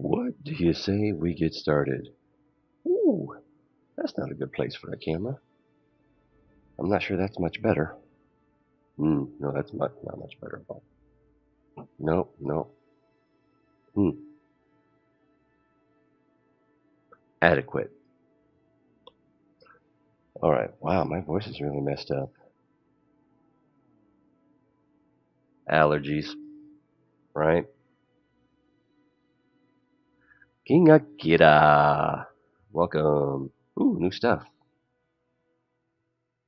What do you say we get started? Ooh, that's not a good place for a camera. I'm not sure that's much better. No, that's not much better at all. No, no. Hmm, adequate. All right. Wow, my voice is really messed up. Allergies, right? King Akira. Welcome. Ooh, new stuff.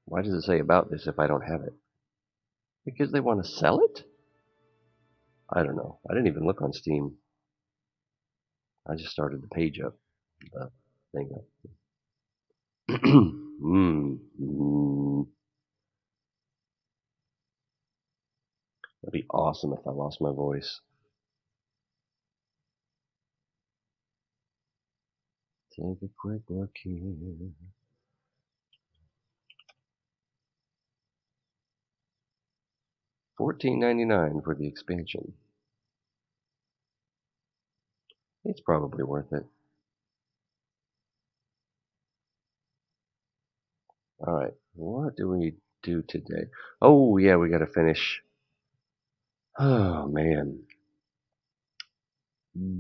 Why does it say about this if I don't have it? Because they want to sell it? I don't know. I didn't even look on Steam. I just started the page up. The thing up. That'd be awesome if I lost my voice. Take a quick look here. $14.99 for the expansion. It's probably worth it. All right, what do we do today? Oh yeah, we got to finish. Oh man,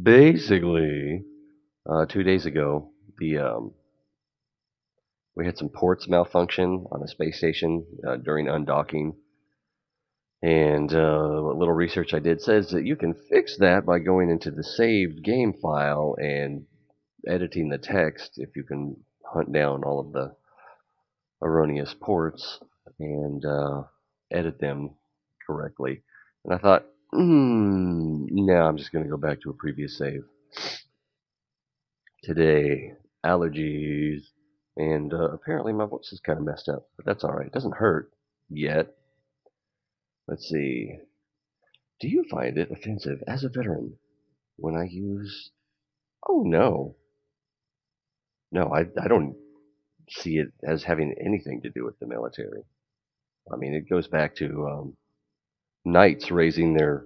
basically, 2 days ago, the we had some ports malfunction on a space station during undocking, and a little research I did says that you can fix that by going into the saved game file and editing the text if you can hunt down all of the erroneous ports and edit them correctly. And I thought, no, I'm just going to go back to a previous save. Today, allergies, and apparently my voice is kind of messed up, but that's all right. It doesn't hurt yet. Let's see. Do you find it offensive as a veteran when I use? Oh no, no, I don't see it as having anything to do with the military. I mean, it goes back to knights raising their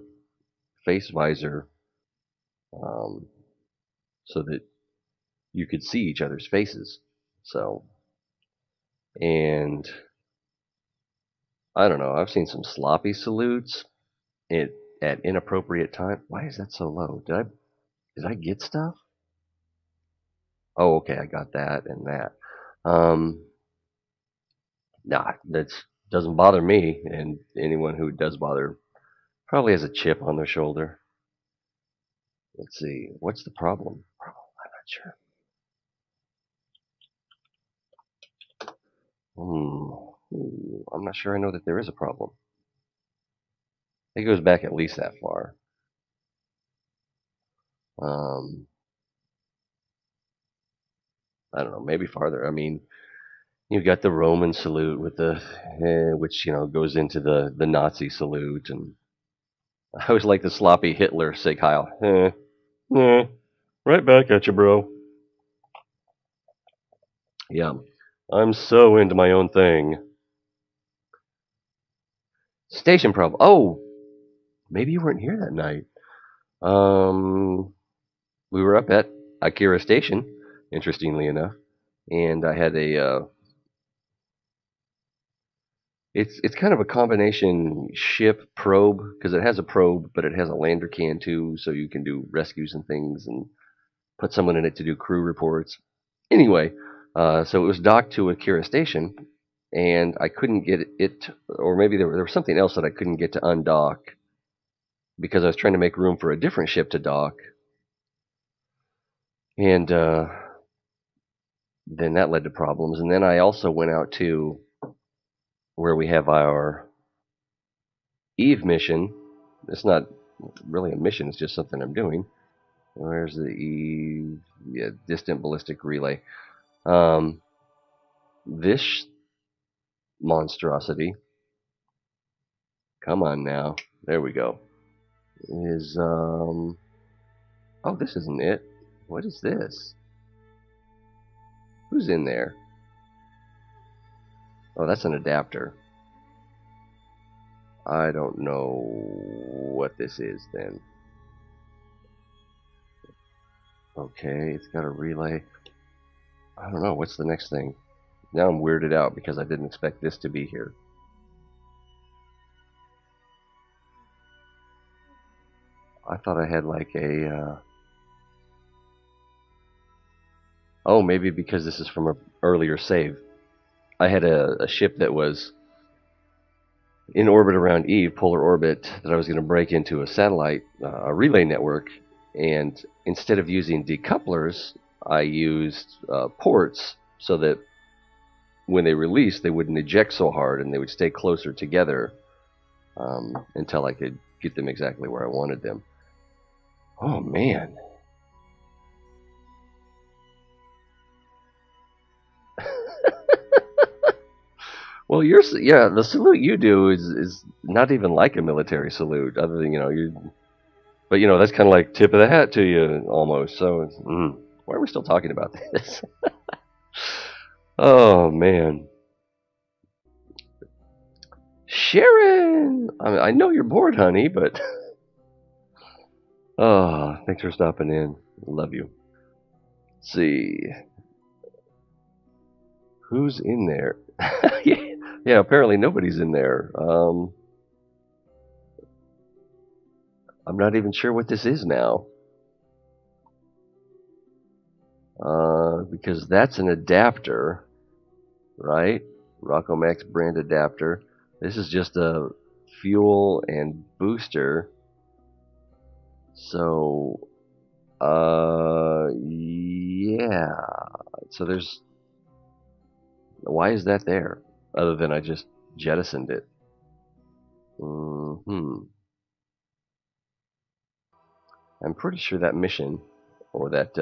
face visor um, so that you could see each other's faces. So, and I don't know. I've seen some sloppy salutes at inappropriate time. Why is that so low? Did I get stuff? Oh, okay, I got that and that. Um, nah, that doesn't bother me, and anyone who does bother probably has a chip on their shoulder. Let's see, what's the problem? I'm not sure. I'm not sure I know that there is a problem. It goes back at least that far. Um, I don't know, maybe farther. I mean, you got the Roman salute with the, which goes into the Nazi salute, and I always like the sloppy Hitler Sig Heil. Right back at you, bro. Yeah, I'm so into my own thing. Station problem. Oh, maybe you weren't here that night. Um, we were up at Akira Station, interestingly enough, and I had a. It's kind of a combination ship probe because it has a probe, but it has a lander can too, so you can do rescues and things and put someone in it to do crew reports. Anyway, so it was docked to Akira Station, and I couldn't get it, or maybe there was something else that I couldn't get to undock because I was trying to make room for a different ship to dock, and then that led to problems. And then I also went out to where we have our Eve mission. It's not really a mission; it's just something I'm doing. Where's the Eve? Yeah, distant ballistic relay. Um, this monstrosity. Come on now. There we go. Is oh, this isn't it. What is this? Who's in there? Oh, that's an adapter. I don't know what this is then. Okay, it's got a relay. I don't know, what's the next thing? Now I'm weirded out because I didn't expect this to be here. I thought I had like a... Oh, maybe because this is from an earlier save. I had a ship that was in orbit around Eve, polar orbit, that I was going to break into a satellite, a relay network, and instead of using decouplers, I used ports so that when they released, they wouldn't eject so hard and they would stay closer together until I could get them exactly where I wanted them. Oh man. Well, yeah, the salute you do is not even like a military salute, other than but that's kind of like tip of the hat to you almost. So, why are we still talking about this? Oh man, Sharon, I know you're bored, honey, but oh, thanks for stopping in. Love you. Let's see who's in there. Yeah, apparently nobody's in there. I'm not even sure what this is now. Because that's an adapter, right? Rocco Max brand adapter. This is just a fuel and booster. So, yeah. So why is that there? Other than I just jettisoned it. I'm pretty sure that mission, or that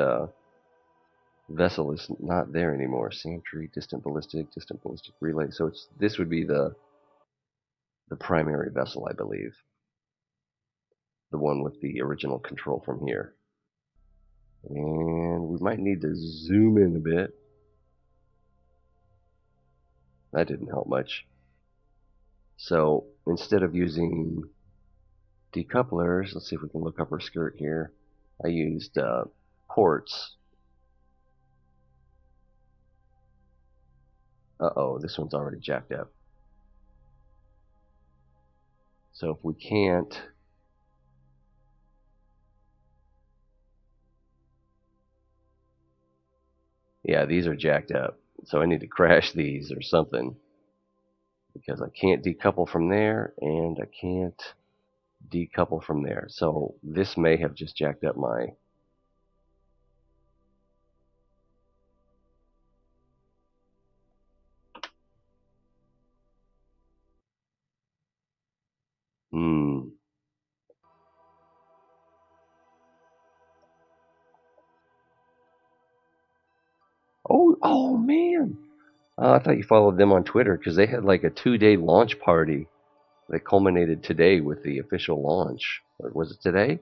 vessel is not there anymore. Sentry, distant ballistic relay. So this would be the primary vessel, I believe. The one with the original control from here. And we might need to zoom in a bit. That didn't help much. So instead of using decouplers, let's see if we can look up her skirt here. I used ports. Uh-oh, this one's already jacked up. So if we can't... Yeah, these are jacked up. So I need to crash these or something. Because I can't decouple from there, and I can't decouple from there. So this may have just jacked up my... Oh man! I thought you followed them on Twitter because they had like a 2-day launch party that culminated today with the official launch. Or was it today?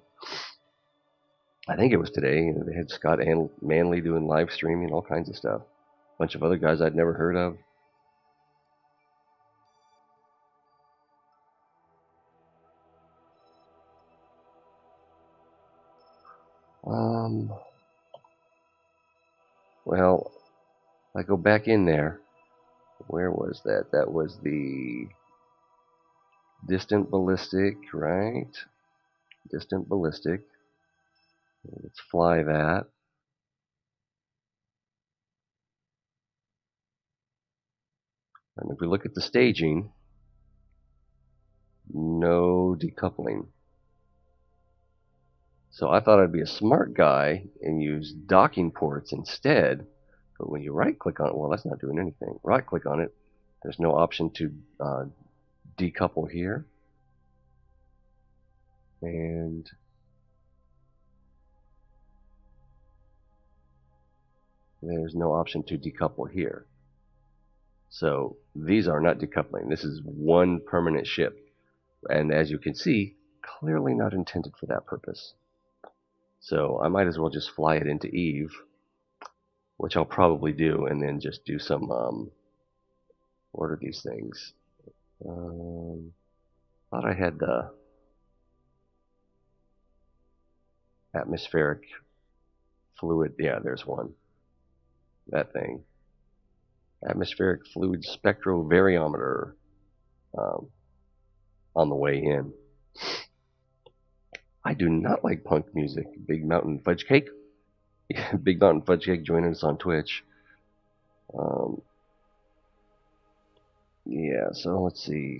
I think it was today. They had Scott Manley doing live streaming, all kinds of stuff. A bunch of other guys I'd never heard of. Well, I go back in there. Where was that? That was the distant ballistic, right? Distant ballistic. Let's fly that. And if we look at the staging, no decoupling. So I thought I'd be a smart guy and use docking ports instead. But when you right click on it, well, that's not doing anything. Right click on it, there's no option to decouple here. And there's no option to decouple here. So these are not decoupling. This is one permanent ship. And as you can see, clearly not intended for that purpose. So I might as well just fly it into Eve, which I'll probably do, and then just do some, what are these things? Thought I had the atmospheric fluid. Yeah, there's one. That thing. Atmospheric fluid spectrovariometer um, on the way in. I do not like punk music. Big Mountain Fudge Cake. Big Mountain Fudge Cake joining us on Twitch. Um, yeah, so let's see.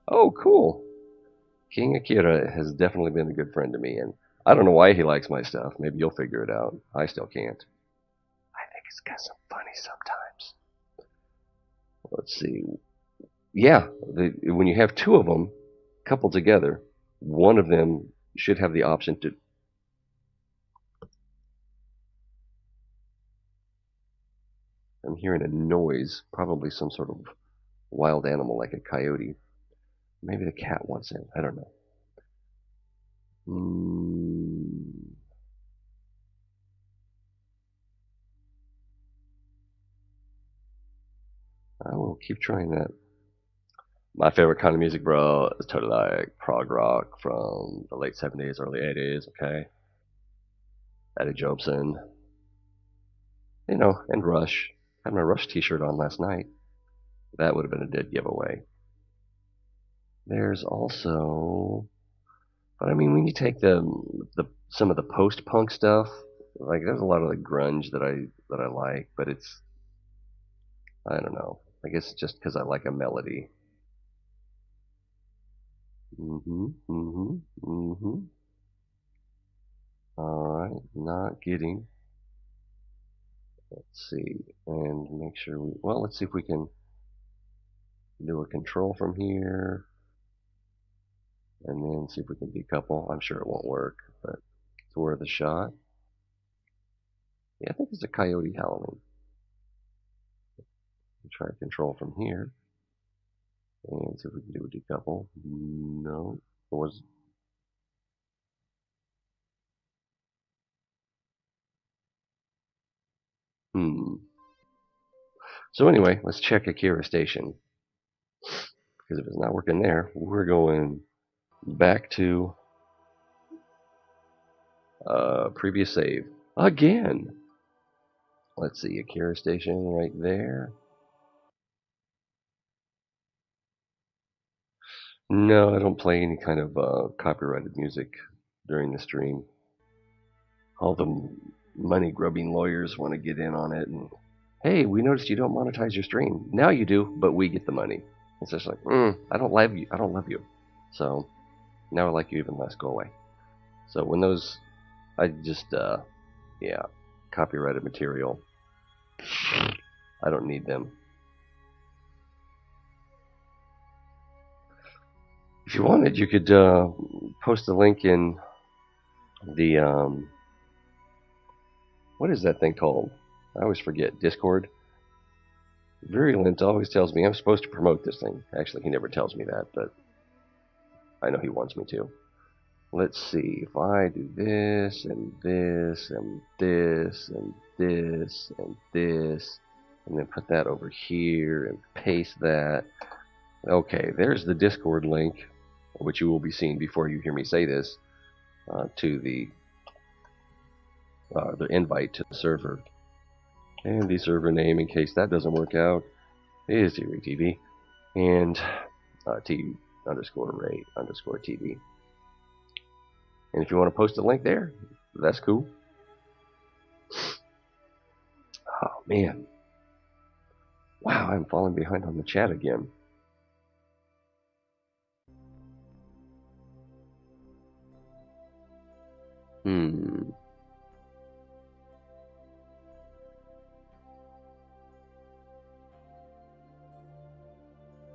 Oh, cool. King Akira has definitely been a good friend to me, and I don't know why he likes my stuff. Maybe you'll figure it out. I still can't. I think it's got some funny sometimes. Let's see. Yeah, when you have two of them coupled together, one of them should have the option to. I'm hearing a noise, probably some sort of wild animal like a coyote. Maybe the cat wants in. I don't know. Mm, I will keep trying that. My favorite kind of music, bro, is totally like prog rock from the late 70s, early 80s, okay? Eddie Jobson, and Rush. I had my Rush t-shirt on last night. That would have been a dead giveaway. There's also, but I mean, when you take the some of the post-punk stuff, like there's a lot of the grunge that I like, but it's I don't know. I guess just because I like a melody. Mm-hmm, mm-hmm, mm-hmm. All right, not getting. Let's see, and make sure we. Well, let's see if we can do a control from here, and then see if we can decouple. I'm sure it won't work, but it's worth a shot. Yeah, I think it's a coyote howling. We'll try control from here, and see if we can do a decouple. No, it was. Hmm. So anyway, let's check Akira Station because if it's not working there, we're going back to previous save again. Let's see, Akira Station right there. No, I don't play any kind of copyrighted music during the stream. All the money grubbing lawyers want to get in on it, and hey, we noticed you don't monetize your stream. Now you do, but we get the money. It's just like, I don't love you. I don't love you. So now I like you even less. Go away. So when those, I just, yeah, copyrighted material. I don't need them. If you wanted, you could post the link in the what is that thing called? I always forget. Discord. Virulent always tells me I'm supposed to promote this thing. Actually, he never tells me that, but I know he wants me to. Let's see. If I do this and this and this and this and this, and then put that over here and paste that. Okay, there's the Discord link, which you will be seeing before you hear me say this, to the invite to the server. And the server name, in case that doesn't work out, is TV. And T underscore Ray underscore TV. And if you want to post a link there, that's cool. Oh, man. Wow, I'm falling behind on the chat again.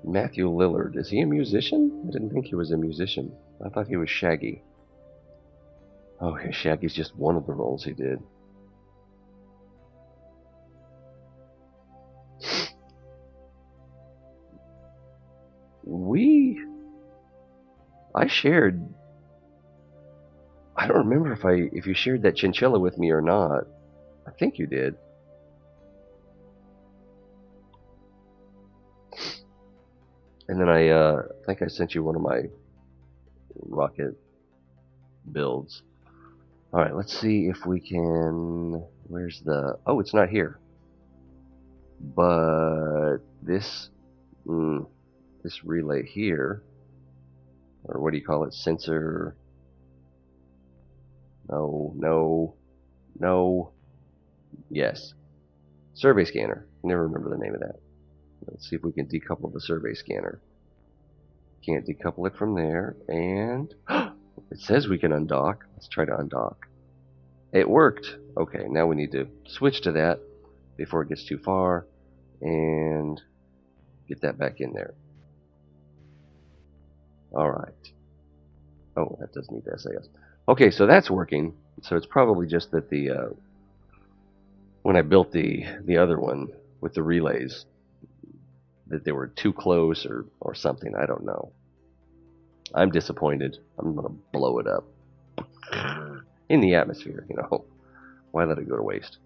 Matthew Lillard. Is he a musician? I didn't think he was a musician. I thought he was Shaggy. Okay, Shaggy's just one of the roles he did. I shared. I don't remember if you shared that chinchilla with me or not. I think you did. And then I think I sent you one of my rocket builds. All right, let's see if we can. Where's the? Oh, it's not here. But this this relay here, or what do you call it? Sensor. No, no, no. Yes, survey scanner. I never remember the name of that. Let's see if we can decouple the survey scanner. Can't decouple it from there, and it says we can undock. Let's try to undock. It worked. Okay, now we need to switch to that before it gets too far and get that back in there. Alright. Oh, that does need the SAS. Okay, so that's working. So it's probably just that the when I built the other one with the relays, that they were too close or something. I don't know. I'm disappointed. I'm going to blow it up in the atmosphere, you know. Why let it go to waste?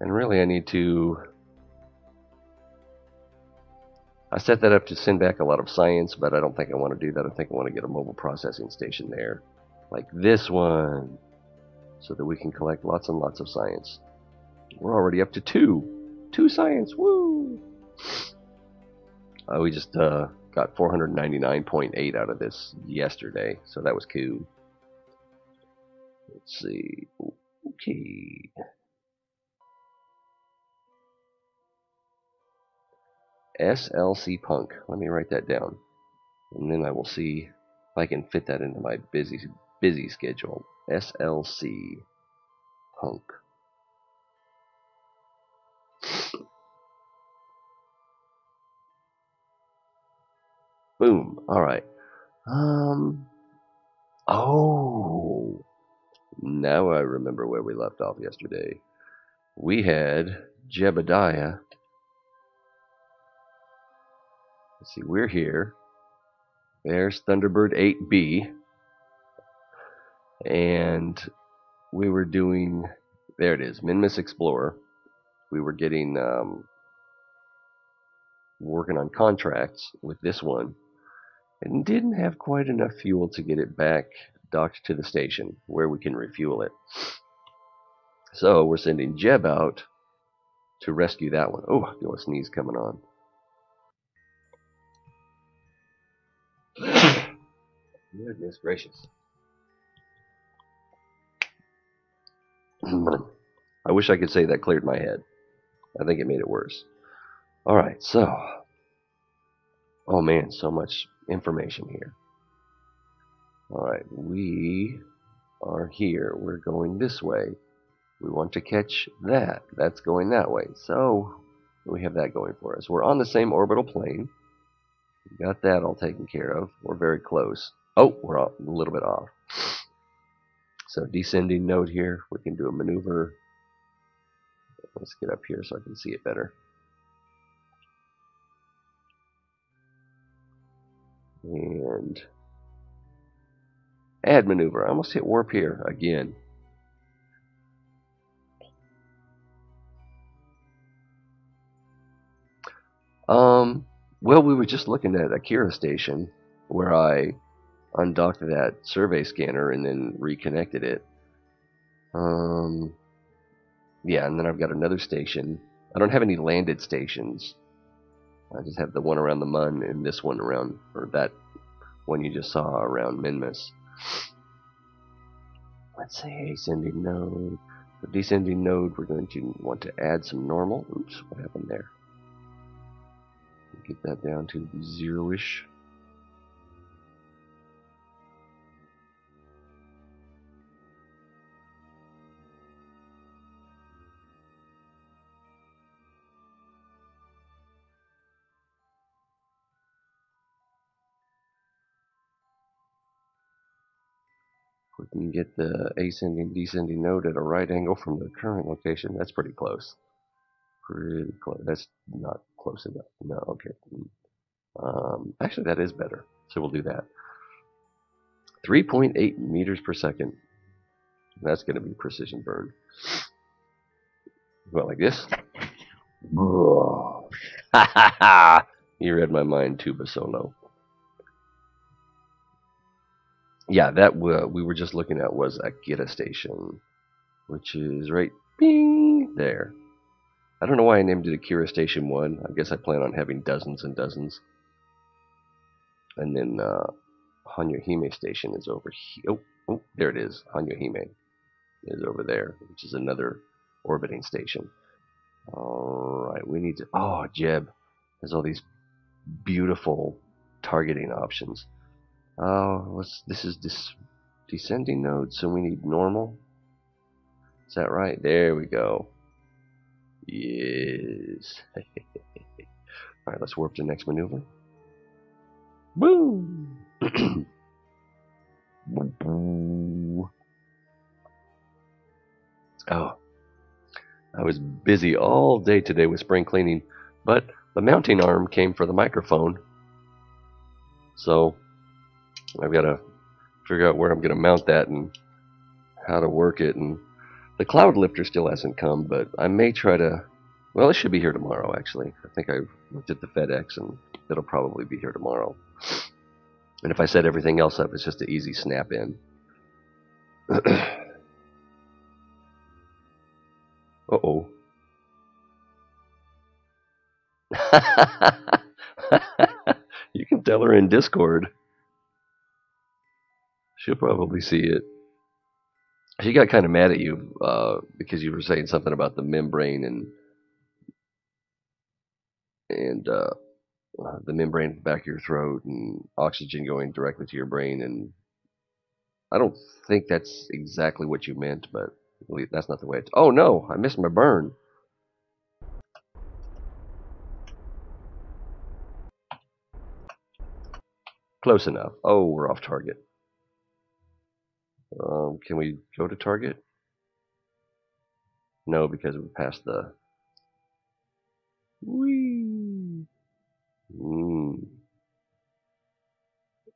And really I need to... I set that up to send back a lot of science, but I don't think I want to do that. I think I want to get a mobile processing station there, like this one, so that we can collect lots and lots of science. We're already up to two science. Woo! We just got 499.8 out of this yesterday, so that was cool. Let's see. Okay. SLC Punk. Let me write that down, and then I will see if I can fit that into my busy schedule. SLC Punk. Boom. All right. Oh. Now I remember where we left off yesterday. We had Jebediah. Let's see, we're here. There's Thunderbird 8B. And we were doing, there it is, Minmus Explorer. We were getting, working on contracts with this one. And didn't have quite enough fuel to get it back docked to the station where we can refuel it. So we're sending Jeb out to rescue that one. Oh, I feel a sneeze coming on. Goodness gracious. I wish I could say that cleared my head. I think it made it worse. Alright, so. Oh man, so much information here. Alright, we are here. We're going this way. We want to catch that. That's going that way. So, we have that going for us. We're on the same orbital plane. We got that all taken care of. We're very close. Oh, we're a little bit off. So, descending node here. We can do a maneuver. Let's get up here so I can see it better. And add maneuver. I almost hit warp here again. Well, we were just looking at Akira Station where I undocked that survey scanner and then reconnected it. Yeah, and then I've got another station. I don't have any landed stations. I just have the one around the Mun and this one around, or that one you just saw around Minmus. Let's say ascending node. For descending node, we're going to want to add some normal. Oops, what happened there? Get that down to 0-ish. We can get the ascending descending node at a right angle from the current location. That's pretty close. Pretty close. That's not close enough. No, okay. Actually, that is better. So we'll do that. 3.8 meters per second. That's going to be precision burn. Well, like this. Ha ha ha! You read my mind, Tuba Solo. Yeah, that we were just looking at was Akira Station, which is right bing there. I don't know why I named it Akira Station 1. I guess I plan on having dozens and dozens. And then Hanyohime Station is over here. Oh, there it is. Hanyohime is over there, which is another orbiting station. All right, we need to. Oh, Jeb has all these beautiful targeting options. Oh, this is this descending node, so we need normal. Is that right? There we go. Yes. All right, let's warp to the next maneuver. Woo! Oh, I was busy all day today with spring cleaning, but the mounting arm came for the microphone, so I've got to figure out where I'm going to mount that and how to work it. And the cloud lifter still hasn't come, but I may try to. Well, it should be here tomorrow, actually. I think I looked at the FedEx, and it'll probably be here tomorrow. And if I set everything else up, it's just an easy snap in. Uh-oh. You can tell her in Discord. She'll probably see it. She got kind of mad at you because you were saying something about the membrane and the membrane at the back of your throat and oxygen going directly to your brain. And I don't think that's exactly what you meant, but that's not the way. Oh no, I missed my burn. Close enough. Oh, we're off target. Can we go to target? No, because we passed the. Whee.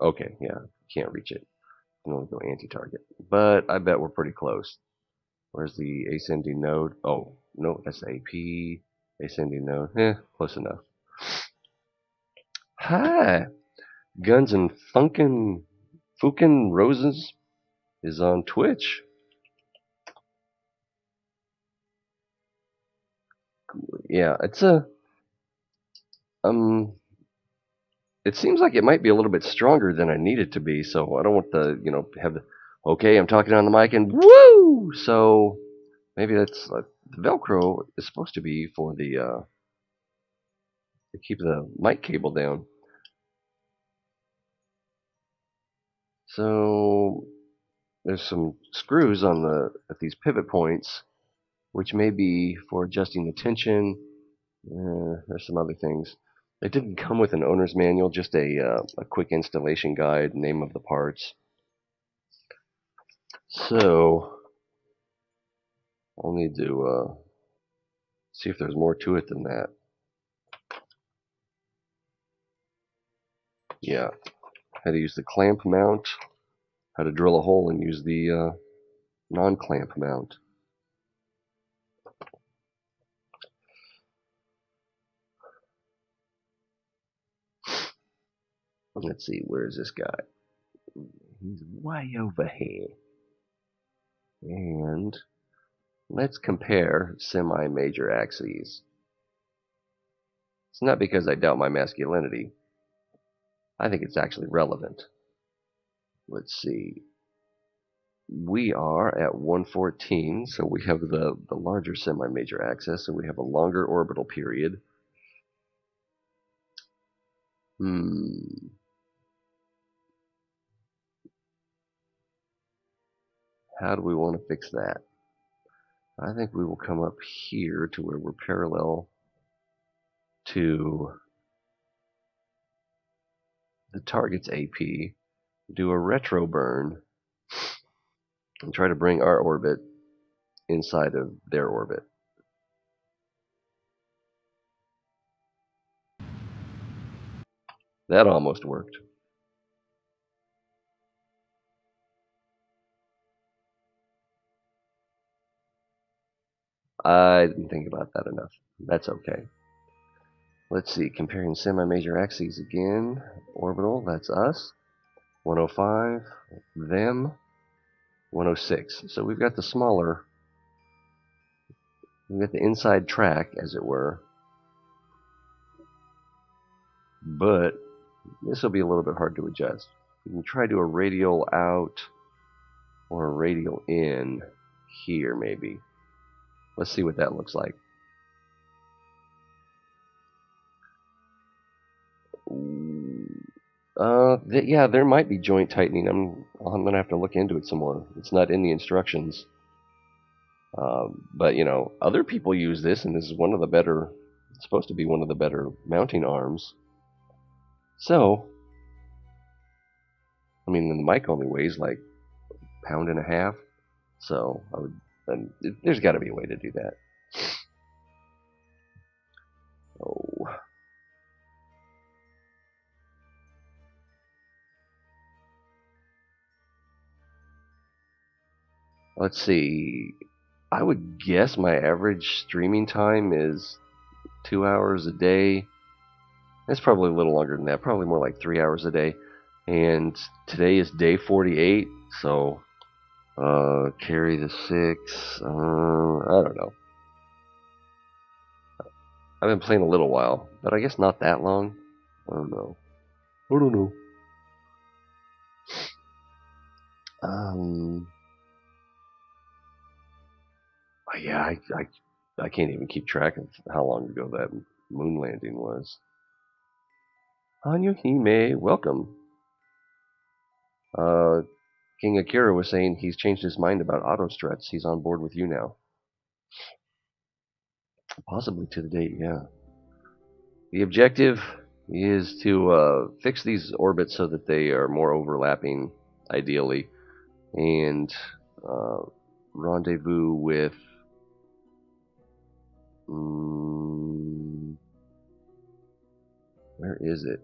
Okay, yeah, can't reach it. Can only go anti-target. But I bet we're pretty close. Where's the ascending node? Oh, no, that's AP. Ascending node. Close enough. Hi! Guns and Fukin Roses is on Twitch. Yeah, it's a it seems like it might be a little bit stronger than I need it to be, so I don't want the, have the okay, I'm talking on the mic and woo! So maybe that's the Velcro is supposed to be for the to keep the mic cable down. So there's some screws on at these pivot points, which may be for adjusting the tension. There's some other things. It didn't come with an owner's manual, just a quick installation guide, name of the parts. So I'll need to see if there's more to it than that. Yeah, how to use the clamp mount, how to drill a hole and use the non-clamp mount. Let's see, where is this guy? He's way over here. And let's compare semi-major axes. It's not because I doubt my masculinity. I think it's actually relevant. Let's see. We are at 114, so we have the larger semi-major axis, so we have a longer orbital period. How do we want to fix that? I think we will come up here to where we're parallel to the target's AP, do a retro burn, and try to bring our orbit inside of their orbit. That almost worked. I didn't think about that enough. That's okay. Let's see, comparing semi-major axes again. Orbital, that's us. 105, them, 106. So we've got the smaller, we've got the inside track, as it were, but this will be a little bit hard to adjust. We can try to do a radial out or a radial in here, maybe. Let's see what that looks like. Yeah, there might be joint tightening. I'm gonna have to look into it some more. It's not in the instructions. But other people use this, and this is one of the better. It's supposed to be one of the better mounting arms. So, I mean, the mic only weighs like a pound and a half. So and there's got to be a way to do that. Oh, let's see. I would guess my average streaming time is 2 hours a day. It's probably a little longer than that. Probably more like 3 hours a day. And today is day 48, so carry the 6. I don't know. I've been playing a little while, but I guess not that long. I don't know. I don't know. Um, yeah, I can't even keep track of how long ago that moon landing was. Hime, welcome. Uh, King Akira was saying he's changed his mind about auto struts. He's on board with you now. Possibly to the date, yeah. The objective is to fix these orbits so that they are more overlapping, ideally, and uh, rendezvous with. Where is it?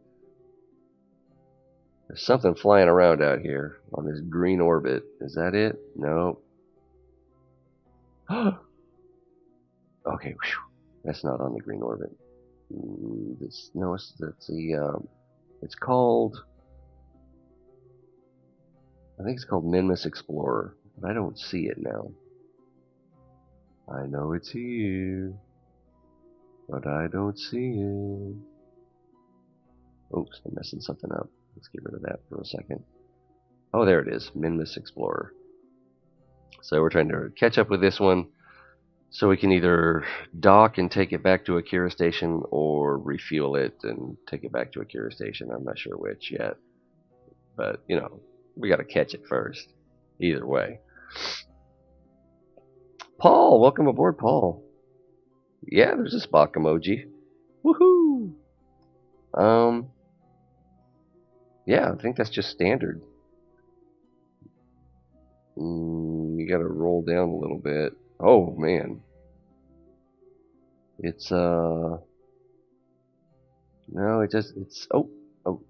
There's something flying around out here on this green orbit. Is that it? No. Okay, whew. That's not on the green orbit. No, it's the. It's called. I think it's called Minmus Explorer, but I don't see it now. I know it's here, but I don't see it. Oops, I'm messing something up. Let's get rid of that for a second. Oh, there it is, Minmus Explorer. So we're trying to catch up with this one, so we can either dock and take it back to Akira Station, or refuel it and take it back to Akira Station. I'm not sure which yet, but we got to catch it first. Either way. Paul, welcome aboard, Paul. Yeah, there's a Spock emoji. Woohoo! Yeah, I think that's just standard. You gotta roll down a little bit. Oh man, it's no, it's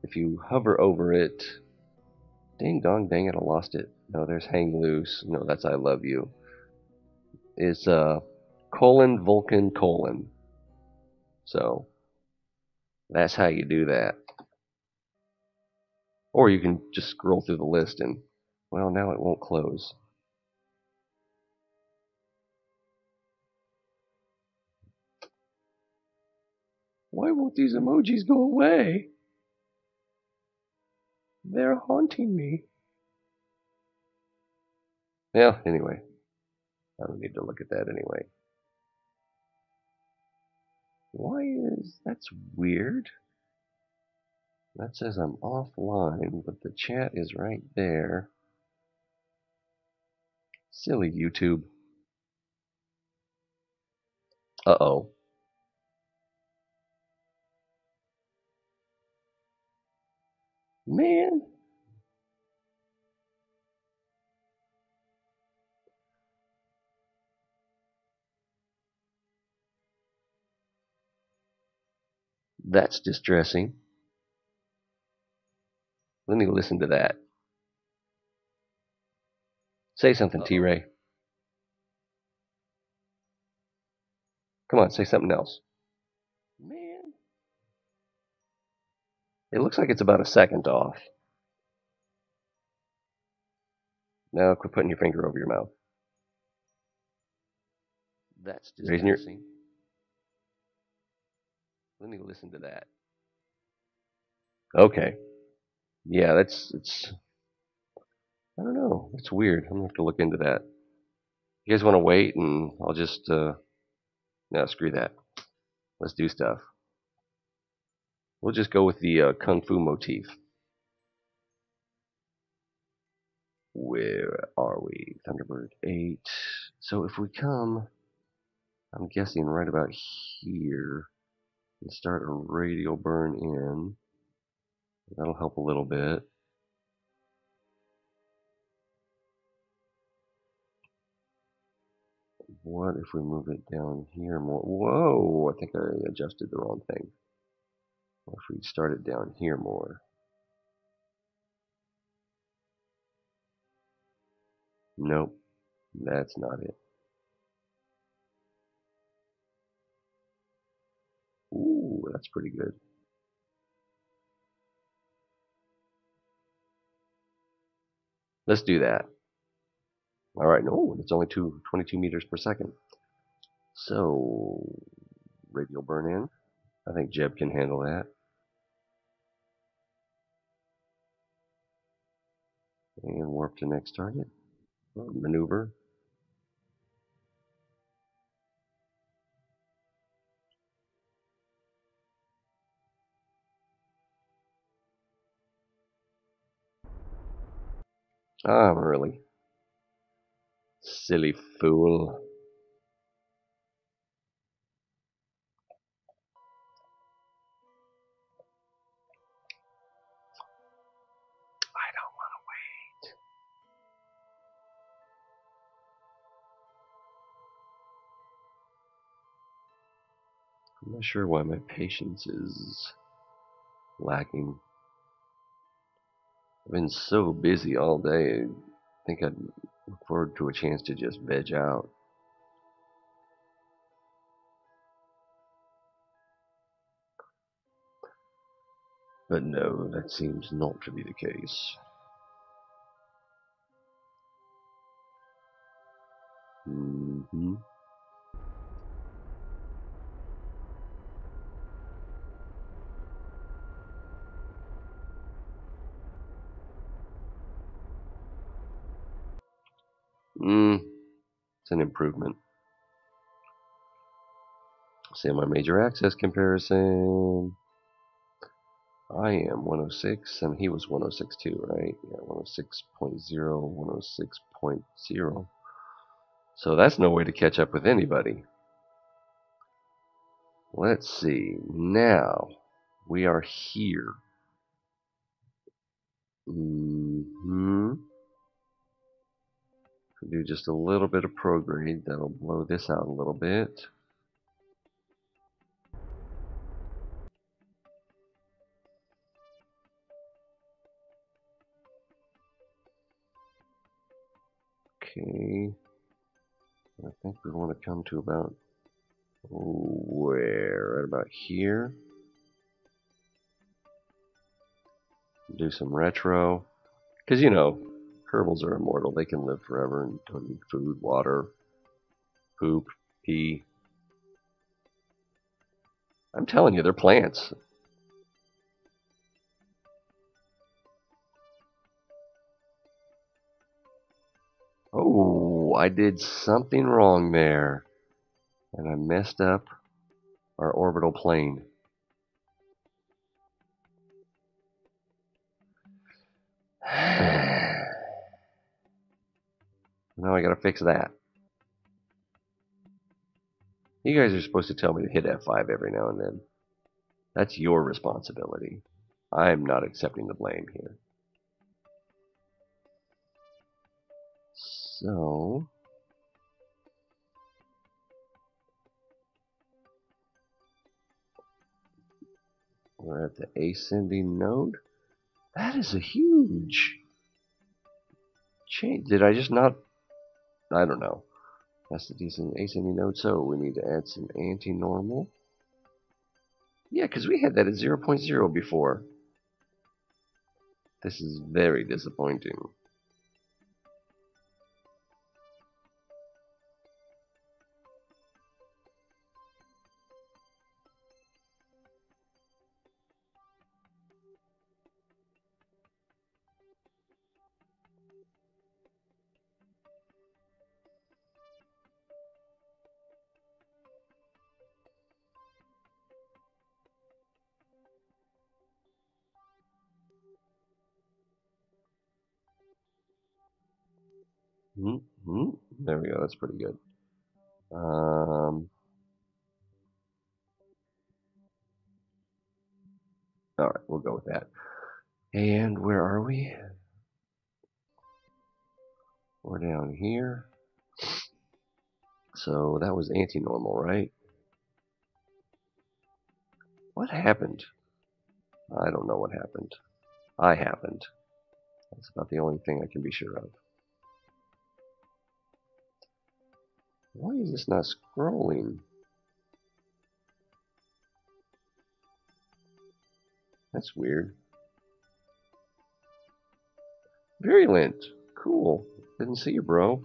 if you hover over it, ding dong, dang it, I lost it. No, there's hang loose. No, that's I love you. It's colon Vulcan colon. So that's how you do that. Or you can just scroll through the list and, well, now it won't close. Why won't these emojis go away? They're haunting me. Yeah, anyway. I don't need to look at that anyway. That's weird. That says I'm offline, but the chat is right there. Silly YouTube. Uh-oh. Man. That's distressing. Let me listen to that. Say something, T-Ray. Come on, say something else. Man. It looks like it's about a second off. Now quit putting your finger over your mouth. That's Raising your. disgusting. Let me listen to that. Okay. Yeah, it's. I don't know. It's weird. I'm gonna have to look into that. You guys want to wait, and I'll just. No, screw that. Let's do stuff. We'll just go with the kung fu motif. Where are we? Thunderbird 8. So if we come, I'm guessing right about here, and start a radial burn in, that'll help a little bit. What if we move it down here more? Whoa, I think I adjusted the wrong thing. What if we start it down here more? Nope, that's not it. Ooh, that's pretty good. Let's do that. All right, no, it's only 22 meters per second. So, radial burn in. I think Jeb can handle that. And warp to next target. Maneuver. Ah, really? Silly fool. I don't want to wait. I'm not sure why my patience is lacking. I've been so busy all day. I think I'd look forward to a chance to just veg out. But no, that seems not to be the case. Mm-hmm. It's an improvement. Semi-major access comparison. I am 106, and he was 106 too, right? Yeah, 106.0, 106.0. So that's no way to catch up with anybody. Let's see. Now, we are here. Mm-hmm. Do just a little bit of prograde. That'll blow this out a little bit. Okay. I think we want to come to about where? Right about here. Do some retro. Because, you know, Kerbals are immortal. They can live forever and don't need food, water, poop, pee. I'm telling you, they're plants. Oh, I did something wrong there. And I messed up our orbital plane. Now I gotta fix that. You guys are supposed to tell me to hit F5 every now and then. That's your responsibility. I'm not accepting the blame here. So, we're at the ascending node. That is a huge change. Did I just not? I don't know. That's the decent ascending node. So we need to add some anti-normal. Yeah, because we had that at 0.0 before. This is very disappointing. Mm-hmm. There we go. That's pretty good. All right, we'll go with that. And where are we? We're down here. So that was anti-normal, right? What happened? I don't know what happened. I happened. That's about the only thing I can be sure of. Why is this not scrolling? That's weird. Virulent. Cool. Didn't see you, bro.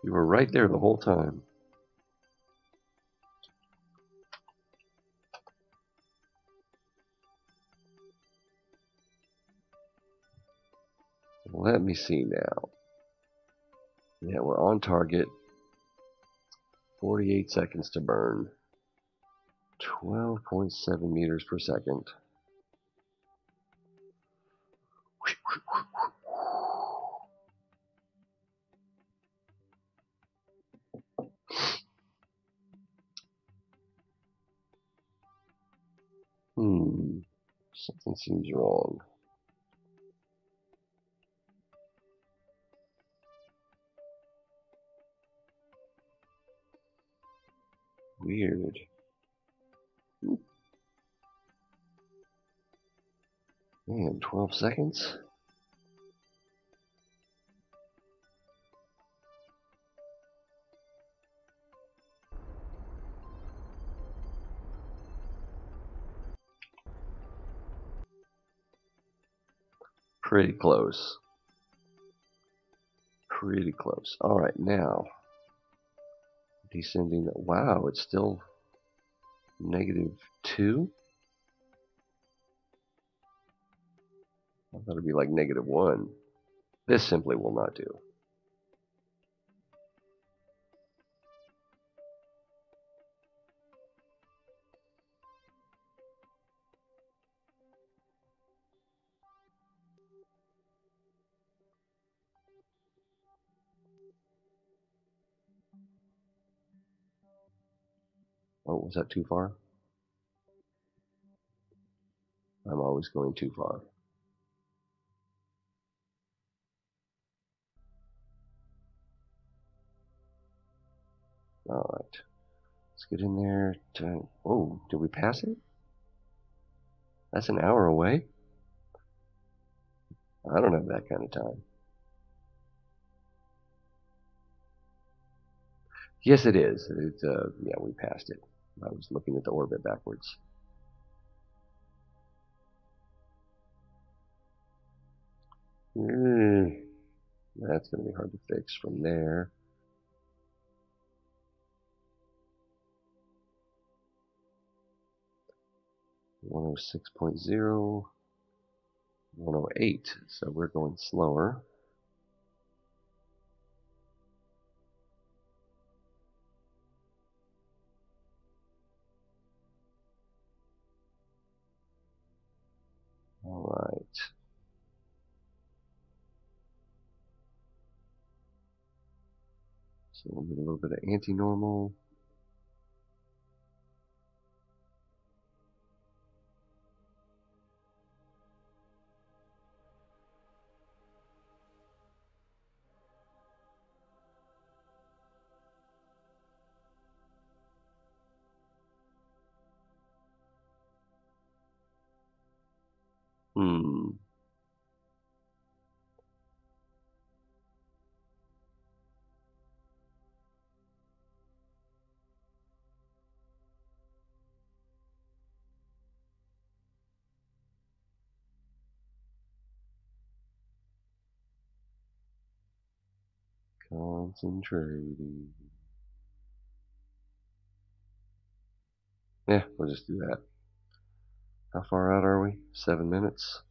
You were right there the whole time. Let me see now. Yeah, we're on target. 48 seconds to burn. 12.7 meters per second. Something seems wrong. Weird. Man, 12 seconds? Pretty close. Pretty close. Alright, now. Descending. Wow, it's still -2? I thought it'd be like -1. This simply will not do. Oh, was that too far? I'm always going too far. Alright. Let's get in there. Oh, did we pass it? That's an hour away? I don't have that kind of time. Yes, it is. Yeah, we passed it. I was looking at the orbit backwards. That's going to be hard to fix from there. One oh 6.0, 108. So we're going slower. All right. So we'll get a little bit of anti-normal. Hmm. Concentrating. Yeah, we'll just do that. How far out are we? 7 minutes.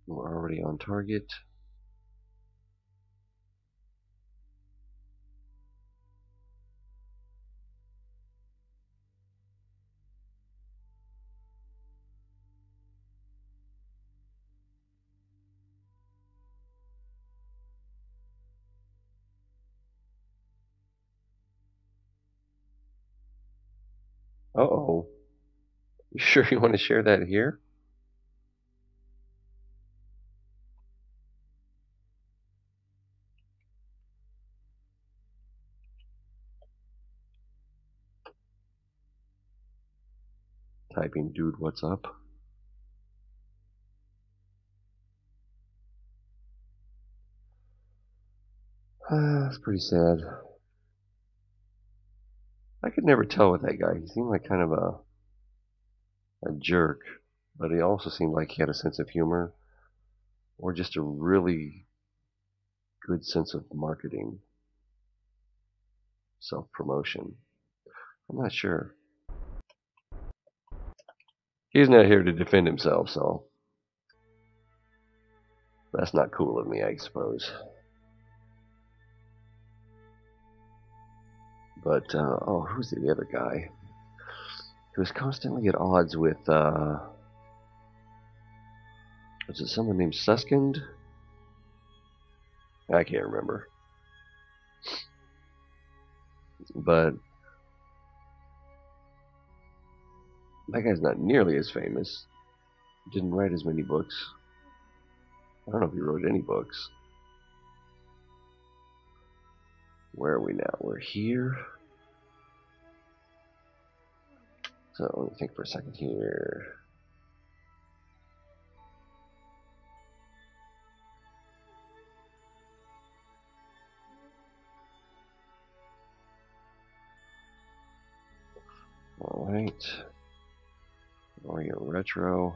We're already on target. Uh-oh. You sure you want to share that here? Typing, dude, what's up? That's pretty sad. I could never tell with that guy. He seemed like kind of a jerk, but he also seemed like he had a sense of humor or just a really good sense of marketing, self promotion. I'm not sure. He's not here to defend himself, so that's not cool of me, I suppose. But, oh, who's the other guy? He was constantly at odds with, was it someone named Suskind? I can't remember. But that guy's not nearly as famous. Didn't write as many books. I don't know if he wrote any books. Where are we now? We're here. So let me think for a second here. Alright. Orient Retro.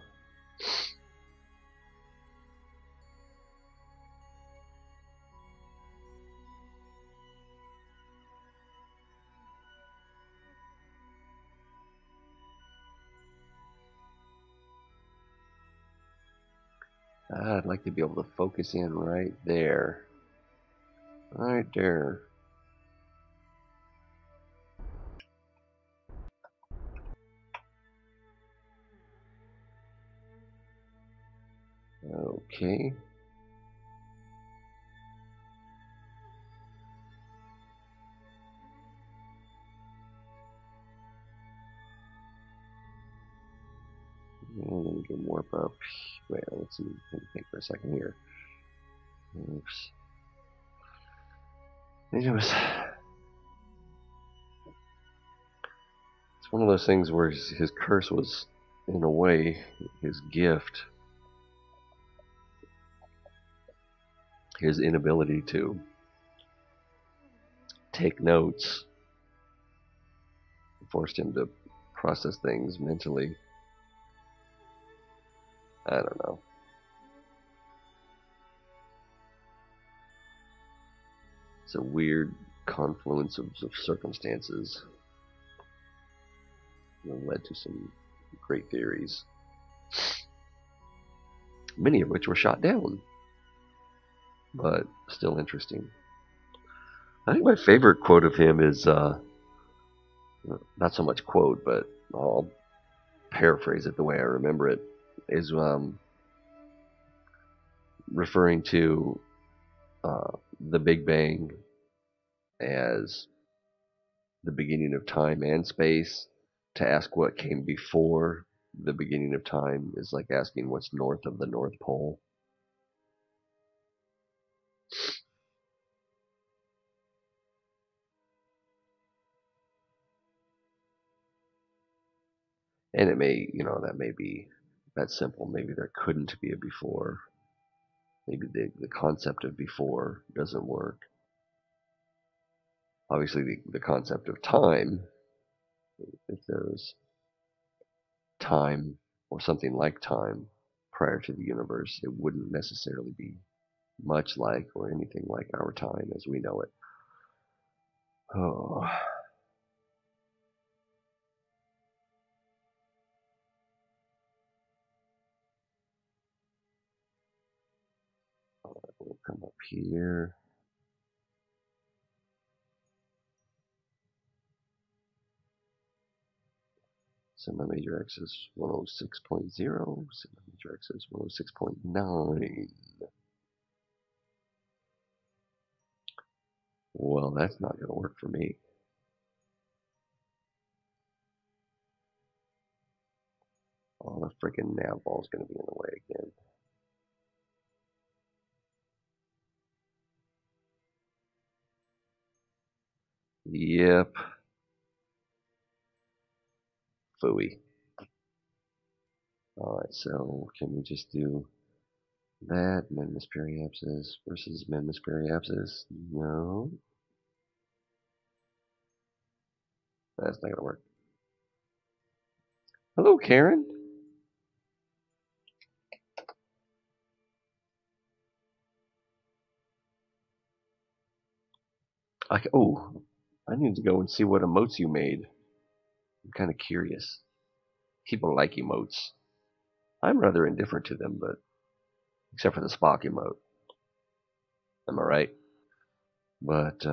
I'd like to be able to focus in right there. Right there. Okay. And then we can warp up. Wait, let's see. Let me think for a second here. Oops. It's one of those things where his curse was, in a way, his gift. His inability to take notes forced him to process things mentally. I don't know. It's a weird confluence of circumstances that led to some great theories, many of which were shot down, but still interesting. I think my favorite quote of him is not so much quote, but I'll paraphrase it the way I remember it, is referring to the Big Bang as the beginning of time and space. To ask what came before the beginning of time is like asking what's north of the North Pole. And it may, that may be that simple. Maybe there couldn't be a before. Maybe the concept of before doesn't work. Obviously, the concept of time, if there's time or something like time prior to the universe, it wouldn't necessarily be much like or anything like our time as we know it. Oh, we'll come up here. Semi-major X is 106.0, semi-major X is 106.9. Well, that's not going to work for me. freaking nav ball's going to be in the way again. Yep. Phooey. Alright, so can we just do that? Menmis periapsis versus Menmis periapsis? No. That's not going to work. Hello, Karen. I need to go and see what emotes you made. I'm kind of curious. People like emotes. I'm rather indifferent to them, but except for the Spock emote. Am I right? But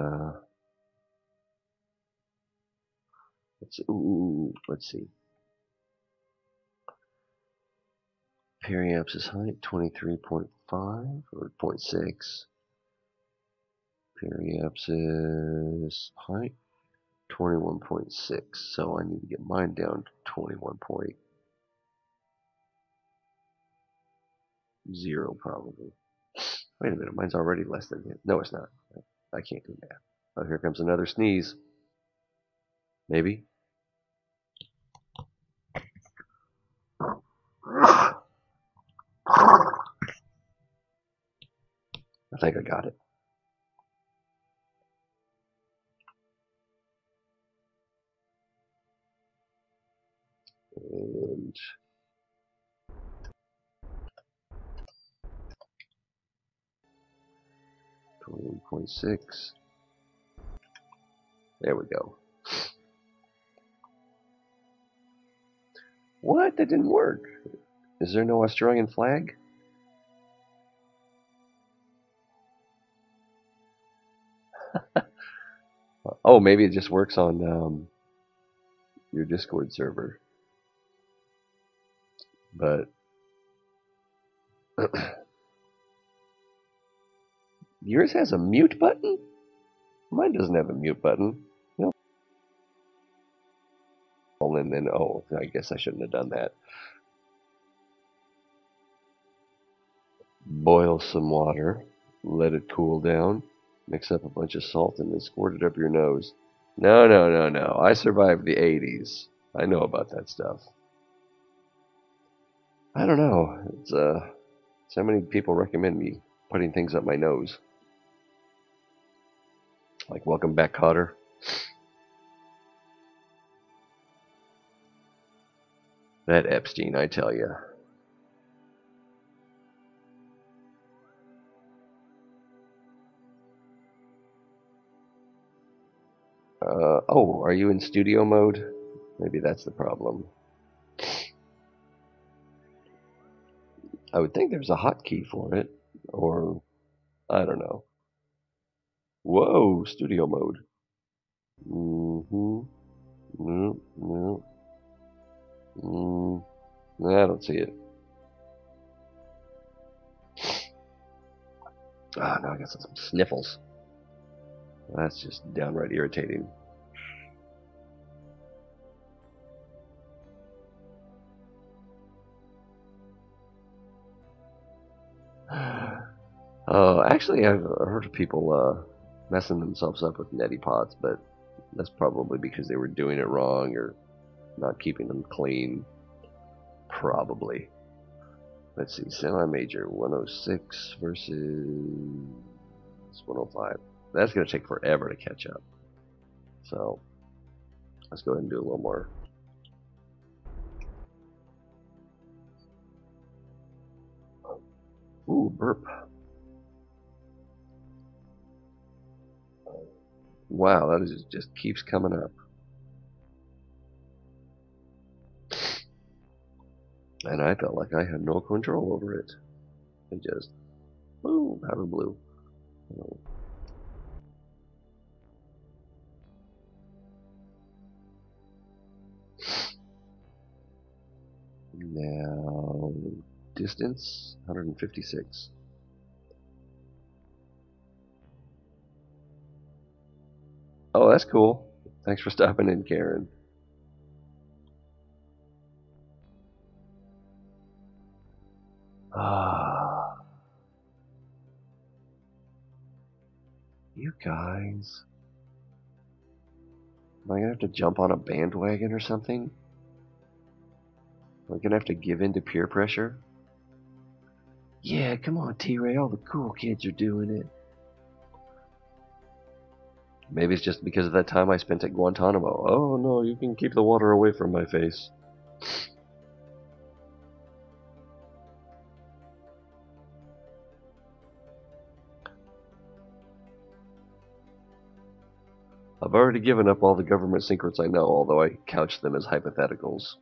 let's see. Periapsis height 23.5 or 0.6. Periapsis height 21.6. So I need to get mine down to 21.0 probably. Wait a minute, mine's already less than it. No, it's not. I can't do that. Oh, here comes another sneeze. Maybe. I think I got it. And 21.6. There we go. What? That didn't work. Is there no Australian flag? Oh, maybe it just works on your Discord server. But yours has a mute button? Mine doesn't have a mute button. No. And then, oh, I guess I shouldn't have done that. Boil some water, let it cool down, mix up a bunch of salt, and then squirt it up your nose. No, no, no, no. I survived the 80s. I know about that stuff. I don't know. It's so many people recommend me putting things up my nose. Like Welcome Back, Cotter. That Epstein, I tell you. Oh, are you in studio mode? Maybe that's the problem. I would think there's a hotkey for it, or I don't know. Whoa, studio mode. No, no. I don't see it. Ah, now I got some sniffles. That's just downright irritating. Actually, I've heard of people messing themselves up with neti pots, but that's probably because they were doing it wrong or not keeping them clean. Probably. Let's see, semi-major 106 versus 105. That's going to take forever to catch up. So let's go ahead and do a little more. Ooh, burp. Wow, that just keeps coming up. And I felt like I had no control over it. It just, boom, out of blue. Now, distance, 156. Oh, that's cool. Thanks for stopping in, Karen. Ah, you guys. Am I gonna have to jump on a bandwagon or something? Am I gonna have to give in to peer pressure? Yeah, come on, T-Ray. All the cool kids are doing it. Maybe it's just because of that time I spent at Guantanamo. Oh no, you can keep the water away from my face. I've already given up all the government secrets I know, although I couch them as hypotheticals.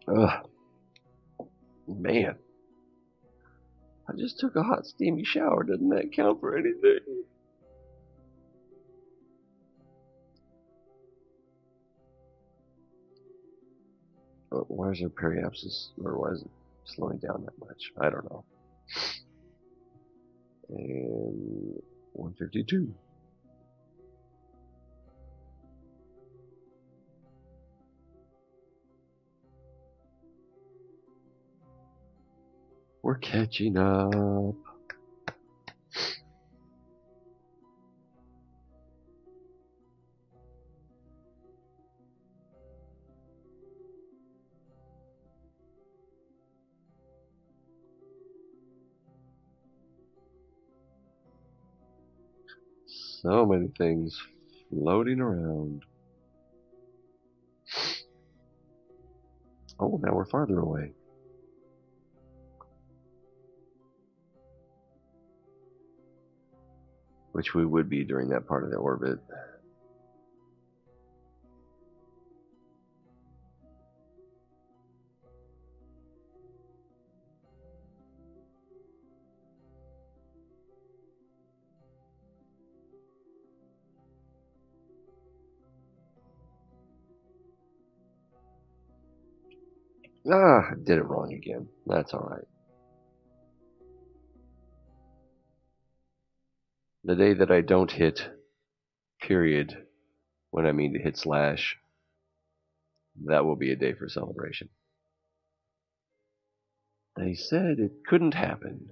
Ugh, man. I just took a hot, steamy shower. Doesn't that count for anything? Why is there periapsis, or why is it slowing down that much? I don't know. And 152. We're catching up. So many things floating around. Oh, now we're farther away. Which we would be during that part of the orbit. Ah, I did it wrong again. That's alright. The day that I don't hit period when I mean to hit slash, that will be a day for celebration. They said it couldn't happen.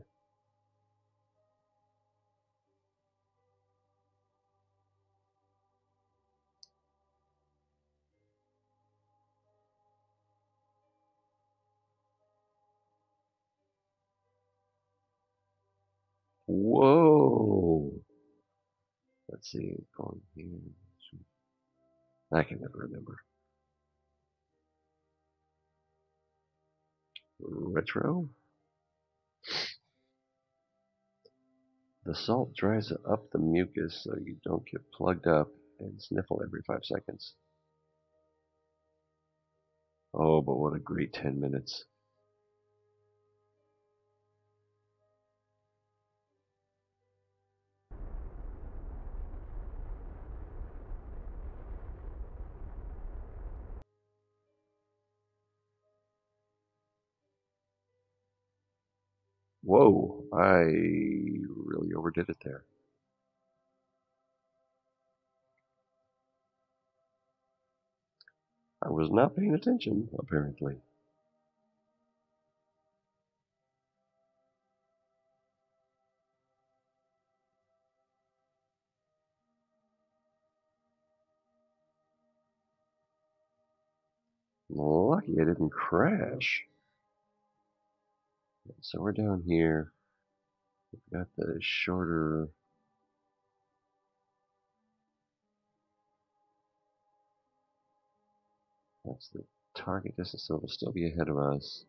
Whoa. Let's see, going here. I can never remember. Retro? The salt dries up the mucus so you don't get plugged up and sniffle every 5 seconds. Oh, but what a great 10 minutes. Whoa, I really overdid it there. I was not paying attention, apparently. Lucky I didn't crash. So we're down here. We've got the shorter. That's the target distance, so it'll still be ahead of us.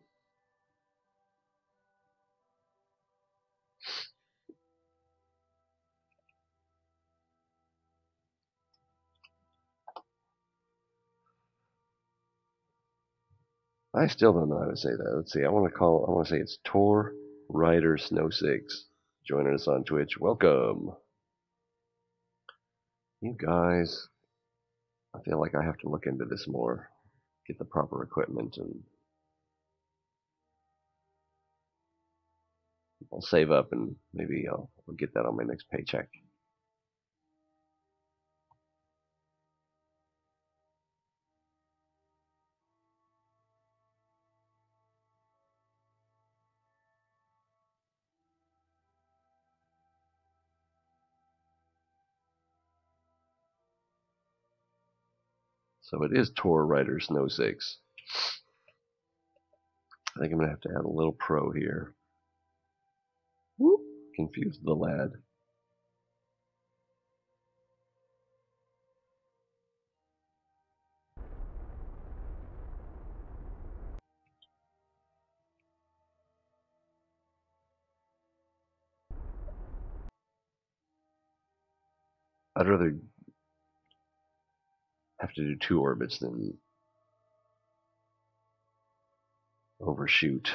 I still don't know how to say that. Let's see. I want to say it's Tor Rider Snow 6 joining us on Twitch. Welcome. You guys, I feel like I have to look into this more. Get the proper equipment and I'll save up and maybe I'll get that on my next paycheck. So it is Tor Rider Snow 6. I think I'm going to have to add a little pro here. Whoop, confused the lad. I'd rather have to do 2 orbits than overshoot.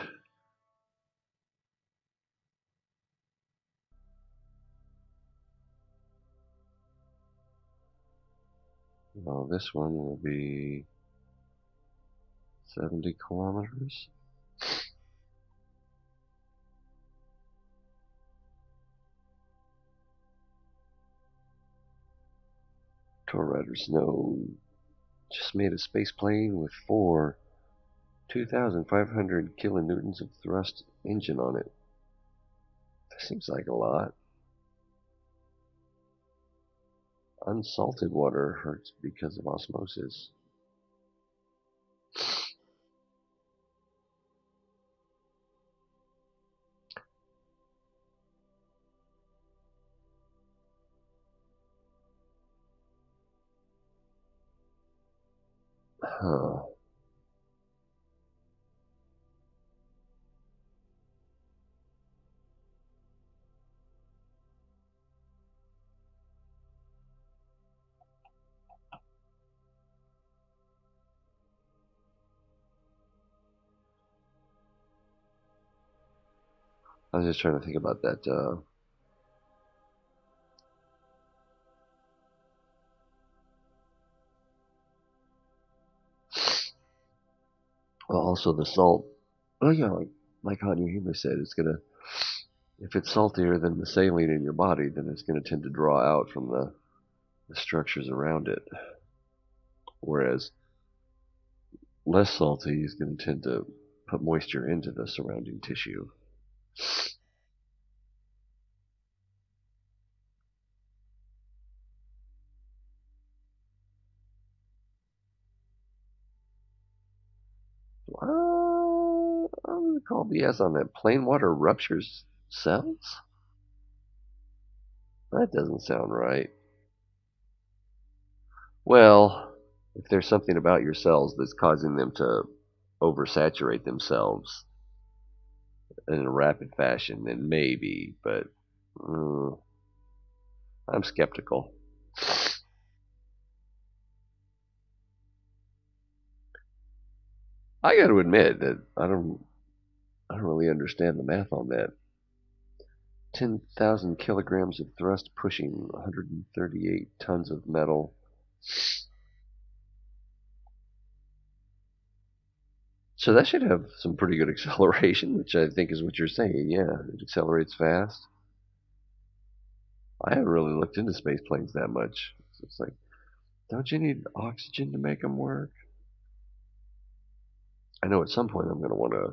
Well, this one will be 70 kilometers. Tor Rider Snow just made a space plane with 4 2,500 kilonewtons of thrust engine on it. That seems like a lot. Unsalted water hurts because of osmosis. Huh. I was just trying to think about that. Well, also the salt. Oh yeah, like Hanya Hime said, it's gonna. If it's saltier than the saline in your body, then it's gonna tend to draw out from the structures around it. Whereas less salty is going to tend to put moisture into the surrounding tissue. I'm going to call BS on that. Plain water ruptures cells? That doesn't sound right. Well, if there's something about your cells that's causing them to oversaturate themselves in a rapid fashion, then maybe, but I'm skeptical. I got to admit that I don't really understand the math on that. 10,000 kilograms of thrust pushing 138 tons of metal. So that should have some pretty good acceleration, which I think is what you're saying. Yeah, it accelerates fast. I haven't really looked into space planes that much. So it's like, don't you need oxygen to make them work? I know at some point I'm going to want to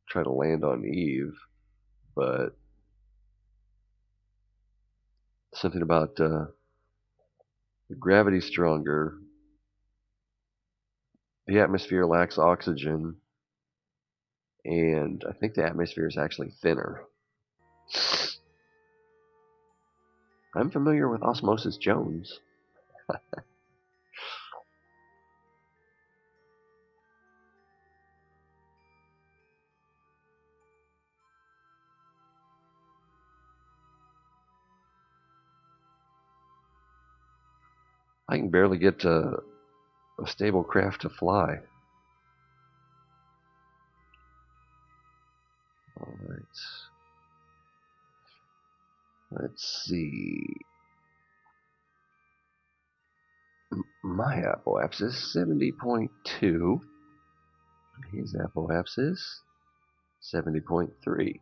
try to land on Eve, but something about the gravity stronger, the atmosphere lacks oxygen, and I think the atmosphere is actually thinner. I'm familiar with Osmosis Jones. I can barely get a stable craft to fly. All right. Let's see. My apoapsis is 70.2. His apoapsis is 70.3.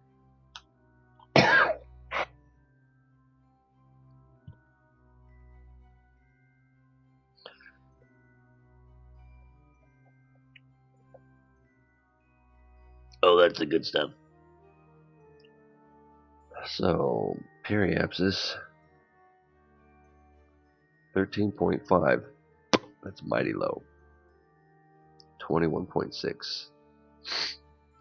Oh, that's the good stuff. So, periapsis, 13.5. That's mighty low. 21.6.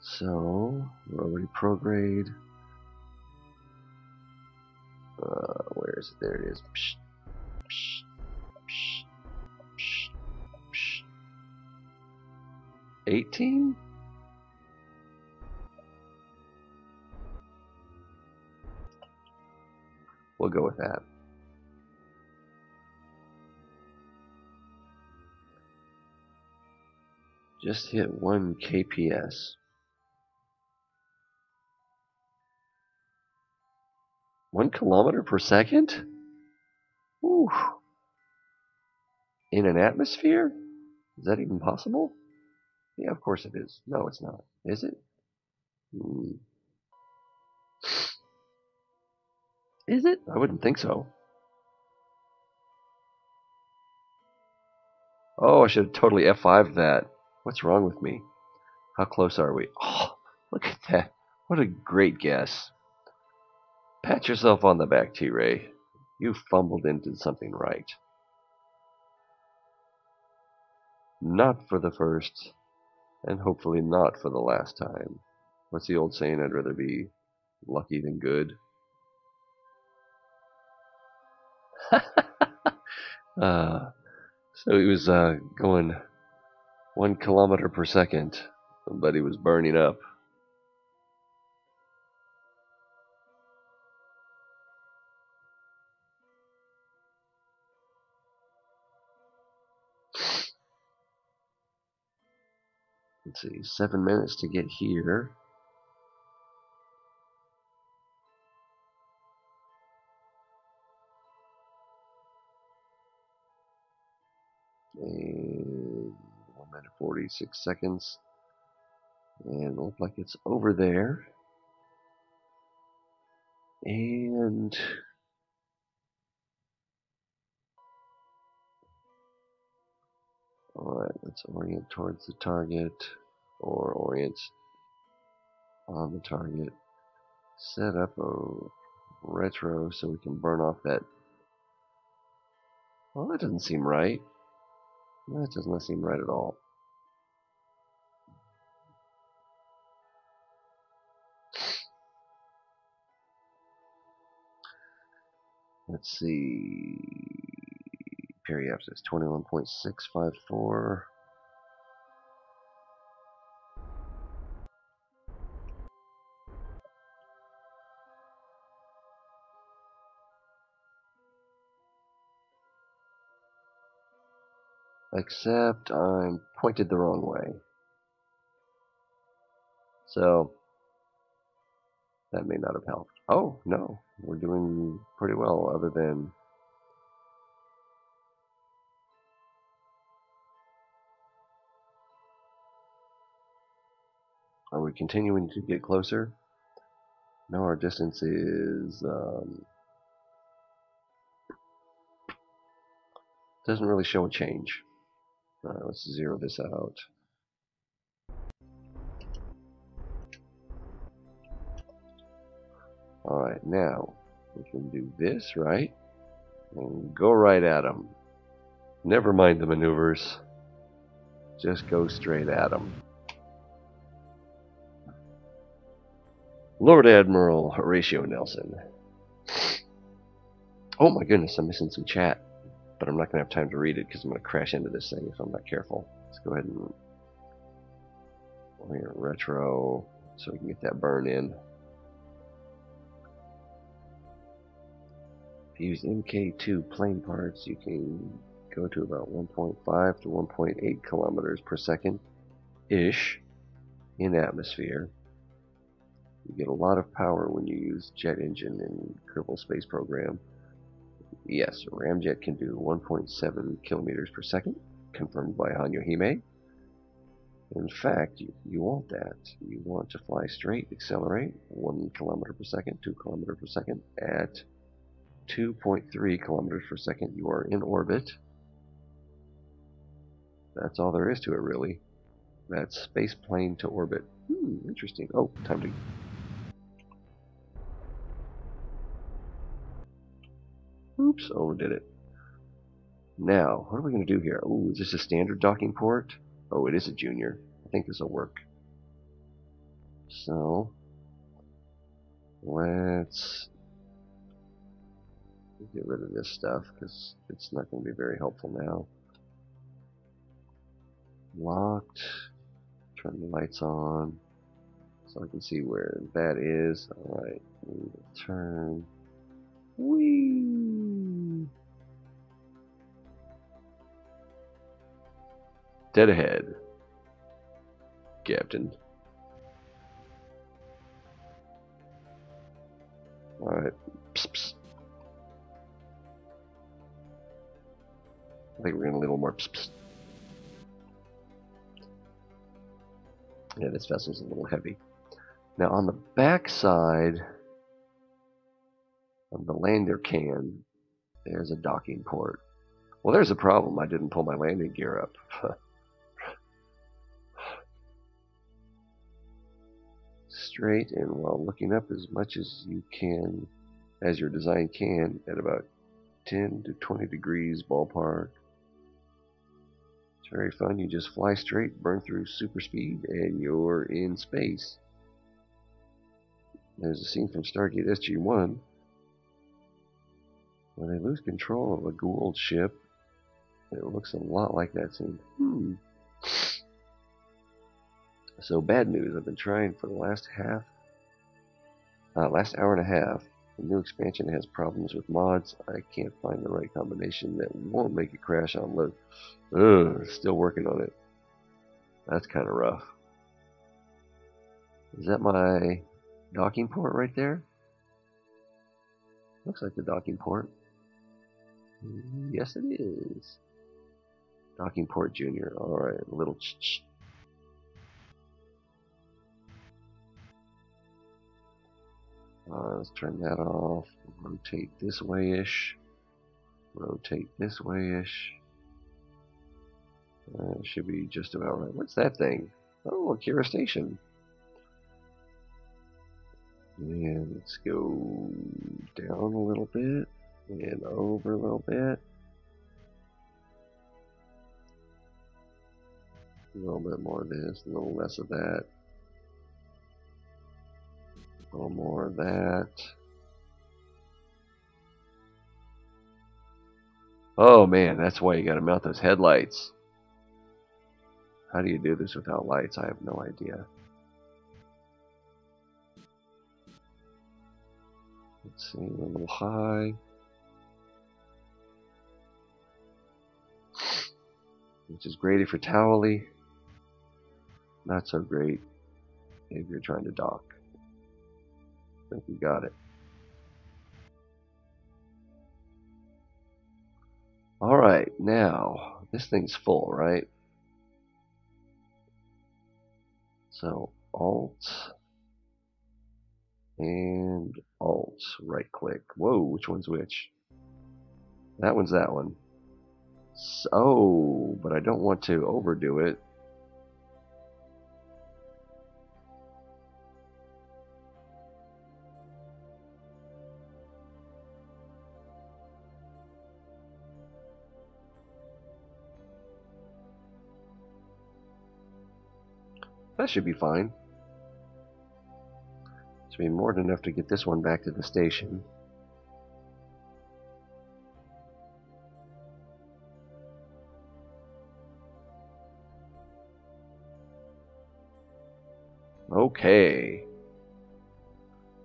So, we're already prograde. Where is it? There it is. 18? We'll go with that. Just hit 1 kps. 1 kilometer per second? Ooh. In an atmosphere? Is that even possible? Yeah, of course it is. No, it's not. Is it? Is it? I wouldn't think so. Oh, I should have totally F5'd that. What's wrong with me? How close are we? Oh, look at that. What a great guess. Pat yourself on the back, T-Ray. You fumbled into something right. Not for the first, and hopefully not for the last time. What's the old saying? I'd rather be lucky than good. So he was going 1 kilometer per second, but he was burning up. Let's see, 7 minutes to get here. And 1 minute 46 seconds. And it looks like it's over there. And alright, let's orient towards the target, or orient on the target. Set up a retro so we can burn off that. Well, that doesn't seem right. That does not seem right at all. Let's see. Periapsis 21.654. Except I'm pointed the wrong way. So that may not have helped. Oh, no. We're doing pretty well, other than are we continuing to get closer? No, our distance is doesn't really show a change. Let's zero this out. Alright, now we can do this, right? And go right at them. Never mind the maneuvers. Just go straight at them. Lord Admiral Horatio Nelson. Oh my goodness, I'm missing some chat. But I'm not going to have time to read it because I'm going to crash into this thing if I'm not careful. Let's go ahead and orient retro so we can get that burn in. If you use MK2 plane parts, you can go to about 1.5 to 1.8 kilometers per second ish in atmosphere. You get a lot of power when you use jet engine in Kerbal Space Program. Yes, Ramjet can do 1.7 kilometers per second, confirmed by Hanyo Hime. In fact, you want that. You want to fly straight, accelerate 1 kilometer per second, 2 kilometers per second. At 2.3 kilometers per second, you are in orbit. That's all there is to it, really. That's space plane to orbit. Interesting. Oh, time to... Oops, overdid it. Now, what are we going to do here? Oh, is this a standard docking port? Oh, it is a junior. I think this will work. So, let's get rid of this stuff because it's not going to be very helpful now. Locked. Turn the lights on so I can see where that is. Alright, turn. Whee! Dead ahead, Captain. Alright. Psst, psst. I think we're going to a little more psst, psst. Yeah, this vessel's a little heavy. Now on the back side of the lander can, there's a docking port. Well, there's a problem. I didn't pull my landing gear up. Straight and while looking up as much as you can, as your design can, at about 10 to 20 degrees ballpark. It's very fun. You just fly straight, burn through super speed, and you're in space. There's a scene from Stargate SG-1 where they lose control of a Goa'uld ship. It looks a lot like that scene. So bad news. I've been trying for the last hour and a half. The new expansion has problems with mods. I can't find the right combination that won't make it crash on load. Still working on it. That's kind of rough. Is that my docking port right there? Looks like the docking port. Yes, it is. Docking port junior. Alright, a little ch-ch. Let's turn that off. Rotate this way-ish. Rotate this way-ish. Should be just about right. What's that thing? Oh, a Kira station. And let's go down a little bit and over a little bit. A little bit more of this, a little less of that. A little more of that. Oh man, that's why you gotta mount those headlights. How do you do this without lights? I have no idea. Let's see, we're a little high. Which is great if you're towely. Not so great if you're trying to dock. I think we got it. Alright, now, this thing's full, right? So, Alt and Alt, right click. Whoa, which one's which? That one's that one. So, but I don't want to overdo it. That should be fine. Should be more than enough to get this one back to the station. Okay.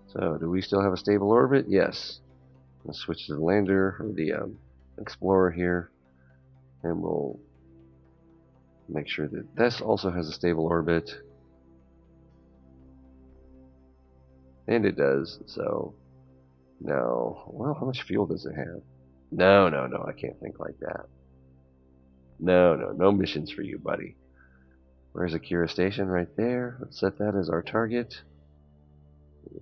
So, do we still have a stable orbit? Yes. Let's switch to the lander, or the Explorer here, and we'll make sure that this also has a stable orbit. And it does, so now, well, how much fuel does it have? No, I can't think like that. No missions for you, buddy. Where's Akira Station? Right there. Let's set that as our target.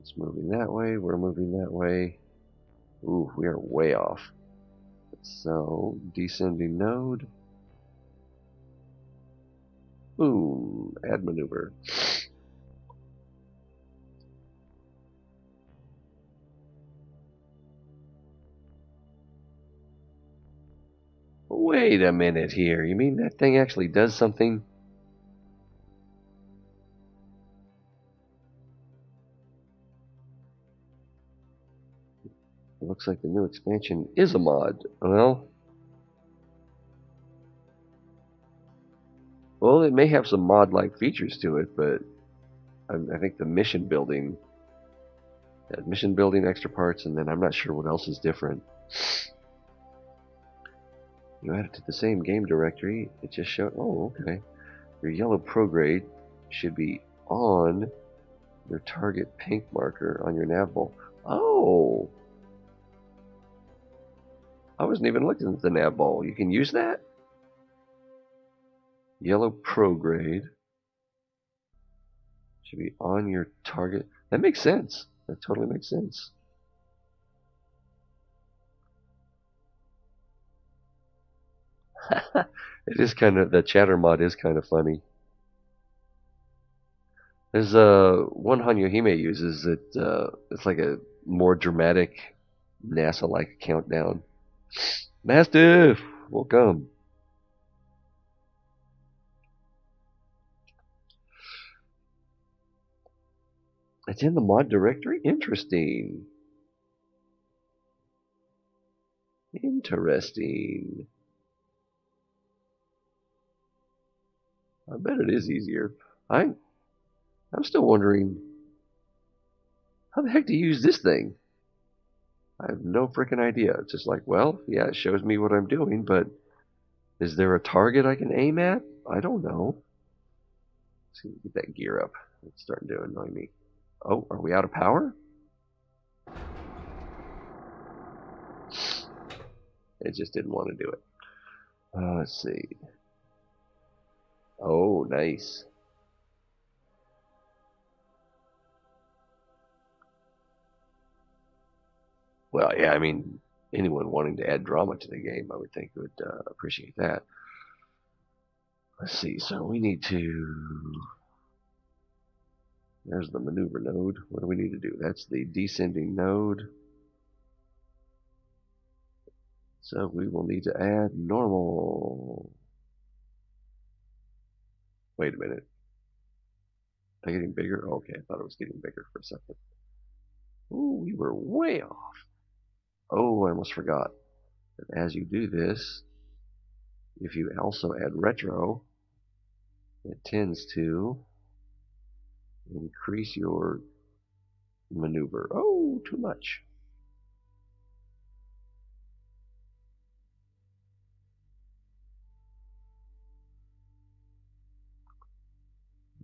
It's moving that way. We're moving that way. Ooh, we are way off. So, descending node. Boom. Add maneuver. Wait a minute here. You mean that thing actually does something? It looks like the new expansion is a mod. Well, it may have some mod-like features to it, but I think the mission building extra parts, and then I'm not sure what else is different. You add it to the same game directory. It just showed. Oh, okay. Your yellow prograde should be on your target pink marker on your nav ball. Oh, I wasn't even looking at the nav ball. You can use that. Yellow prograde should be on your target. That makes sense. That totally makes sense. It is kind of, the chatter mod is kind of funny. There's one Hanyo Hime uses it. It's like a more dramatic NASA-like countdown. Mastiff, welcome. It's in the mod directory. Interesting. Interesting. I bet it is easier. I'm still wondering, how the heck do you use this thing? I have no freaking idea. It's just like, well, yeah, it shows me what I'm doing, but is there a target I can aim at? I don't know. Let's see, get that gear up. It's starting to annoy me. Oh, are we out of power? It just didn't want to do it. Let's see. Oh, nice. Well, yeah, I mean, anyone wanting to add drama to the game, I would think would appreciate that. Let's see, so we need to... There's the maneuver node. What do we need to do? That's the descending node. So we will need to add normal. Wait a minute. Am I getting bigger? Okay, I thought it was getting bigger for a second. Ooh, we were way off. Oh, I almost forgot that as you do this, if you also add retro, it tends to increase your maneuver. Oh, too much.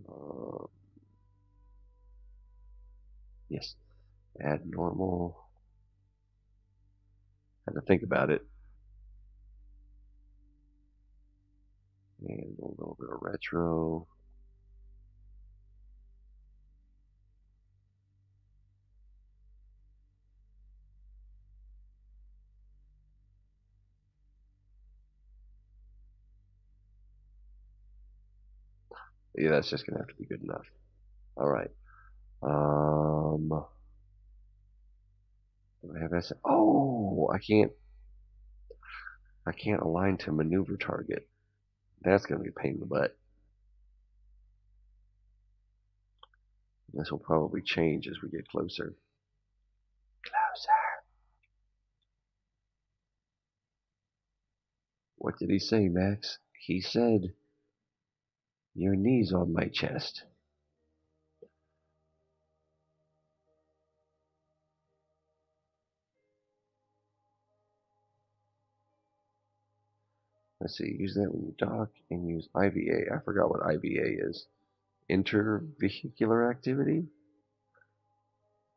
Uh, yes, add normal. Had to think about it. And a little bit of retro. Yeah, that's just gonna have to be good enough. All right. Do I have S? Oh, I can't align to maneuver target. That's gonna be a pain in the butt. This will probably change as we get closer. Closer. What did he say, Max? He said, your knees on my chest. Let's see, use that when you dock and use IVA. I forgot what IVA is. Intervehicular activity?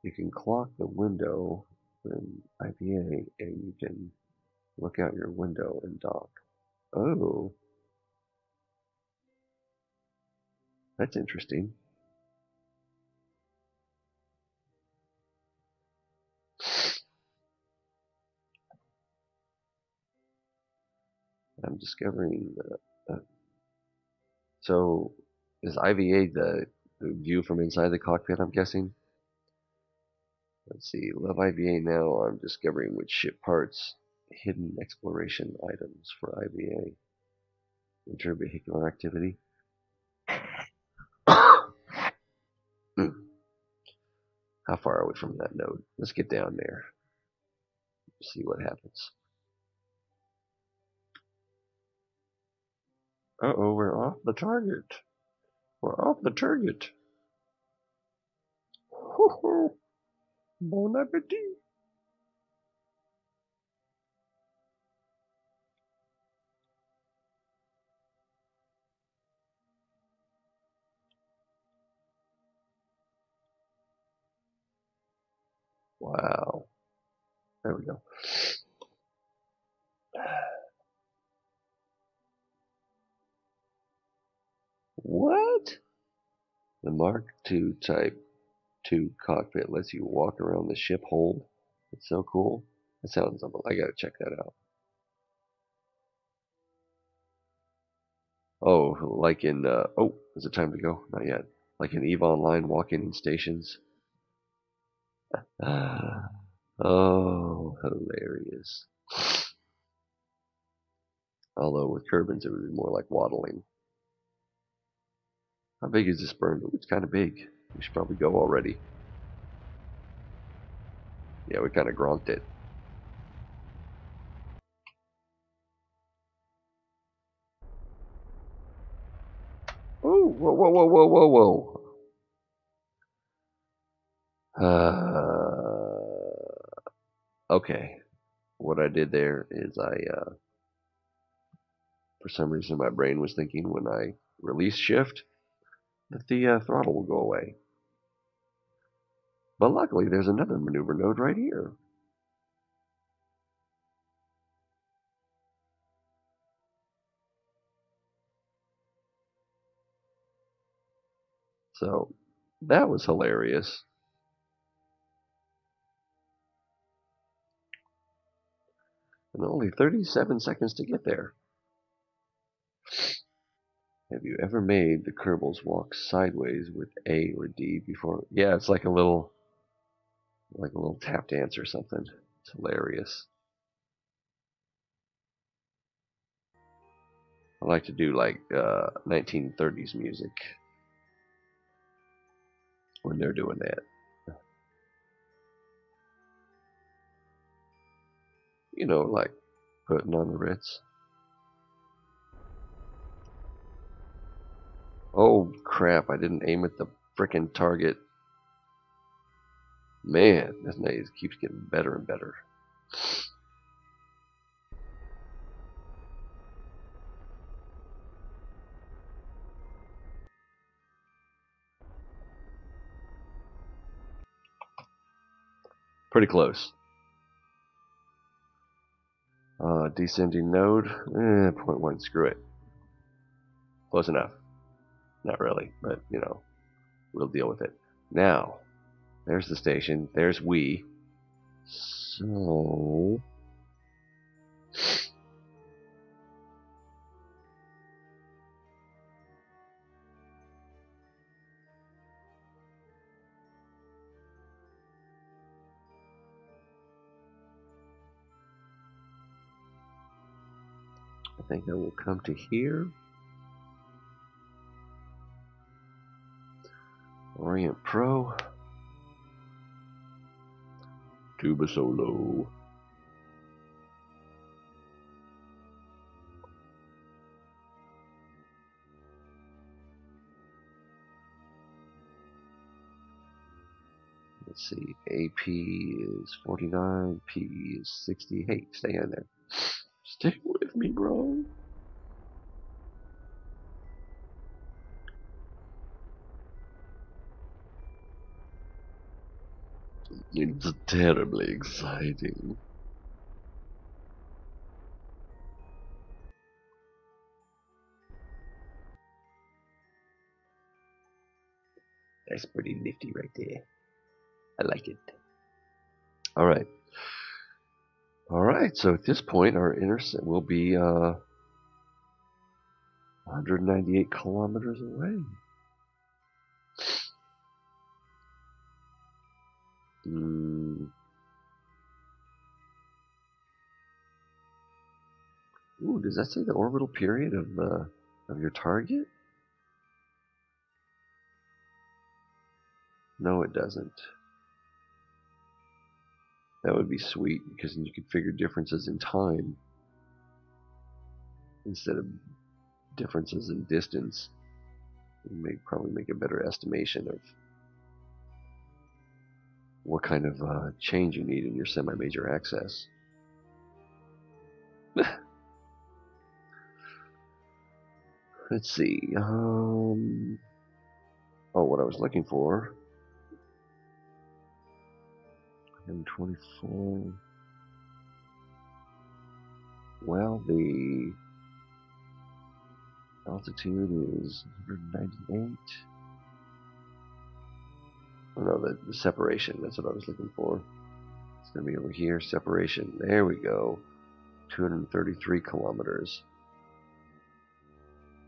You can clock the window in IVA and you can look out your window and dock. Oh. That's interesting. I'm discovering. So, is IVA the view from inside the cockpit? I'm guessing. Let's see. Love IVA now. I'm discovering which ship parts. Hidden exploration items for IVA. Intervehicular activity. How far are we from that node? Let's get down there. See what happens. Uh-oh, we're off the target. We're off the target. Bon appetit. Wow. There we go. What? The Mark II Type 2 cockpit lets you walk around the ship hold. It's so cool. That sounds, I gotta check that out. Oh, like in, oh, is it time to go? Not yet. Like in EVE Online walking in stations. Oh, hilarious. Although with Kerbins, it would be more like waddling. How big is this burn? It's kind of big. We should probably go already. Yeah, we kind of gronked it. Oh, whoa, whoa, whoa, whoa, whoa, whoa. Okay. What I did there is for some reason, my brain was thinking when I release shift that the throttle will go away. But luckily, there's another maneuver node right here. So that was hilarious. And only 37 seconds to get there. Have you ever made the Kerbals walk sideways with A or D before? Yeah, it's like a little tap dance or something. It's hilarious. I like to do like 1930s music when they're doing that. You know, like putting on the Ritz. Oh crap, I didn't aim at the frickin' target. Man, this maze keeps getting better and better. Pretty close. Descending node, 0.1, screw it. Close enough. Not really, but you know, we'll deal with it. Now, there's the station, there's we. So, I think I will come to here. Orient Pro. Tuba Solo. Let's see, AP is 49, P is 60. Hey, stay in there. Stick with me, bro. It's terribly exciting. That's pretty nifty right there. I like it. All right. All right. So at this point, our intercept will be 198 kilometers away. Mm. Ooh, does that say the orbital period of your target? No, it doesn't. That would be sweet because then you could figure differences in time instead of differences in distance. You may probably make a better estimation of what kind of change you need in your semi-major access. Let's see. Oh, what I was looking for. M24. Well, the altitude is 198. Oh no, the separation. That's what I was looking for. It's going to be over here. Separation. There we go. 233 kilometers.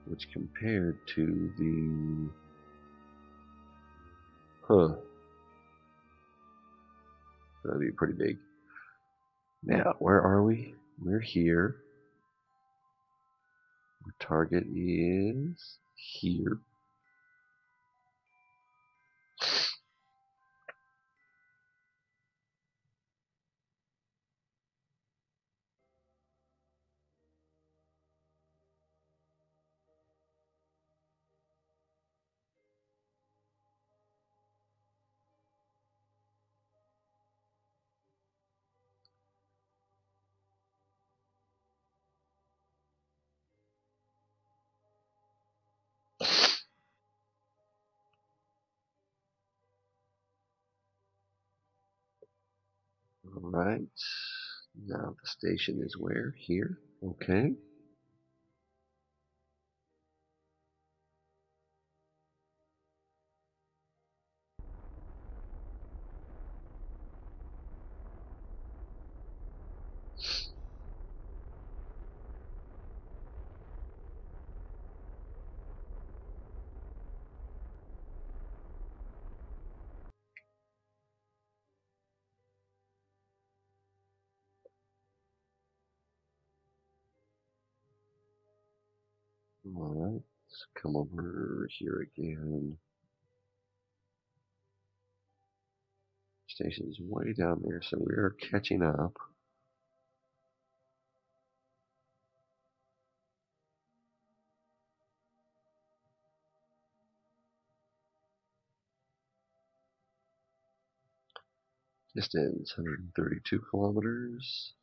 Which compared to the... Huh. That'd be pretty big. Now, where are we? We're here. Our target is here. All right. Now the station is where? Here. Okay. All right. Let's come over here again. Station is way down there, so we are catching up. Distance 132 kilometers.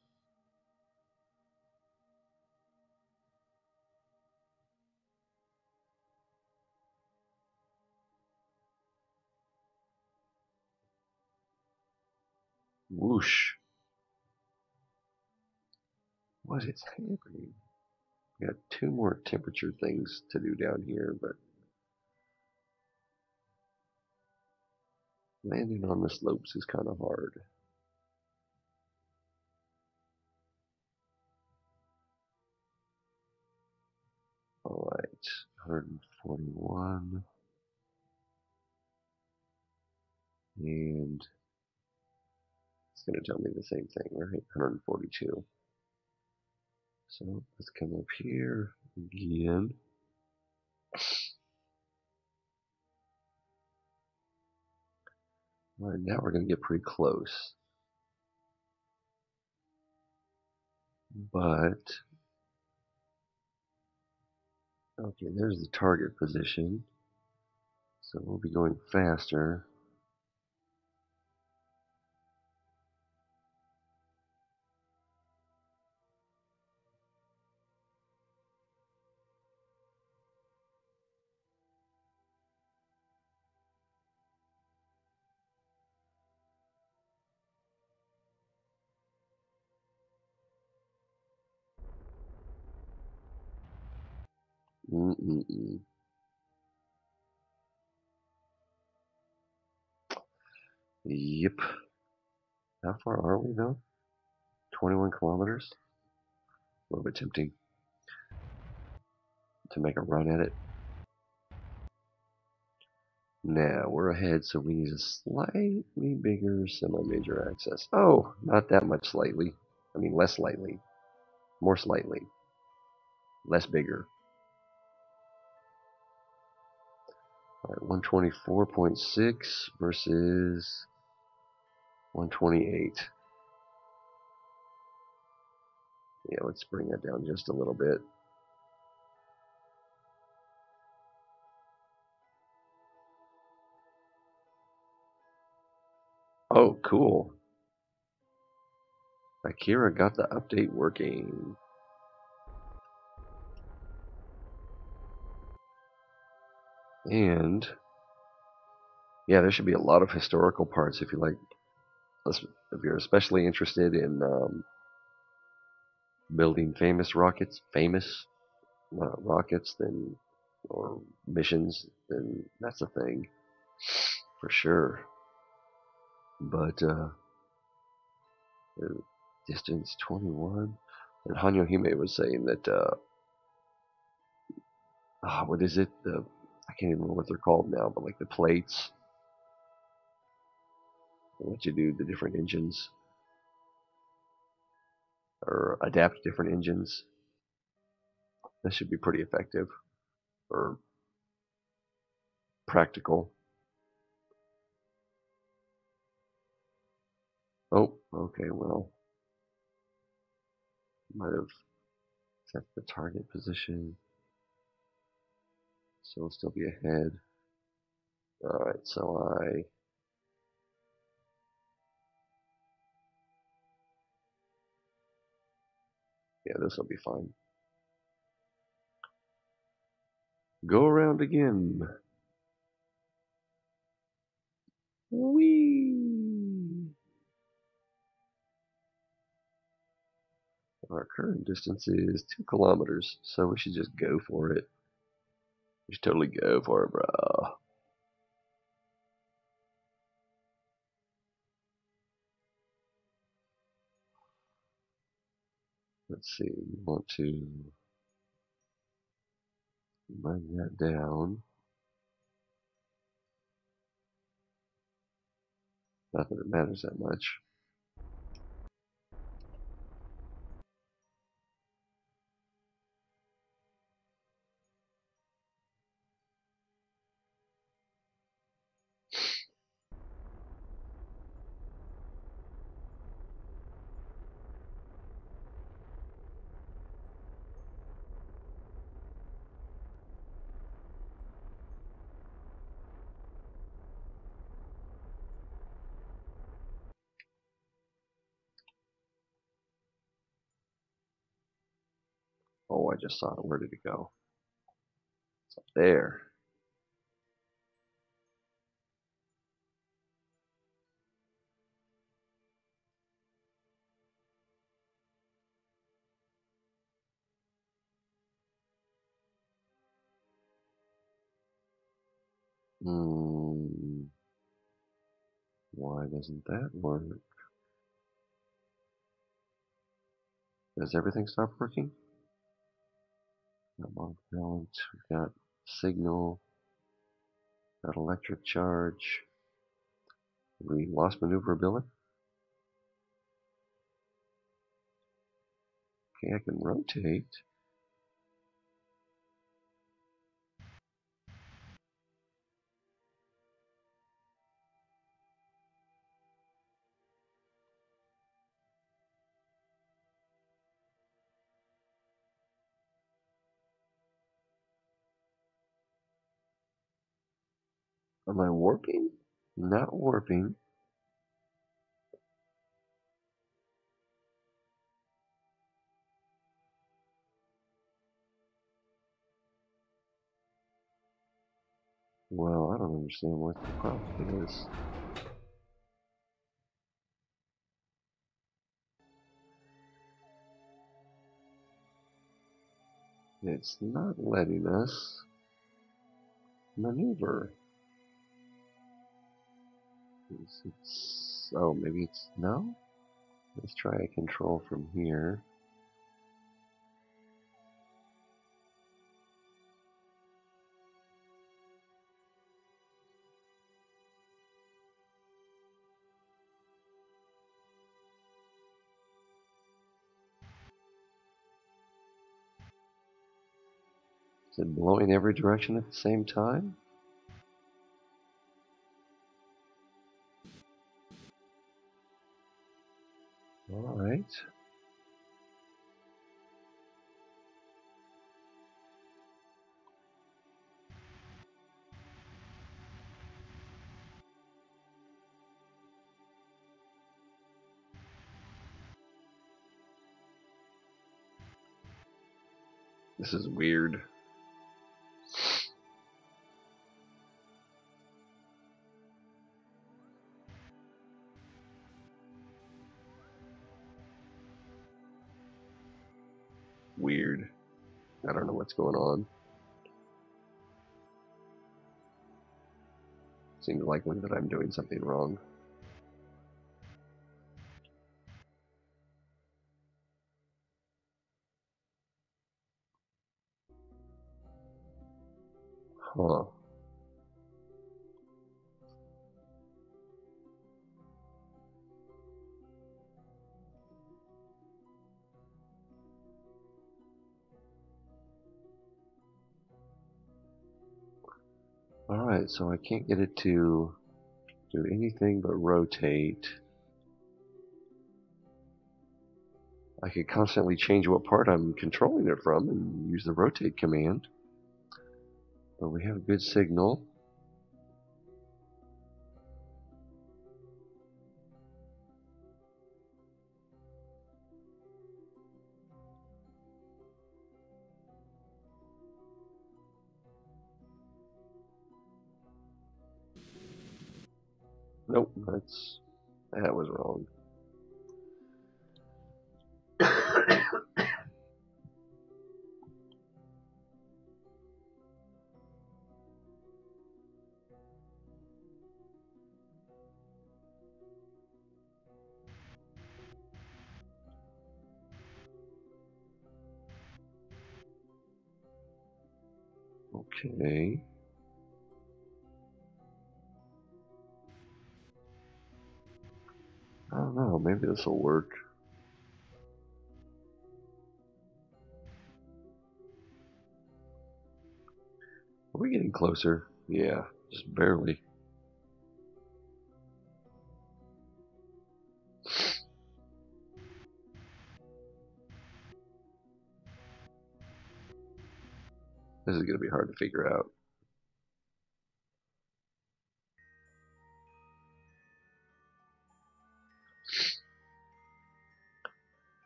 Whoosh. What is happening? We got two more temperature things to do down here, but landing on the slopes is kind of hard. All right, 141. And it's going to tell me the same thing, right? 142. So let's come up here again. All right, now we're going to get pretty close. But, okay, there's the target position. So we'll be going faster. Mm-mm-mm. Yep. How far are we though? 21 kilometers? A little bit tempting to make a run at it. Now, we're ahead, so we need a slightly bigger semi-major access. Oh, not that much slightly. I mean, less slightly. More slightly. Less bigger. All right, 124.6 versus 128. Yeah, let's bring that down just a little bit. Oh, cool. Akira got the update working. And yeah, there should be a lot of historical parts if you like. If you're especially interested in building famous rockets, then or missions, then that's a thing for sure. But distance 21, and Hanyo Hime was saying that what is it? I can't even remember what they're called now, but like the plates, let you do the different engines or adapt different engines. That should be pretty effective or practical. Oh, okay, well, might have set the target position, so it'll still be ahead. Alright, so yeah, this will be fine. Go around again. Whee! Our current distance is 2 kilometers, so we should just go for it. We should totally go for it, bro. Let's see, we want to bring that down. Not that it matters that much. Oh, I just saw it. Where did it go? It's up there. Hmm. Why doesn't that work? Does everything stop working? Got log balance. We've got signal. Got electric charge. We lost maneuverability. Okay, I can rotate. Am I warping? Not warping. Well, I don't understand what the problem is. It's not letting us maneuver. Oh, maybe it's, no? Let's try a control from here. Is it blowing every direction at the same time? Alright. This is weird. Weird. I don't know what's going on. Seems likely that I'm doing something wrong. Huh. Alright, so I can't get it to do anything but rotate. I could constantly change what part I'm controlling it from and use the rotate command. But we have a good signal. Nope, that was wrong. Okay. I don't know, maybe this will work. Are we getting closer? Yeah, just barely. This is going to be hard to figure out.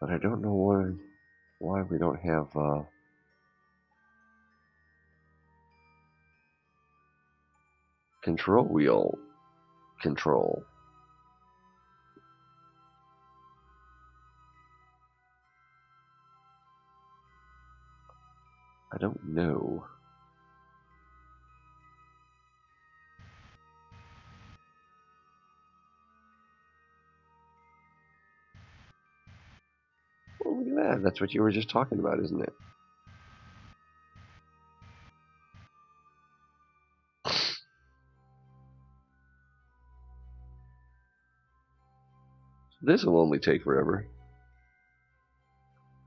But I don't know why we don't have control wheel control. I don't know. Well, look at that. That's what you were just talking about, isn't it? This will only take forever.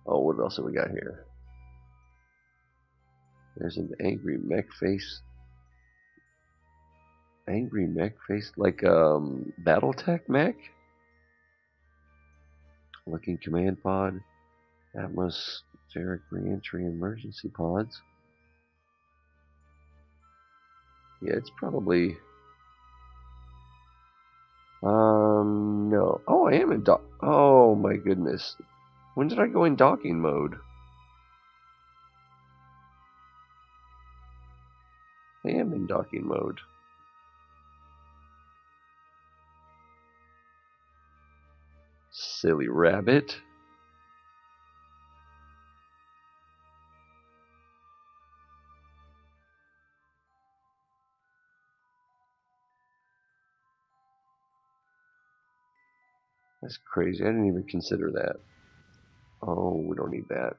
Oh, what else have we got here? There's an angry mech face. Angry mech face? Like, Battletech mech? Looking command pod. Atmospheric reentry emergency pods. Yeah, it's probably... no. Oh, I am in dock... Oh, my goodness. When did I go in docking mode? I am in docking mode. Silly rabbit. That's crazy. I didn't even consider that. Oh, we don't need that.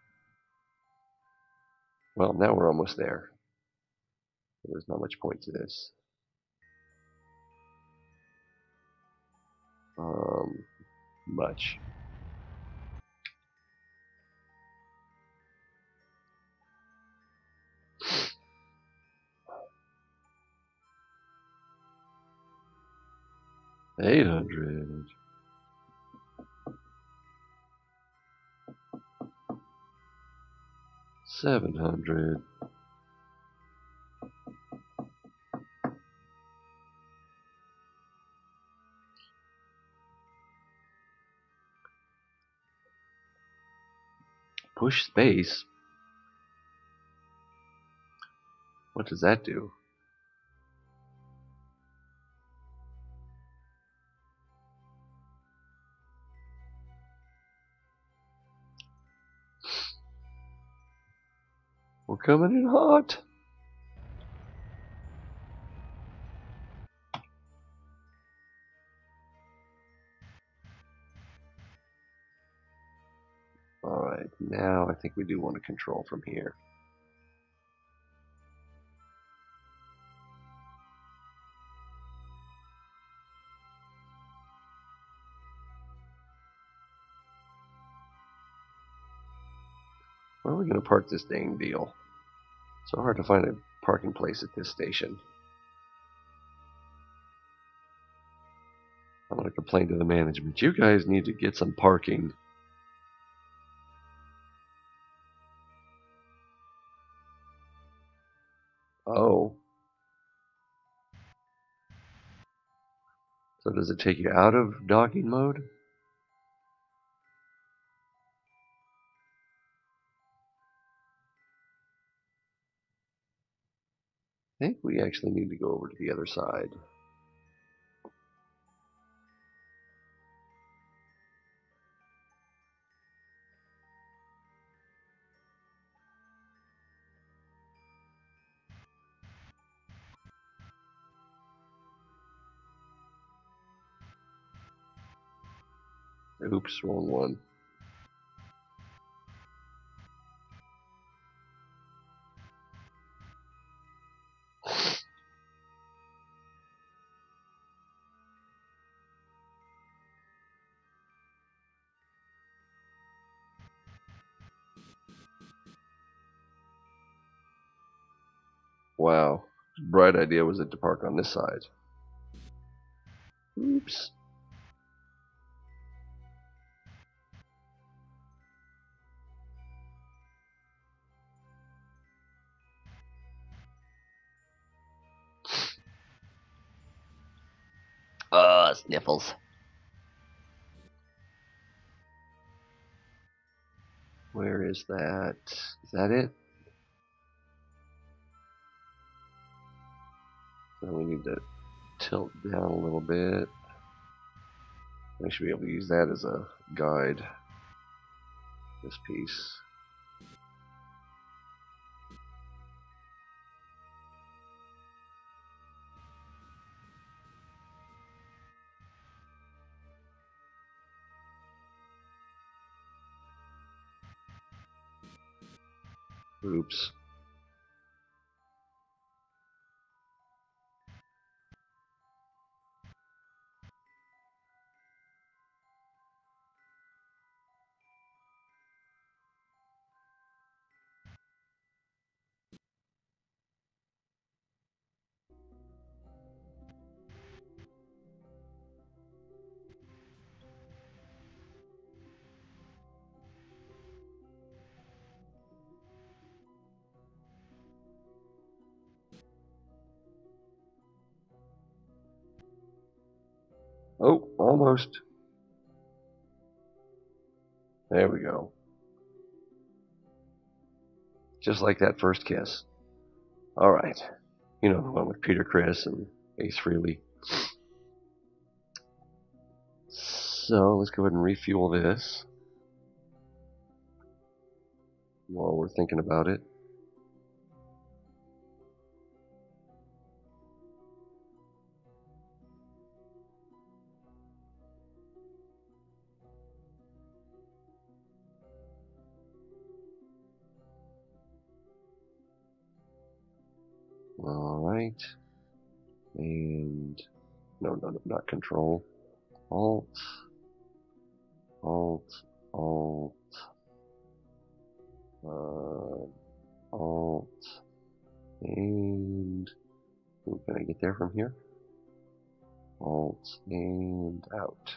Well, now we're almost there. There's not much point to this. Much. $800. $700. Push space. What does that do? We're coming in hot. Alright, now I think we do want to control from here. Where are we going to park this dang deal? So hard to find a parking place at this station. I'm going to complain to the management. You guys need to get some parking. Oh. So does it take you out of docking mode? I think we actually need to go over to the other side. Oops, wrong one. Wow. Bright idea was it to park on this side. Oops. Sniffles. Where is that? Is that it? So we need to tilt down a little bit. I should be able to use that as a guide. This piece. Oops. Oh, almost. There we go. Just like that first kiss. Alright. You know, the one with Peter Criss and Ace Frehley. So, let's go ahead and refuel this while we're thinking about it. All right. And no, not control. Alt, alt, alt, alt, and can I get there from here? Alt and out.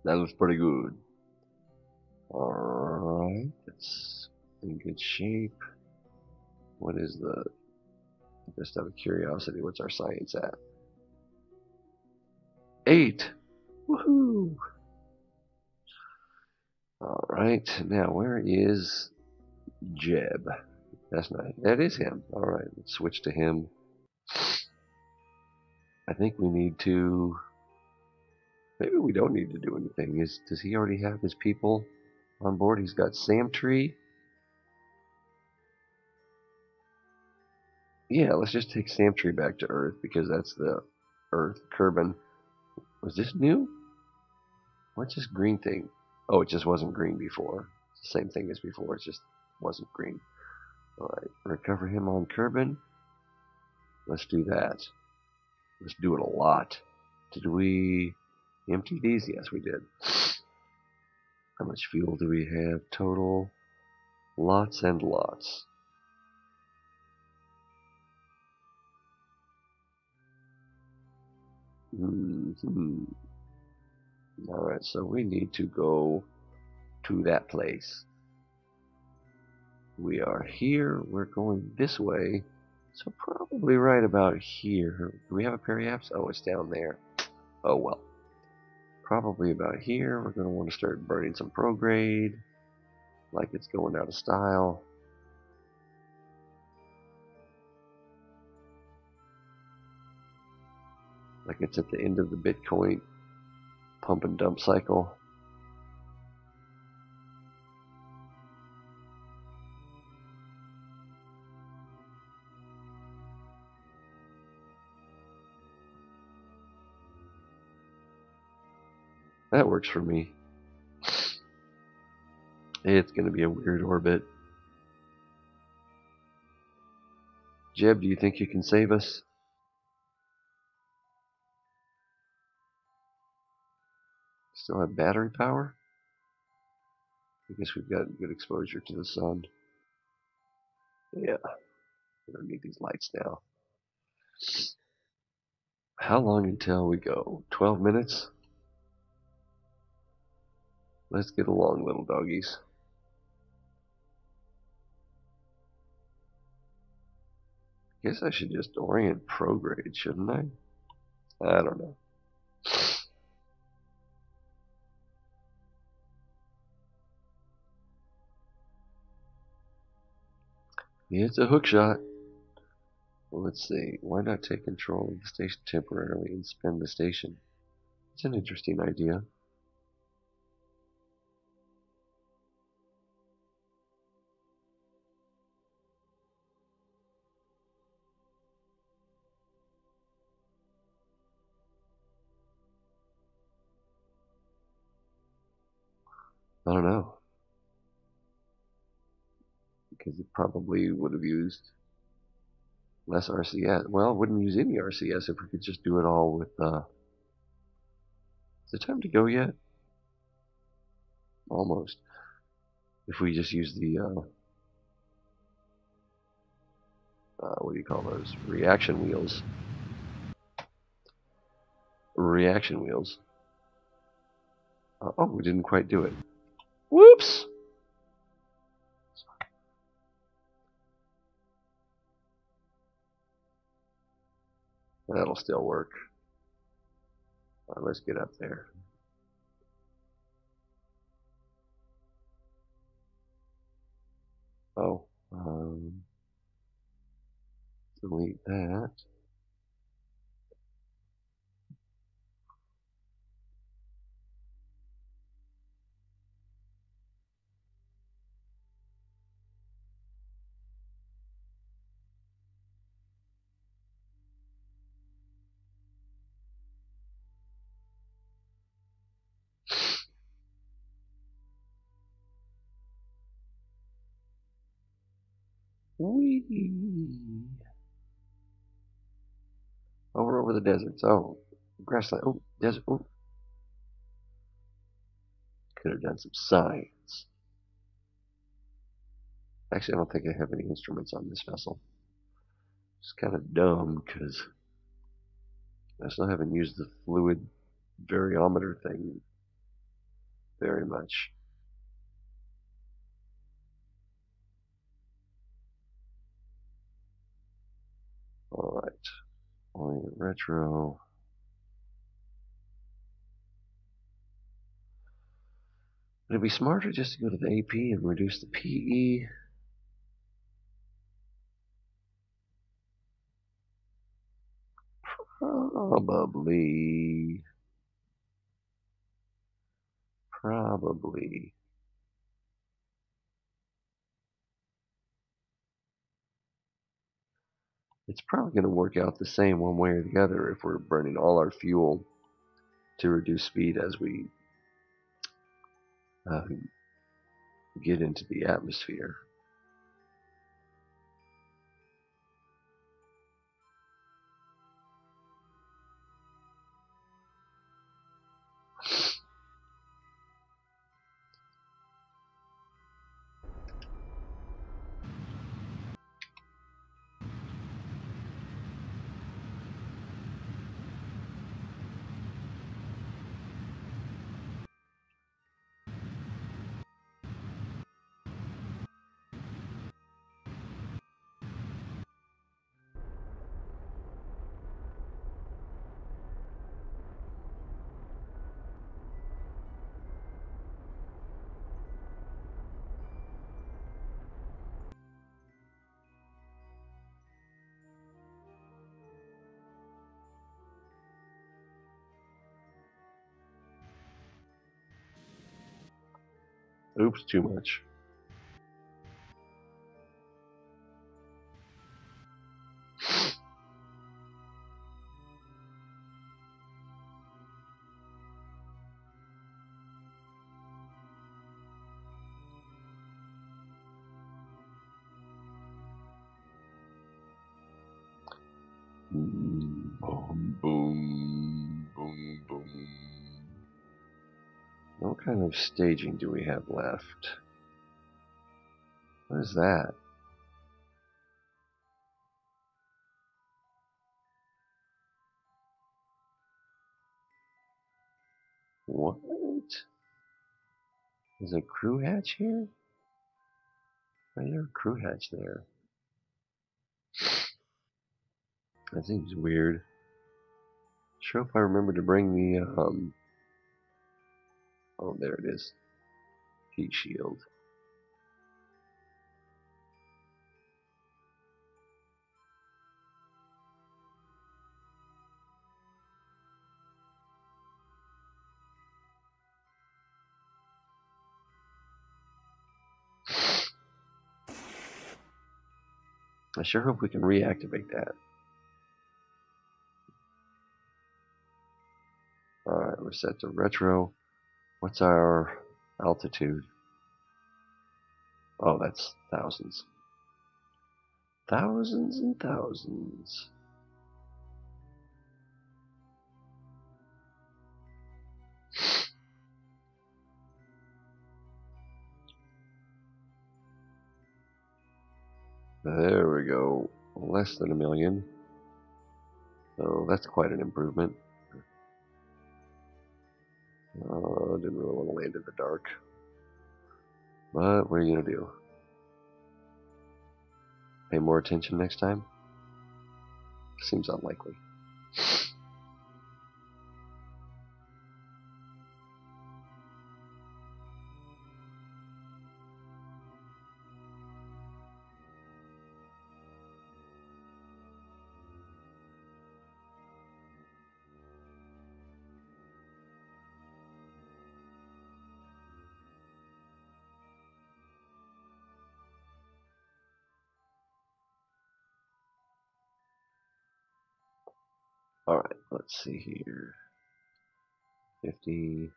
That was pretty good. Alright, that's in good shape. What is the, just out of curiosity, what's our science at? 8! Woohoo! Alright, now where is Jeb? That's not, that is him. Alright, let's switch to him. I think we need to, maybe we don't need to do anything. Does he already have his people on board? He's got Samtree. Yeah, let's just take Samtree back to Earth because that's the Earth. Kerbal. Was this new? What's this green thing? Oh, it just wasn't green before. It's the same thing as before, it just wasn't green. Alright, recover him on Kerbal. Let's do that. Let's do it a lot. Did we empty these? Yes, we did. How much fuel do we have total? Lots and lots. Alright, so we need to go to that place. We are here, we're going this way, so probably right about here. Do we have a periapse? Oh, it's down there. Oh well. Probably about here, we're going to want to start burning some prograde, like it's going out of style. Like it's at the end of the Bitcoin pump and dump cycle. That works for me. It's going to be a weird orbit. Jeb, do you think you can save us? Still have battery power? I guess we've got good exposure to the sun. Yeah, we don't need these lights now. How long until we go? 12 minutes? Let's get along, little doggies. Guess I should just orient prograde, shouldn't I? I don't know. It's a hook shot. Well, let's see. Why not take control of the station temporarily and spend the station? It's an interesting idea. I don't know. Because it probably would have used less RCS. Well, it wouldn't use any RCS if we could just do it all with, is it time to go yet? Almost. If we just use the, what do you call those? Reaction wheels. Reaction wheels. Oh, we didn't quite do it. Whoops! That'll still work. Let's get up there. Oh, delete that. Whee! Over the deserts. Oh, grassland. Oh, desert. Oh, could have done some science. Actually, I don't think I have any instruments on this vessel. It's kind of dumb because I still haven't used the fluid variometer thing very much. All right, only retro. Would it be smarter just to go to the AP and reduce the PE? Probably. Probably. It's probably going to work out the same one way or the other if we're burning all our fuel to reduce speed as we uh, get into the atmosphere. Oops, too much. Boom, boom, boom, boom, boom. What kind of staging do we have left? What is that? What? Is a crew hatch here? Why is there a crew hatch there? That seems weird. Sure if I remember to bring the, oh, there it is. Heat shield. I sure hope we can reactivate that. Alright, we're set to retro. What's our altitude? Oh, that's thousands. Thousands and thousands. There we go. Less than a million. So that's quite an improvement. Didn't really want to land in the dark. But what are you going to do? Pay more attention next time? Seems unlikely. Alright, let's see here. 50.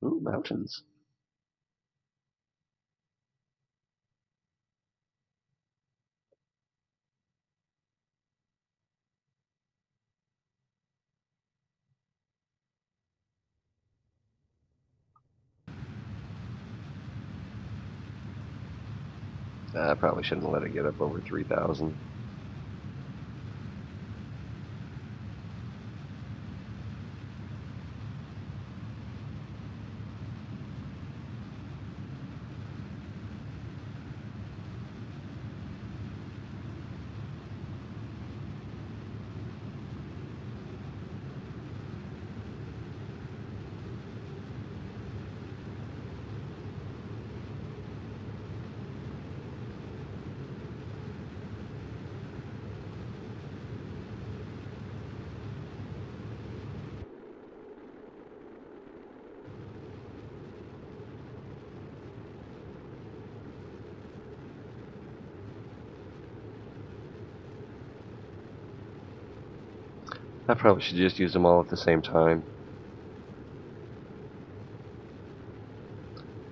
Ooh, mountains. I probably shouldn't let it get up over 3,000. I probably should just use them all at the same time.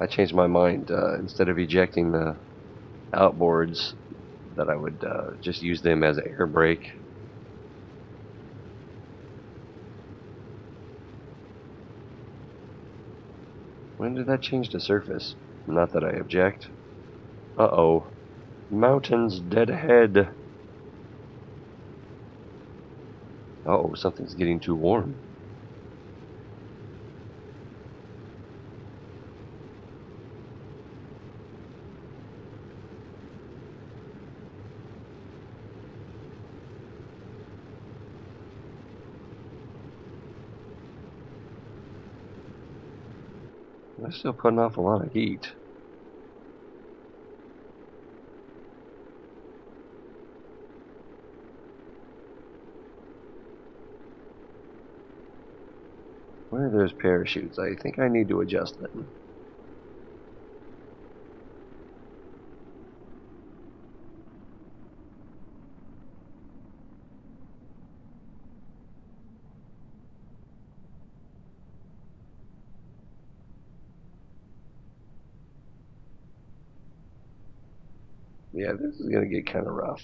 I changed my mind. Instead of ejecting the outboards, that I would just use them as air brake. When did that change to surface? Not that I object. Uh-oh. Mountains dead ahead. Uh-oh, something's getting too warm. They're still putting off a lot of heat. Where are those parachutes? I think I need to adjust them. Yeah, this is going to get kind of rough.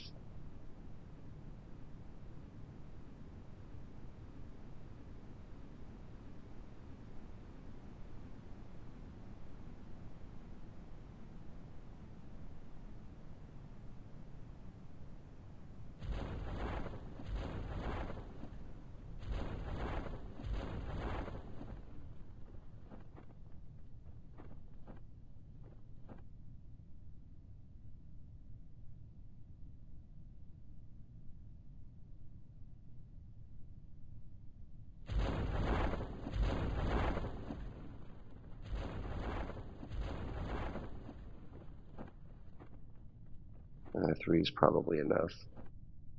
Three is probably enough.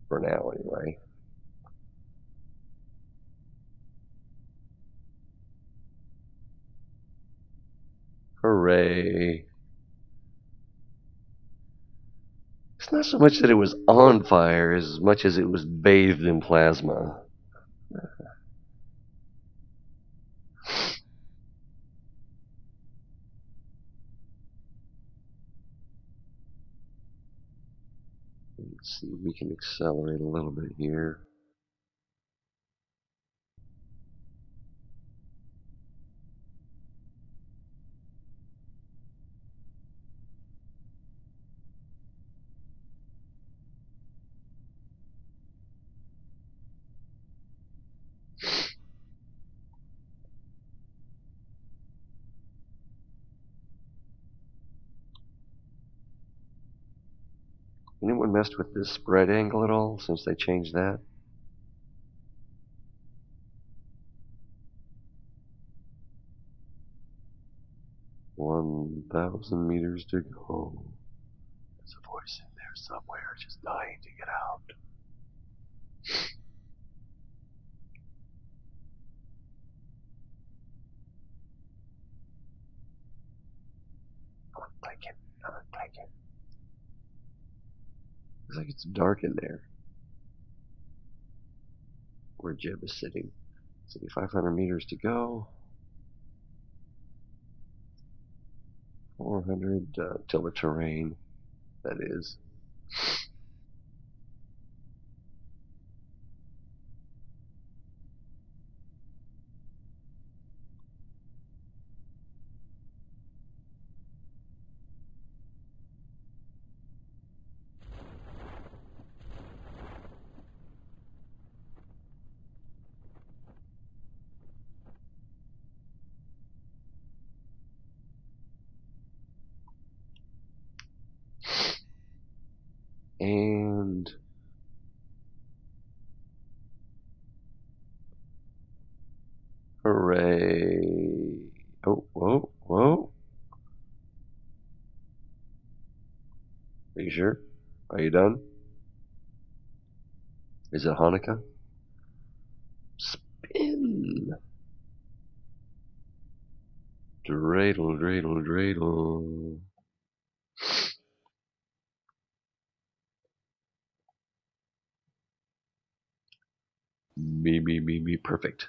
For now, anyway. Hooray. It's not so much that it was on fire as much as it was bathed in plasma. Let's see if we can accelerate a little bit here. Anyone messed with this spread angle at all since they changed that? 1,000 meters to go. There's a voice in there somewhere just dying to get out. Take it. Take it. Looks like it's dark in there. Where Jeb is sitting. 500 meters to go. 400 tiller terrain, that is. And hooray. Oh, whoa, whoa. Are you sure? Are you done? Is it Hanukkah? Spin. Dreidel, dreidel, dreidel. Me. Perfect.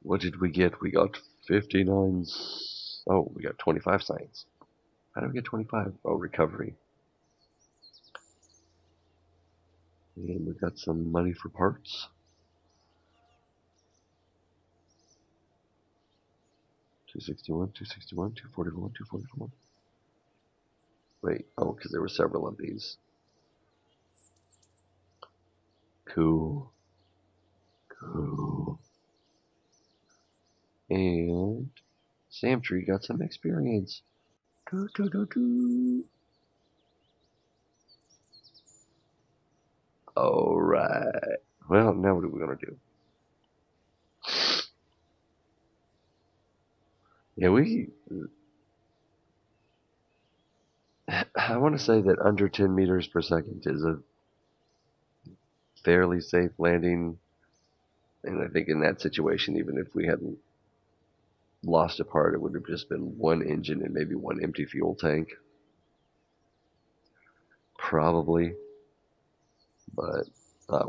What did we get? We got 59. Oh, we got 25 science. How did we get 25? Oh, recovery. And we got some money for parts. 261, 261, 241, 244. Wait, oh, because there were several of these. Cool. Cool. And Samtree got some experience. Alright. Well, now what are we going to do? Yeah, I want to say that under 10 meters per second is a fairly safe landing. And I think in that situation, even if we hadn't lost a part, it would have just been one engine and maybe one empty fuel tank. Probably. But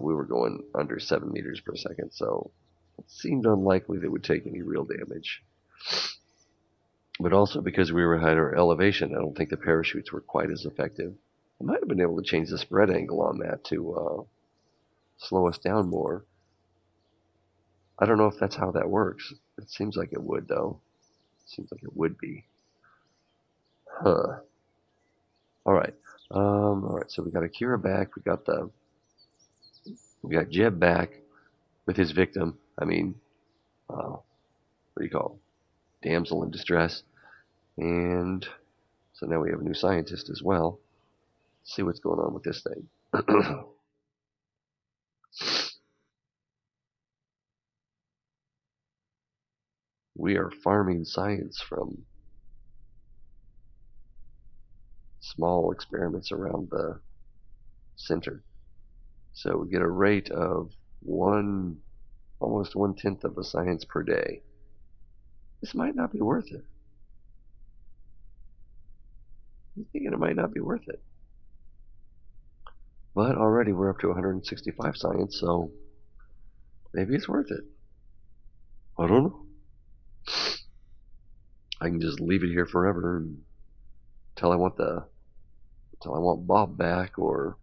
we were going under 7 meters per second, so it seemed unlikely that it would take any real damage. But also because we were at higher elevation, I don't think the parachutes were quite as effective. I might have been able to change the spread angle on that to slow us down more. I don't know if that's how that works. It seems like it would, though. It seems like it would be. Huh. All right. All right. So we got Akira back. We got Jeb back with his victim. I mean, what do you call it? Damsel in distress. And so now we have a new scientist as well. Let's see what's going on with this thing. We are farming science from small experiments around the center. So we get a rate of almost 1/10 of a science per day. This might not be worth it. I'm thinking it might not be worth it. But already we're up to 165 science, so maybe it's worth it. I don't know. I can just leave it here forever until I want Bob back or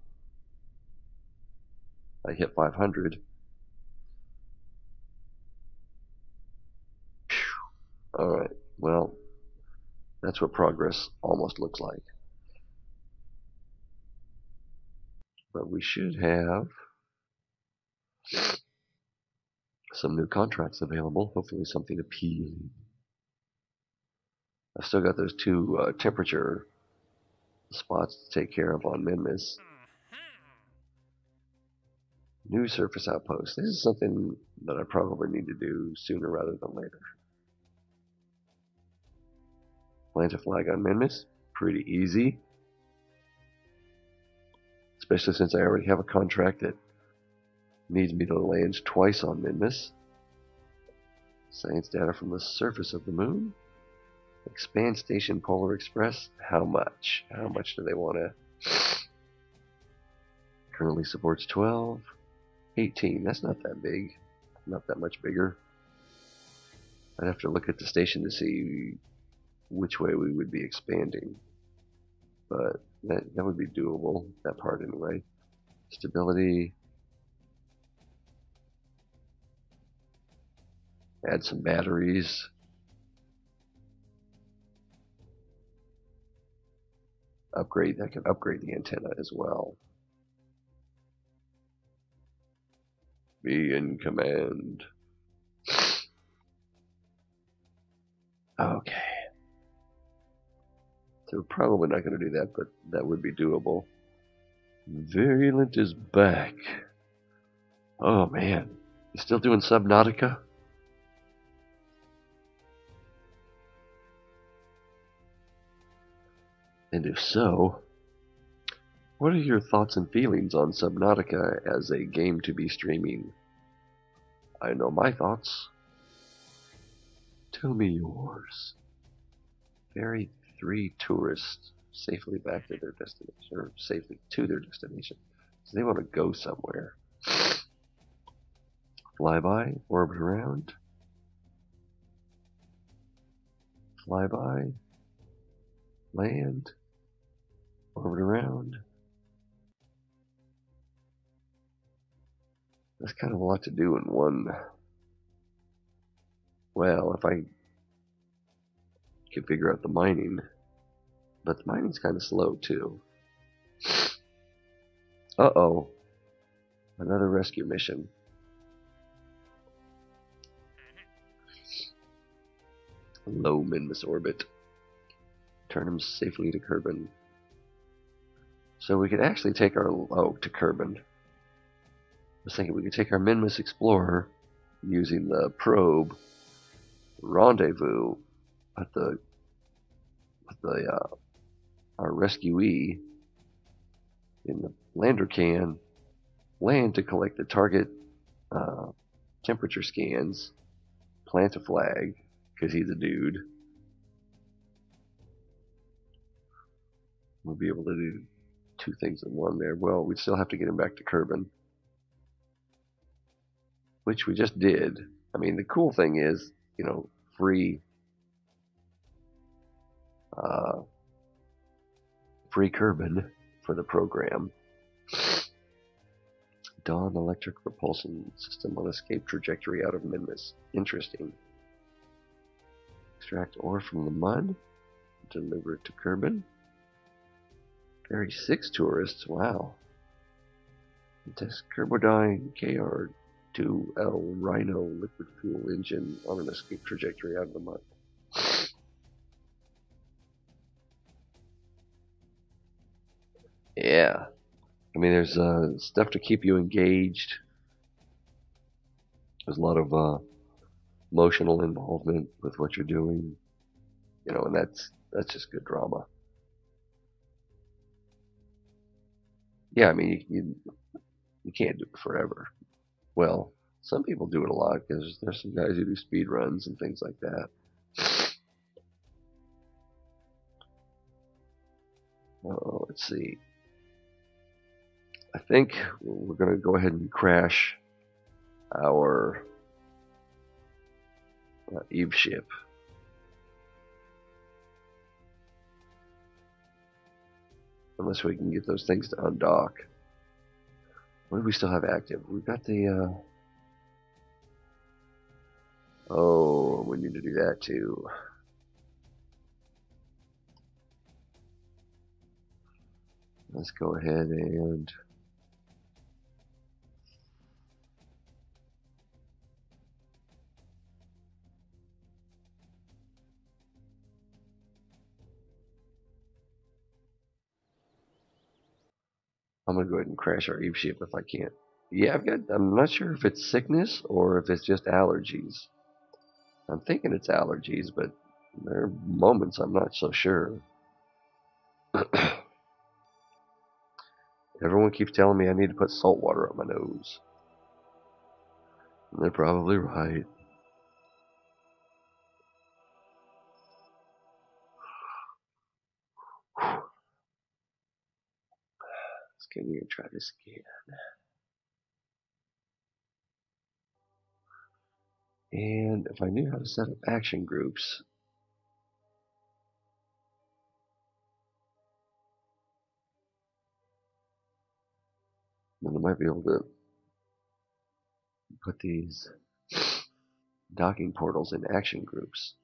I hit 500. Alright, well, that's what progress almost looks like. But we should have some new contracts available, hopefully something appealing. I've still got those two temperature spots to take care of on Minmus. New surface outpost. This is something that I probably need to do sooner rather than later. Plant a flag on Minmus. Pretty easy. Especially since I already have a contract that needs me to land twice on Minmus. Science data from the surface of the moon. Expand Station Polar Express. How much? How much do they want to? Currently supports 12. 18. That's not that big. Not that much bigger. I'd have to look at the station to see which way we would be expanding, but that would be doable, that part anyway. Stability, add some batteries. Upgrade, I can upgrade the antenna as well. Be in command. Okay. So we're probably not going to do that, but that would be doable. Virulent is back. Oh man. You still doing Subnautica? And if so, what are your thoughts and feelings on Subnautica as a game to be streaming? I know my thoughts. Tell me yours. Ferry 3 tourists safely back to their destination, or safely to their destination. So they want to go somewhere. Fly by, orbit around. Fly by, land, orbit around. That's kind of a lot to do in one. Well, if I could figure out the mining, but the mining's kind of slow too. Uh-oh. Another rescue mission. Low Minmus orbit. Turn him safely to Kerbal. So we could actually take our... Oh, to Kerbal. I was thinking we could take our Minmus Explorer using the probe rendezvous at the with the our rescuee in the lander can, land to collect the target temperature scans, plant a flag because he's a dude. We'll be able to do two things in one there. Well, we'd still have to get him back to Kerbal, which we just did. I mean, the cool thing is, you know, free Kerbal for the program. Dawn electric propulsion system on escape trajectory out of Minmus. Interesting. Extract ore from the mud. Deliver it to Kerbal. Ferry 6 tourists. Wow. Test Kerbodyne KR2L Rhino liquid fuel engine on an escape trajectory out of the mud. Yeah. I mean, there's stuff to keep you engaged. There's a lot of emotional involvement with what you're doing, you know, and that's just good drama. Yeah, I mean, you can't do it forever. Well, some people do it a lot because there's some guys who do speed runs and things like that. Let's see. I think we're going to go ahead and crash our Eve ship. Unless we can get those things to undock. What do we still have active? We've got the... Oh, we need to do that too. Let's go ahead and... I'm going to go ahead and crash our Eve ship if I can. Yeah, I'm not sure if it's sickness or if it's just allergies. I'm thinking it's allergies, but there are moments I'm not so sure. Everyone keeps telling me I need to put salt water on my nose. And they're probably right. Can you try this again? And if I knew how to set up action groups, then I might be able to put these docking portals in action groups.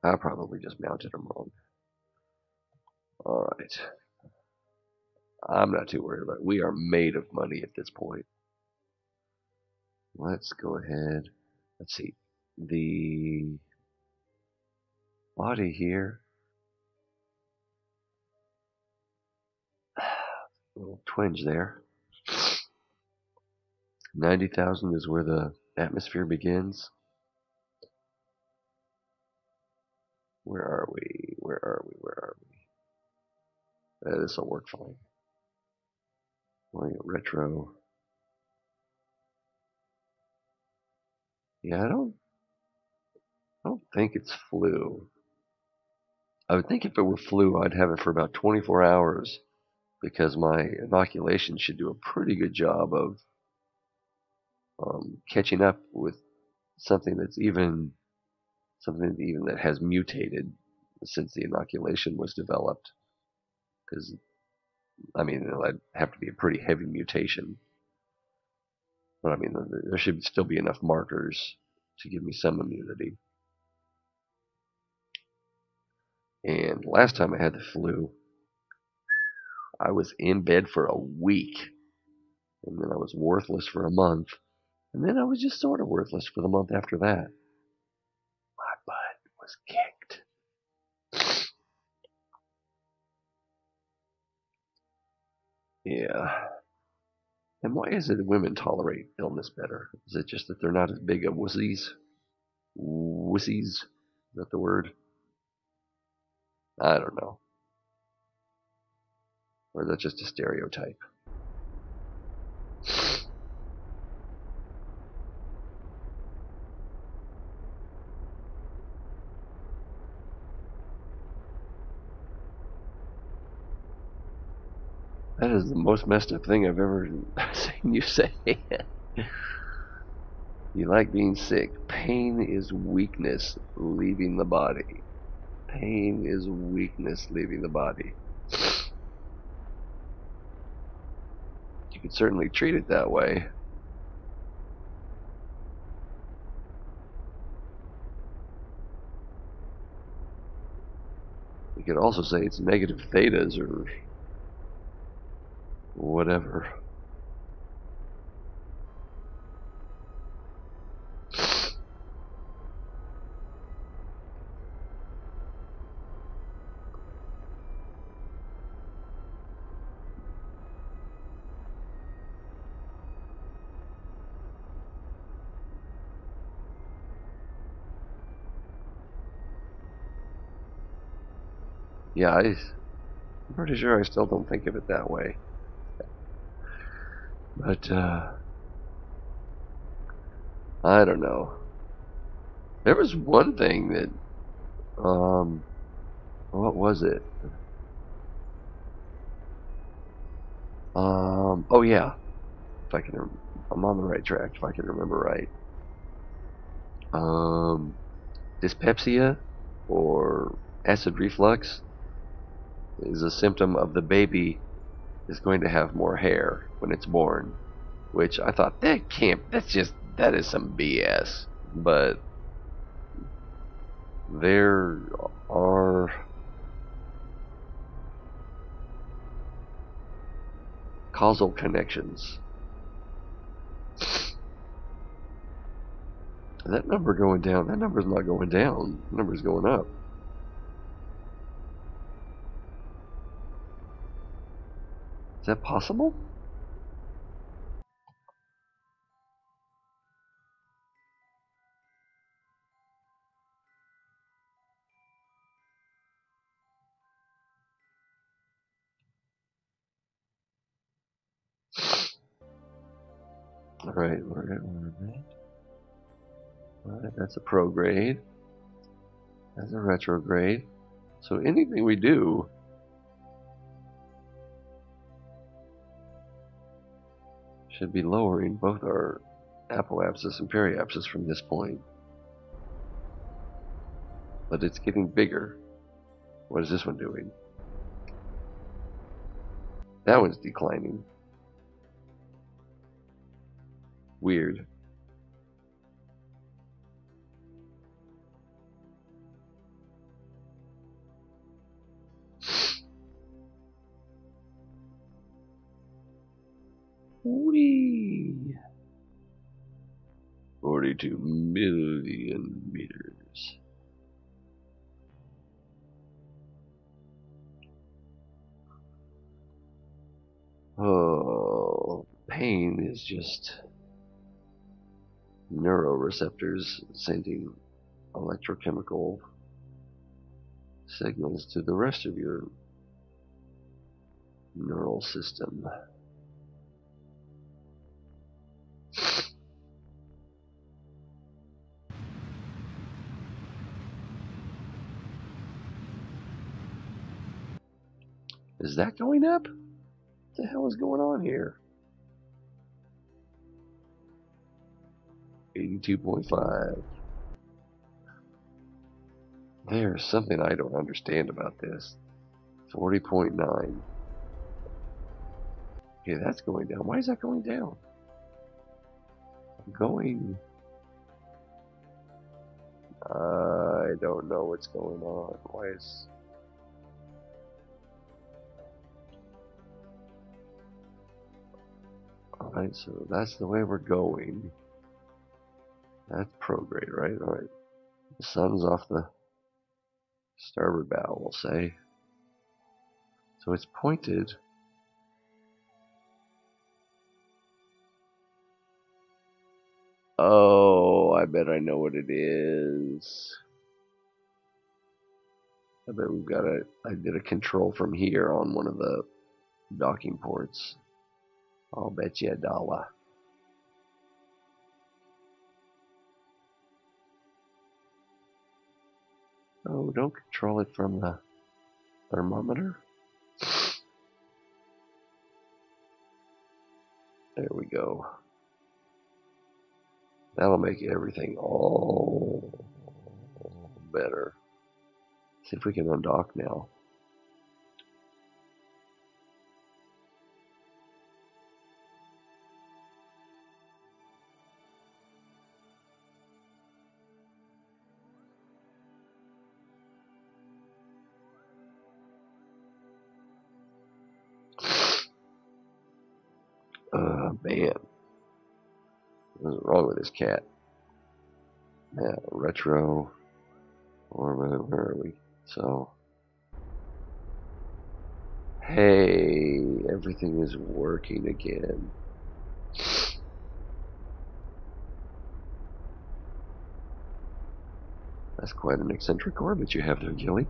I probably just mounted them wrong. Alright. I'm not too worried about it. We are made of money at this point. Let's go ahead. Let's see. The body here. A little twinge there. 90,000 is where the atmosphere begins. Where are we? Where are we? Where are we? This will work fine. Retro. Yeah, I don't think it's flu. I would think if it were flu, I'd have it for about 24 hours because my inoculation should do a pretty good job of catching up with something that's even that has mutated since the inoculation was developed. Because I mean, it'd have to be a pretty heavy mutation, but I mean, there should still be enough markers to give me some immunity. And last time I had the flu, I was in bed for a week, and then I was worthless for a month, and then I was just sort of worthless for the month after that. My butt was kicked. Yeah. And why is it that women tolerate illness better? Is it just that they're not as big of wussies? Wussies? Is that the word? I don't know. Or is that just a stereotype? That is the most messed up thing I've ever seen you say. You like being sick. Pain is weakness leaving the body. Pain is weakness leaving the body. You could certainly treat it that way. You could also say it's negative thetas or whatever. Yeah, I'm pretty sure I still don't think of it that way. But, I don't know. There was one thing that, what was it? Oh yeah, if I can, I'm on the right track if I can remember right. Dyspepsia or acid reflux is a symptom of the baby is going to have more hair when it's born, which I thought that is some BS. But there are causal connections. That number going down, that number's not going down, the number's going up. Is that possible? Alright, we're at that. Alright, that's a prograde. as a retrograde. So anything we do should be lowering both our apoapsis and periapsis from this point. But it's getting bigger. What is this one doing? That one's declining. Weird. Whee! 42 million meters. Oh, pain is just neuroreceptors sending electrochemical signals to the rest of your neural system. Is that going up? What the hell is going on here? 82.5. There's something I don't understand about this. 40.9. Okay, that's going down. Why is that going down? Going. I don't know what's going on. Why is. Alright, so that's the way we're going. That's prograde, right? Alright. The sun's off the starboard bow, we'll say. So it's pointed. Oh, I bet I know what it is. I bet we've got I did a control from here on one of the docking ports. I'll bet you $1. Oh, don't control it from the thermometer. There we go. That'll make everything all better. See if we can undock now. Man. What's wrong with this cat? Yeah, retro. Or where are we? So. Hey, everything is working again. That's quite an eccentric orbit you have there, Gilly.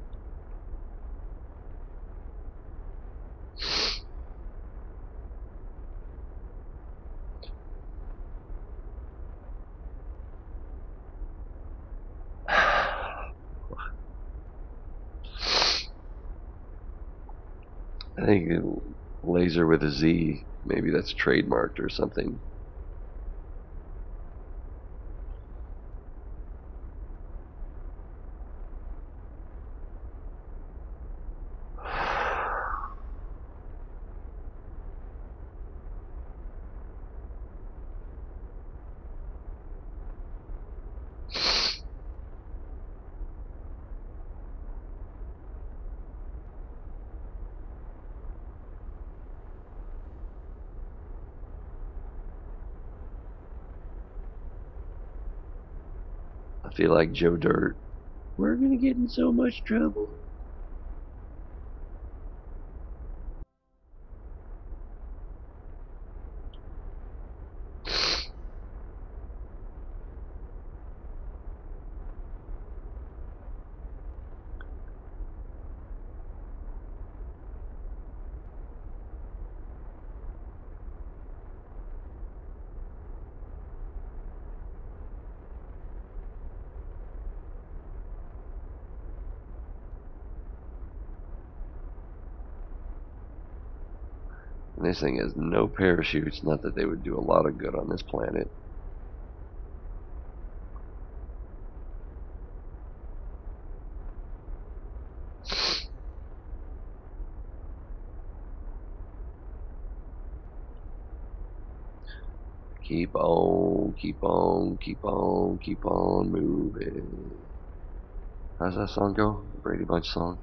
I think laser with a Z, maybe that's trademarked or something. I feel like Joe Dirt. We're gonna get in so much trouble. This thing has no parachutes, not that they would do a lot of good on this planet. Keep on, keep on, keep on, keep on moving. How's that song go? Brady Bunch song?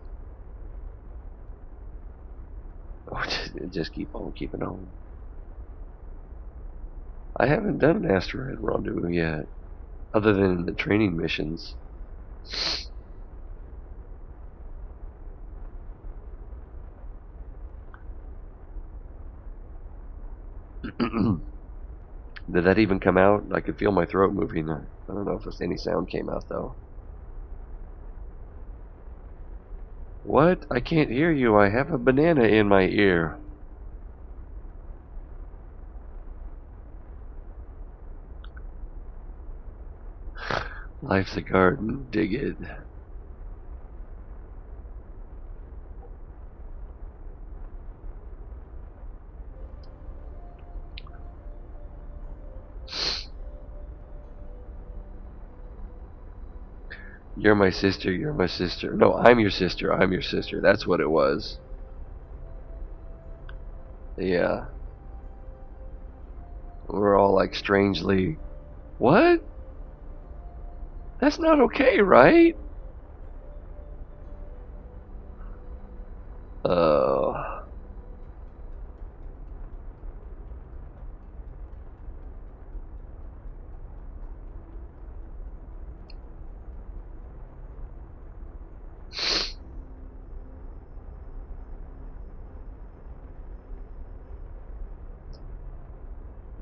Oh, just keep on keeping on. I haven't done an asteroid rendezvous yet, other than the training missions. Did that even come out? I could feel my throat moving. I don't know if any sound came out though. What? I can't hear you. I have a banana in my ear. Life's a garden. Dig it. You're my sister. You're my sister. No, I'm your sister. I'm your sister. That's what it was. Yeah. We're all like strangely. What? That's not okay, right? Uh.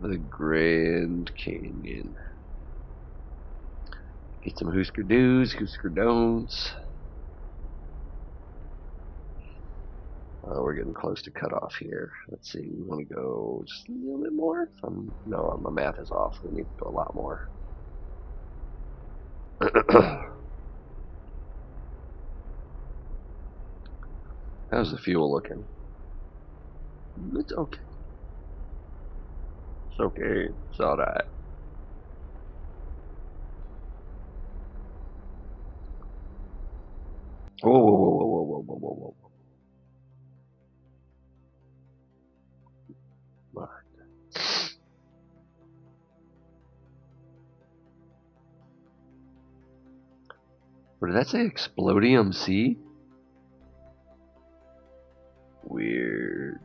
The Grand Canyon. Get some Husker do's, Husker don'ts. We're getting close to cutoff here. Let's see, we want to go just a little bit more? No, my math is off. We need to go a lot more. How's the fuel looking? It's okay. It's okay. It's alright. Whoa, whoa, whoa, whoa, whoa, whoa, whoa, whoa. What did that say? Explodium C? Weird.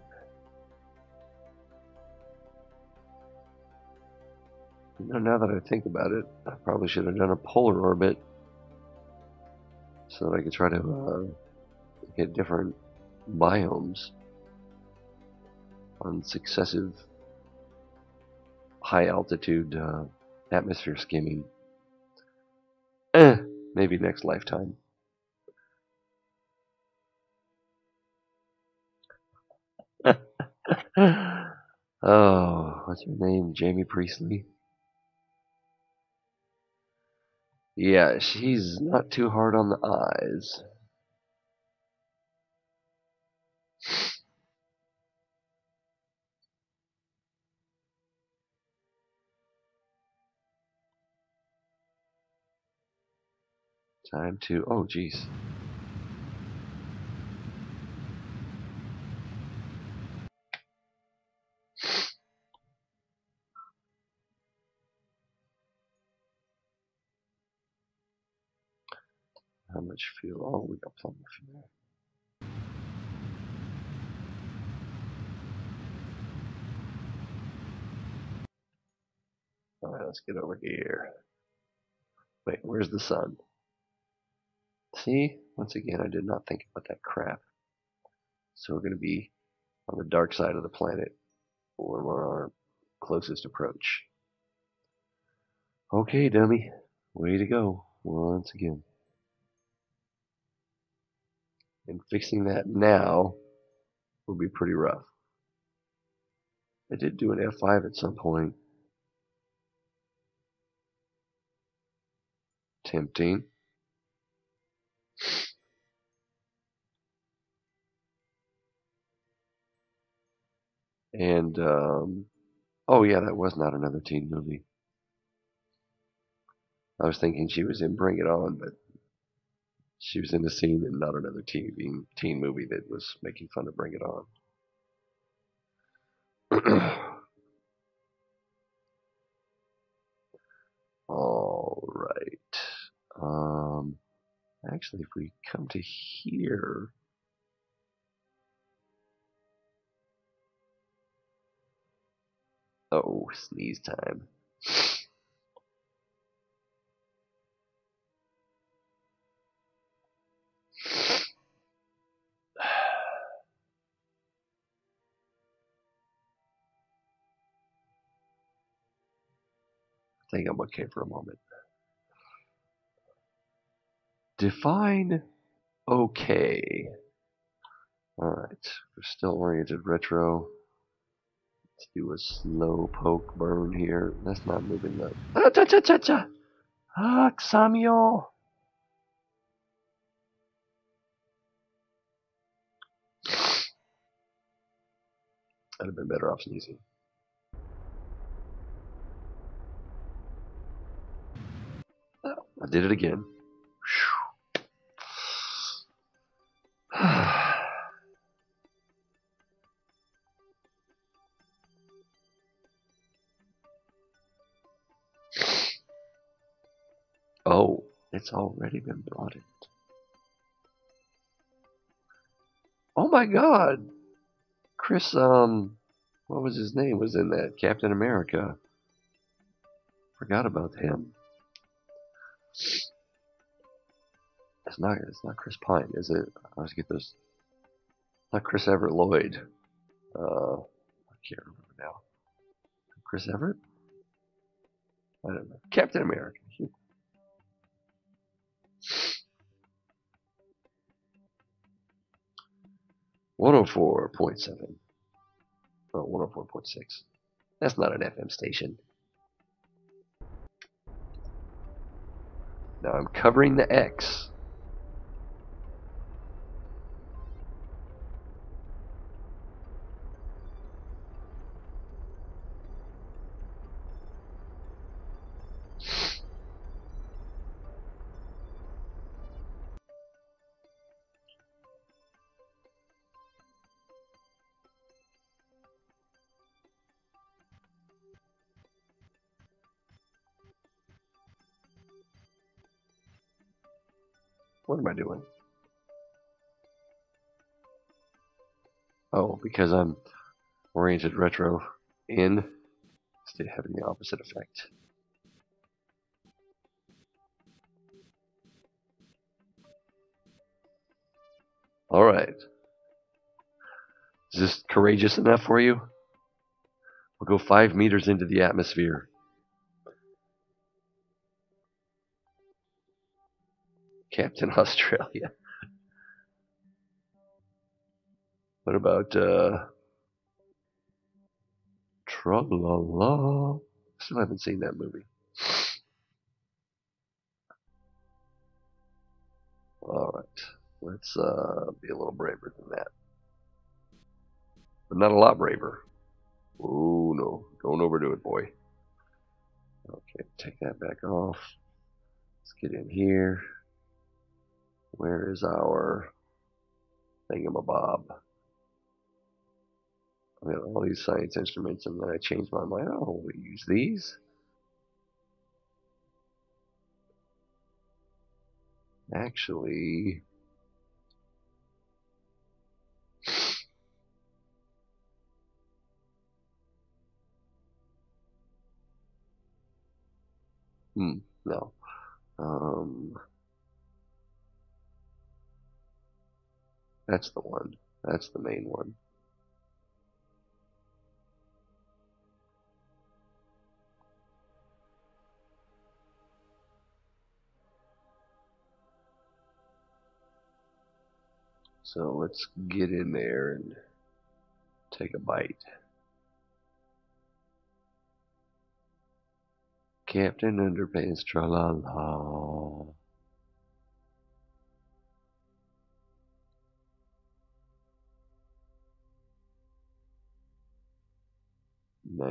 Now that I think about it, I probably should have done a polar orbit so that I could try to get different biomes on successive high altitude atmosphere skimming. Maybe next lifetime. Oh, what's her name? Jamie Priestley? Yeah, she's not too hard on the eyes. Time to. Oh, jeez. How much fuel? Oh, we got plenty of fuel. Alright, let's get over here. Wait, where's the sun? See? Once again, I did not think about that crap. So we're going to be on the dark side of the planet when we're our closest approach. Okay, dummy. Way to go. Once again. And fixing that now will be pretty rough. I did do an F5 at some point. Tempting. And oh yeah, that was not another teen movie. I was thinking she was in Bring It On, but she was in the scene in not another teen movie that was making fun of Bring It On. All right. Um, Actually, if we come to here, oh, sneeze time. I think I'm okay for a moment. Define okay. All right, we're still oriented retro. Let's do a slow poke burn here. That's not moving up. Ah, cha cha cha cha. Ah, Samuel. I'd have been better off sneezing. Oh, I did it again. Oh, it's already been brought in. Oh my God, Chris. What was his name? Was in that Captain America. Forgot about him. It's not. It's not Chris Pine, is it? I always get those. Not Chris Everett Lloyd. I can't remember now. Chris Everett? I don't know. Captain America. 104.7. Oh, 104.6. That's not an FM station. Now I'm covering the X. What am I doing? Oh, because I'm oriented retro in, instead of having the opposite effect. All right. Is this courageous enough for you? We'll go 5 meters into the atmosphere. Captain Australia. What about Tra-la-la? Still haven't seen that movie. All right. Let's be a little braver than that. But not a lot braver. Oh, no. Don't overdo it, boy. Okay, take that back off. Let's get in here. Where is our thingamabob? I got all these science instruments, and then I changed my mind. Oh, we use these. Actually, no. That's the one. That's the main one. So let's get in there and take a bite. Captain Underpants, tra-la-la.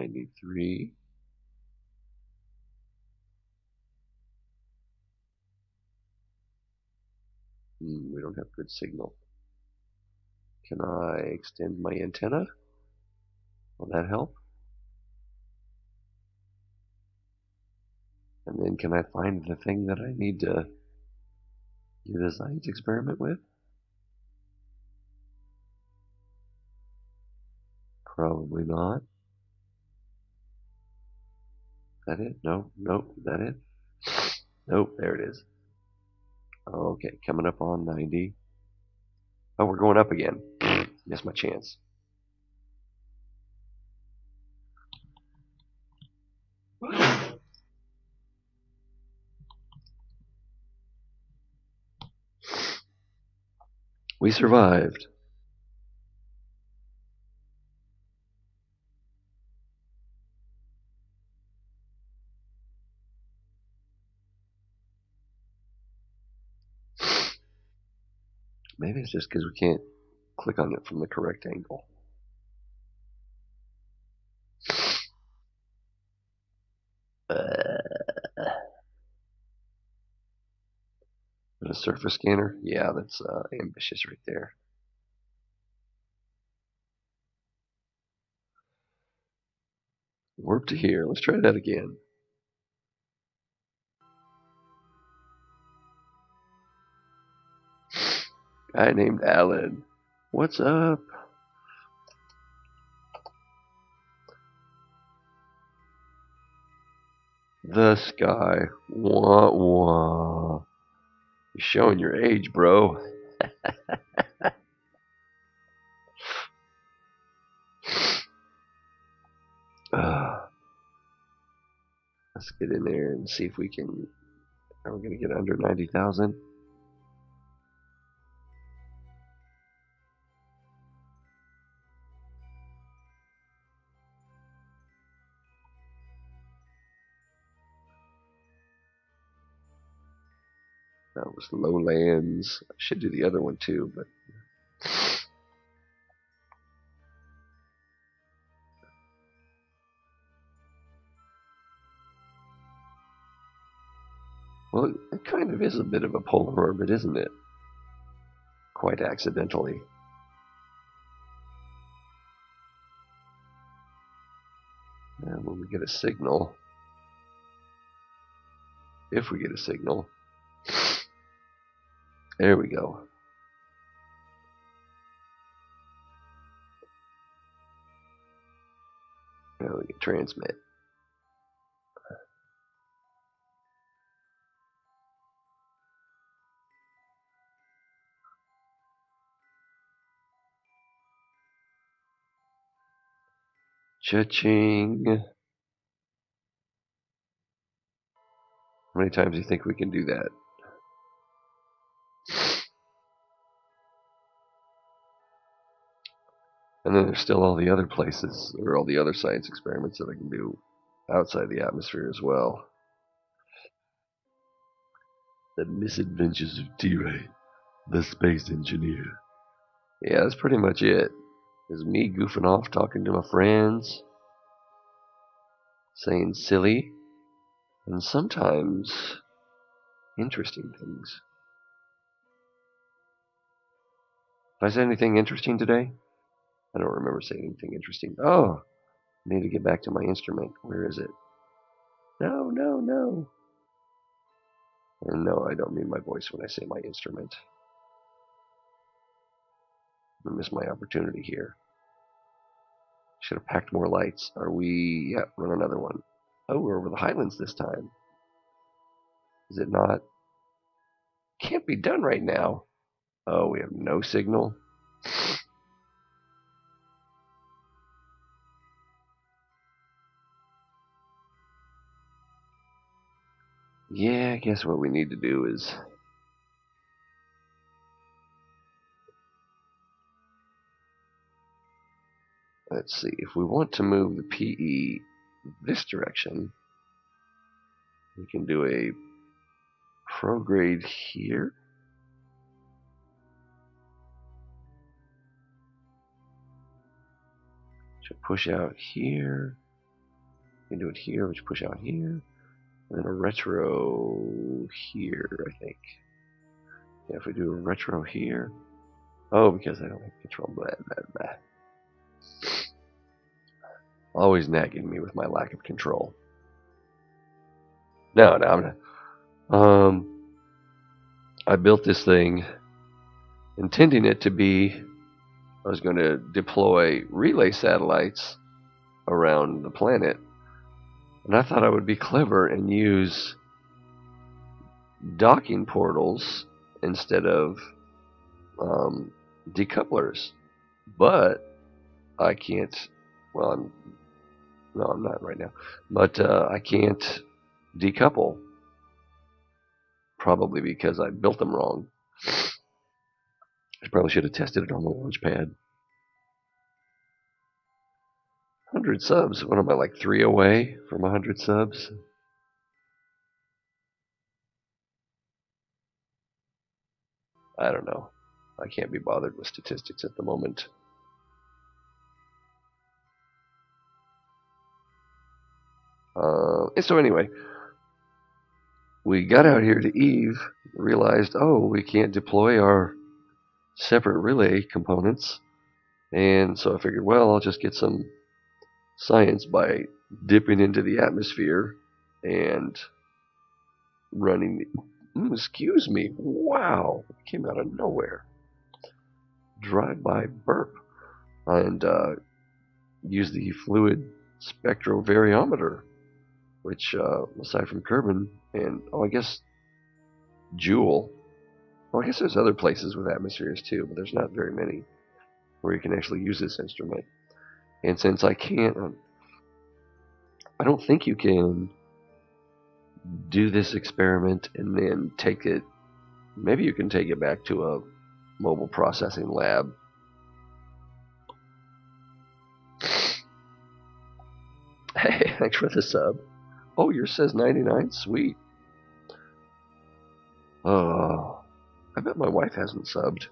93. We don't have good signal. Can I extend my antenna? Will that help? And then can I find the thing that I need to do the science experiment with? Probably not. That it? No, nope. That it? Nope, there it is. Okay, coming up on 90. Oh, we're going up again. Missed my chance. We survived. Maybe it's just because we can't click on it from the correct angle. A surface scanner? Yeah, that's ambitious right there. Warp to here. Let's try that again. Guy named Alan. What's up? The sky. Wah wah. You're showing your age, bro. Let's get in there and see if we can. Are we going to get under 90,000? That was lowlands. I should do the other one too, but well, it kind of is a bit of a polar orbit, isn't it? Quite accidentally. And when we get a signal, if we get a signal, there we go. Now we can transmit. Cha-ching. How many times do you think we can do that? And then there's still all the other places, or all the other science experiments that I can do outside the atmosphere as well. The Misadventures of T-Ray, the space engineer. Yeah, that's pretty much it. Is me goofing off, talking to my friends, saying silly, and sometimes interesting things. Did I say anything interesting today? I don't remember saying anything interesting. Oh, I need to get back to my instrument. Where is it? No, no, no. And no, I don't mean my voice when I say my instrument. I missed my opportunity here. Should have packed more lights. Are we? Yeah, run another one. Oh, we're over the highlands this time. Is it not? Can't be done right now. Oh, we have no signal. Yeah, I guess what we need to do is let's see. If we want to move the PE this direction, we can do a prograde here. Should push out here. can do it here, which push out here. And then a retro here, I think. Yeah, if we do a retro here. Oh, because I don't have control. Blah, blah, blah. Always nagging me with my lack of control. No, I'm not. I built this thing intending it to be, I was going to deploy relay satellites around the planet. And I thought I would be clever and use docking portals instead of decouplers. But I can't, well, I'm not right now. But I can't decouple. Probably because I built them wrong. I probably should have tested it on the launch pad. 100 subs. What am I, like 3 away from 100 subs? I don't know. I can't be bothered with statistics at the moment. So anyway, we got out here to Eve, realized, oh, we can't deploy our separate relay components. And so I figured, well, I'll just get some science by dipping into the atmosphere and running the, excuse me, wow, it came out of nowhere. Drive-by burp. And use the fluid spectrovariometer, which, aside from Kerbal and, I guess, Joule, well, I guess there's other places with atmospheres too, but there's not very many where you can actually use this instrument. And since I can't, I don't think you can do this experiment and then take it, maybe you can take it back to a mobile processing lab. Hey, thanks for the sub. Oh, yours says 99? Sweet. Oh, I bet my wife hasn't subbed.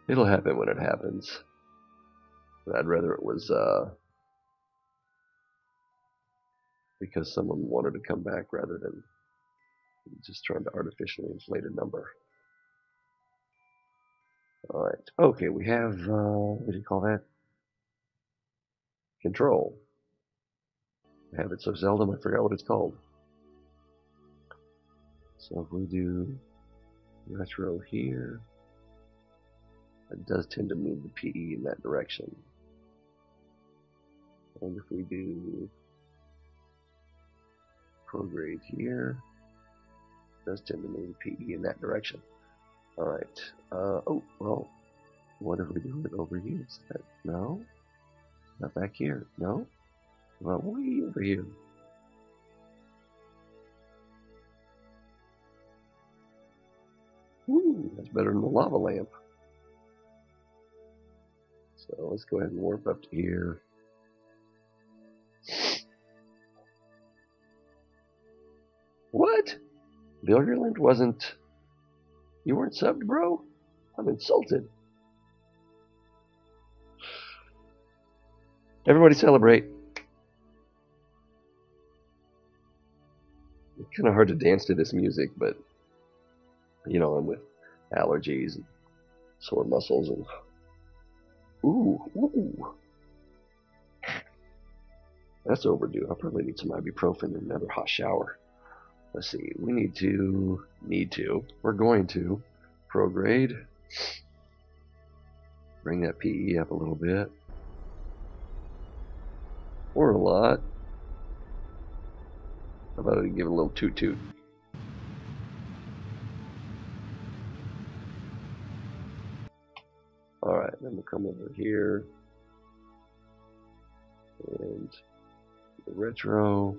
It'll happen when it happens. But I'd rather it was because someone wanted to come back rather than just trying to artificially inflate a number. Alright, okay, we have, what do you call that? Control. I have it so seldom I forgot what it's called. So if we do retro here, it does tend to move the PE in that direction. And if we do prograde here, it does tend to move the PE in that direction. Alright, oh, well, what if we do it over here instead? No? Not back here. No? Well, way over here. Ooh, that's better than the lava lamp. So let's go ahead and warp up to here. What? Bilgerland wasn't... You weren't subbed, bro? I'm insulted. Everybody celebrate. It's kind of hard to dance to this music, but, you know, I'm with allergies and sore muscles and... Ooh. That's overdue. I'll probably need some ibuprofen and another hot shower. Let's see. We we're going to prograde. Bring that PE up a little bit. Or a lot. How about I give it a little toot toot? Alright, then we'll come over here. And the retro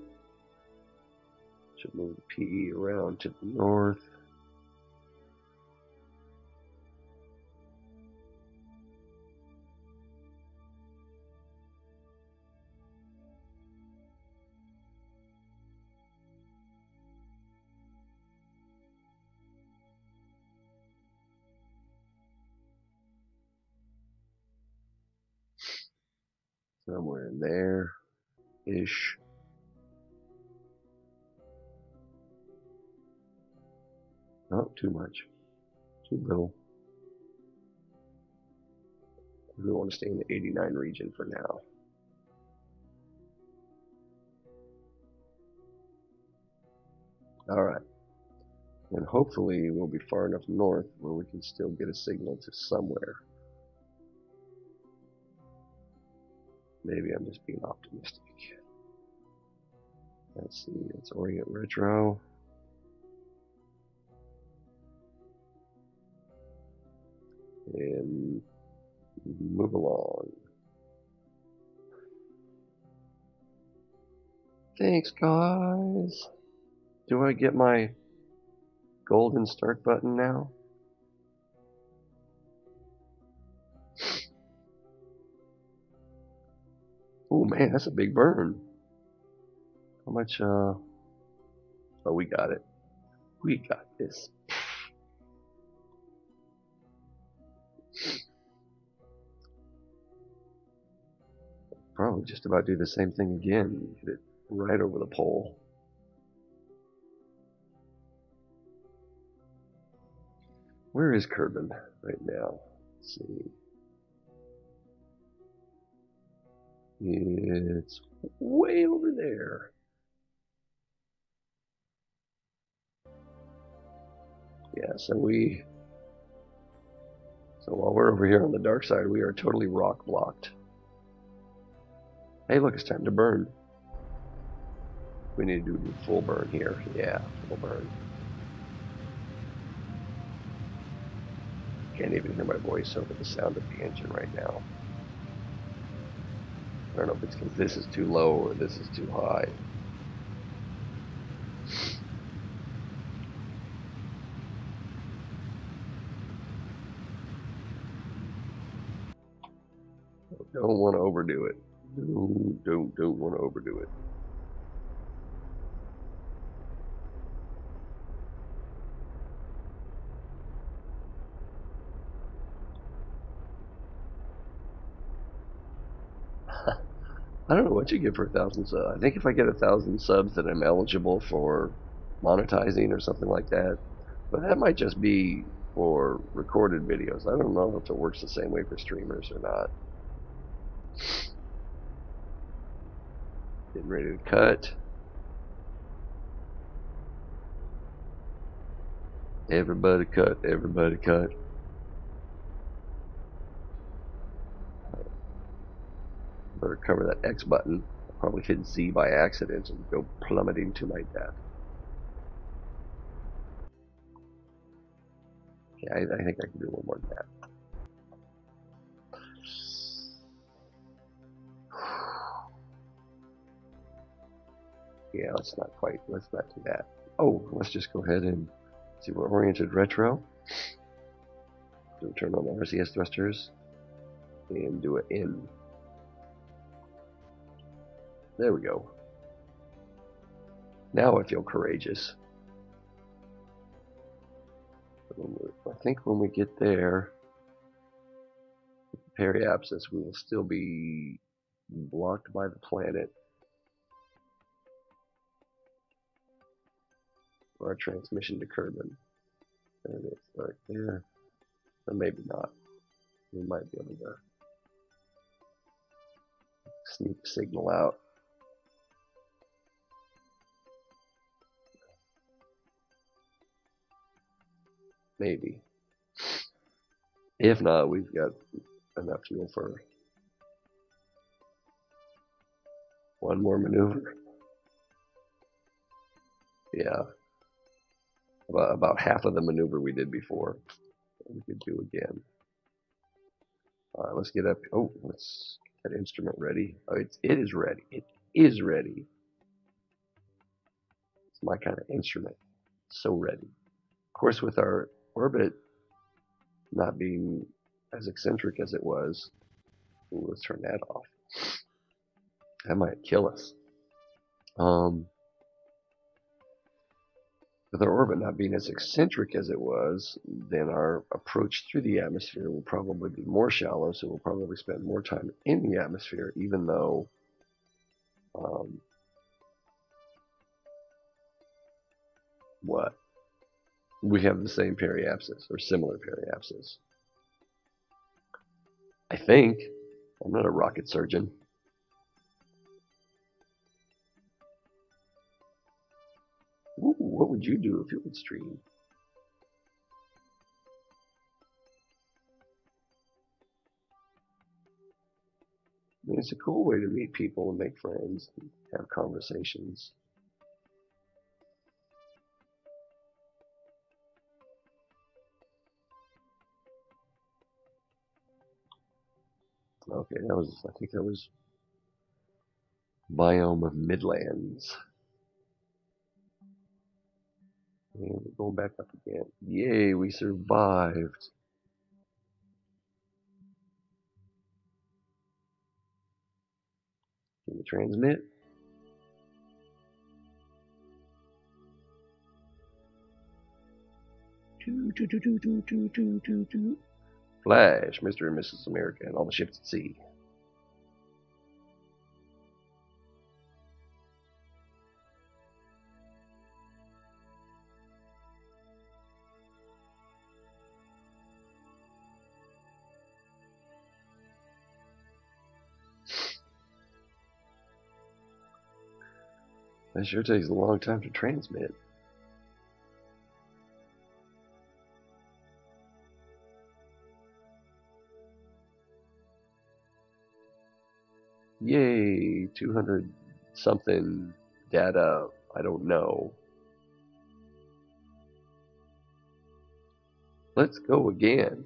should move the PE around to the north. Somewhere in there ish. Not too much. Too little. We want to stay in the 89 region for now. Alright. And hopefully we'll be far enough north where we can still get a signal to somewhere. Maybe I'm just being optimistic. Let's see, it's Orient Retro. And move along. Thanks, guys. Do I get my golden start button now? Oh man, that's a big burn. How much, oh, we got it. We got this. Probably just about do the same thing again. Get it right over the pole. Where is Kerbal right now? Let's see. It's way over there. Yeah, so while we're over here on the dark side, we are totally rock blocked. Hey, look, it's time to burn. We need to do full burn here. Yeah, full burn. Can't even hear my voice over the sound of the engine right now. I don't know if it's because this is too low or this is too high. Don't want to overdo it. Don't want to overdo it. I don't know what you get for 1,000 subs. I think if I get 1,000 subs, that I'm eligible for monetizing or something like that. But that might just be for recorded videos. I don't know if it works the same way for streamers or not. Getting ready to cut. Everybody cut. Everybody cut. Better cover that X button. I'll probably hit Z by accident and go plummeting to my death. Yeah, I think I can do a little more than that. Yeah, let's not do that. Oh, let's just go ahead and see, we're oriented retro. So turn on the RCS thrusters and do it in. There we go. Now I feel courageous. I think when we get there, periapsis, we will still be blocked by the planet. For our transmission to Kerbal. There it is, right there. Or maybe not. We might be able to sneak a signal out. Maybe. If not, we've got enough fuel for one more maneuver. Yeah. About half of the maneuver we did before. We could do again. Alright, let's get up. Oh, let's get that instrument ready. Oh, it is ready. It is ready. It's my kind of instrument. So ready. Of course, with our orbit not being as eccentric as it was, ooh, let's turn that off. That might kill us. With our orbit not being as eccentric as it was, then our approach through the atmosphere will probably be more shallow, so we'll probably spend more time in the atmosphere, even though um, what? We have the same periapsis or similar periapsis. I think. I'm not a rocket surgeon. Ooh, what would you do if you could stream? I mean, it's a cool way to meet people and make friends and have conversations. Okay, I think that was biome of Midlands. And we're going back up again. Yay, we survived. Can we transmit? Flash, Mr. and Mrs. America, and all the ships at sea. That sure takes a long time to transmit. Yay, 200 something data. I don't know. Let's go again.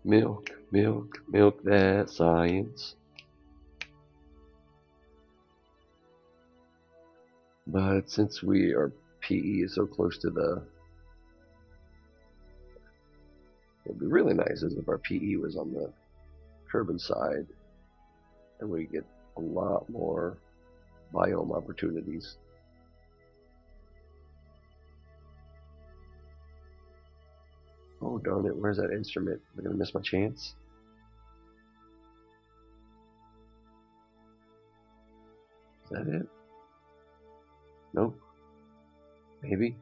Milk, milk, milk that science. But since our PE is so close to what would be really nice is if our PE was on the Kerbal side, and we get a lot more biome opportunities. Oh darn it, where's that instrument? Am I gonna miss my chance? Is that it? Nope. Maybe.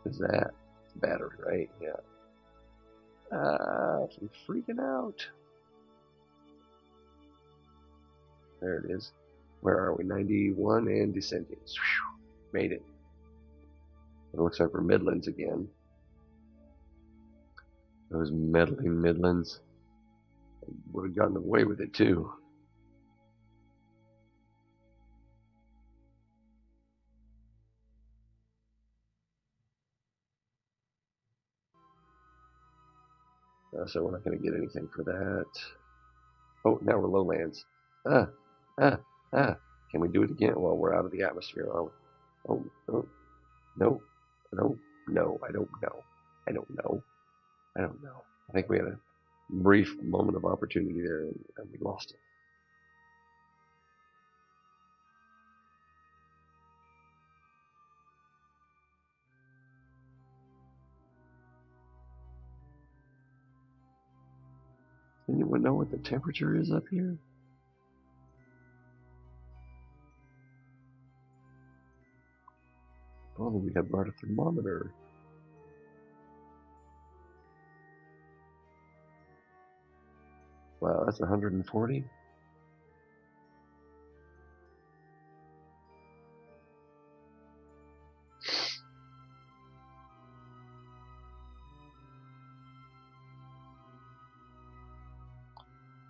Is that? It's a battery, right? Yeah. I'm freaking out. There it is. Where are we? 91 and descending. Made it. It looks like we're Midlands again. Those meddling Midlands would have gotten away with it too. So we're not going to get anything for that. Oh, now we're lowlands. Ah, ah, ah. Can we do it again? Well, we're out of the atmosphere, are we? Oh, oh, no, no, no, I don't know. I don't know. I don't know. I think we had a brief moment of opportunity there and we lost it. Anyone know what the temperature is up here? Oh, we have brought a thermometer. Wow, that's 140.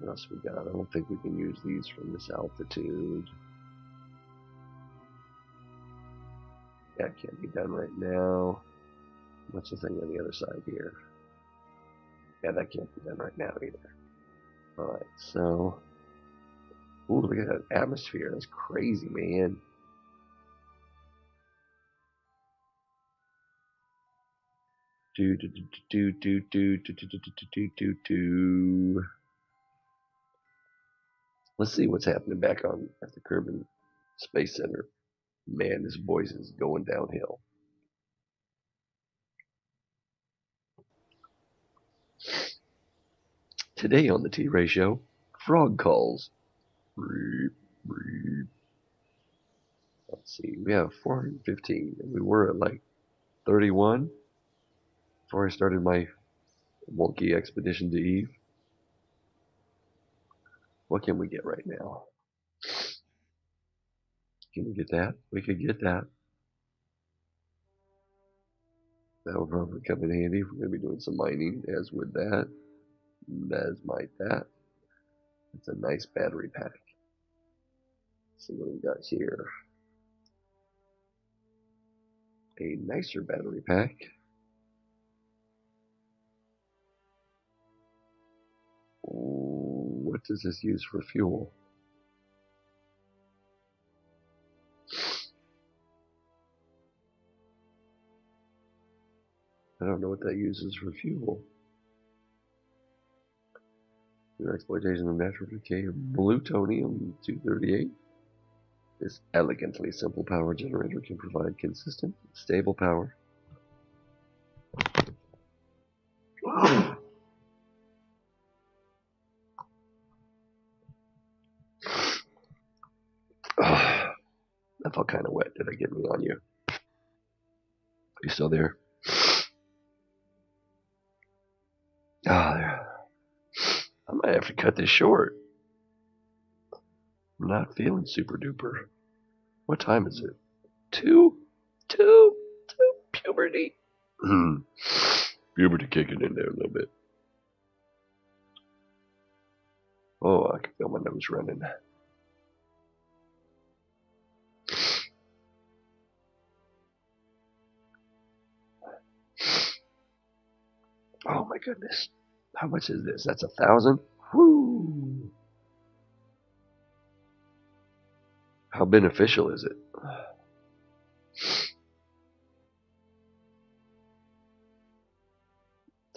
What else we got? I don't think we can use these from this altitude. That can't be done right now. What's the thing on the other side here? Yeah, that can't be done right now either. Alright, so. Ooh, look at that atmosphere. That's crazy, man. Do do do do do do do do do do do do. Let's see what's happening back on at the Kerbal Space Center. Man, this voice is going downhill. Today on the T-Ray Show, frog calls. Let's see, we have 415, and we were at like 31 before I started my wonky expedition to Eve. What can we get right now? Can we get that? We could get that. That would probably come in handy if we're going to be doing some mining, as would that. As might that. It's a nice battery pack. Let's see what we got here. A nicer battery pack. What does this use for fuel? I don't know what that uses for fuel. The exploitation of natural decay of plutonium-238. This elegantly simple power generator can provide consistent, stable power. That felt kind of wet. Did I get me on you? Are you still there? I might have to cut this short. I'm not feeling super duper. What time is it? Two? Puberty. Puberty kicking in there a little bit. Oh, I can feel my nose running. Oh my goodness. How much is this? That's 1,000? Whoo! How beneficial is it?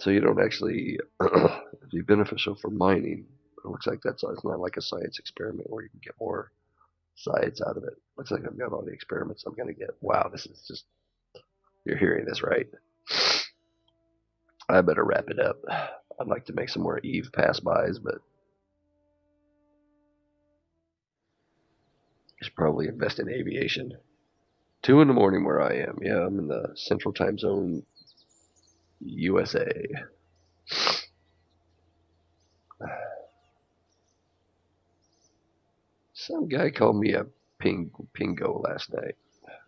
So you don't actually be beneficial for mining. It looks like it's not like a science experiment where you can get more science out of it. Looks like I've got all the experiments I'm going to get. Wow, this is just, you're hearing this right. I better wrap it up. I'd like to make some more Eve pass-bys, but I should probably invest in aviation. 2 in the morning where I am. Yeah, I'm in the Central Time Zone, USA. Some guy called me a pingo last night.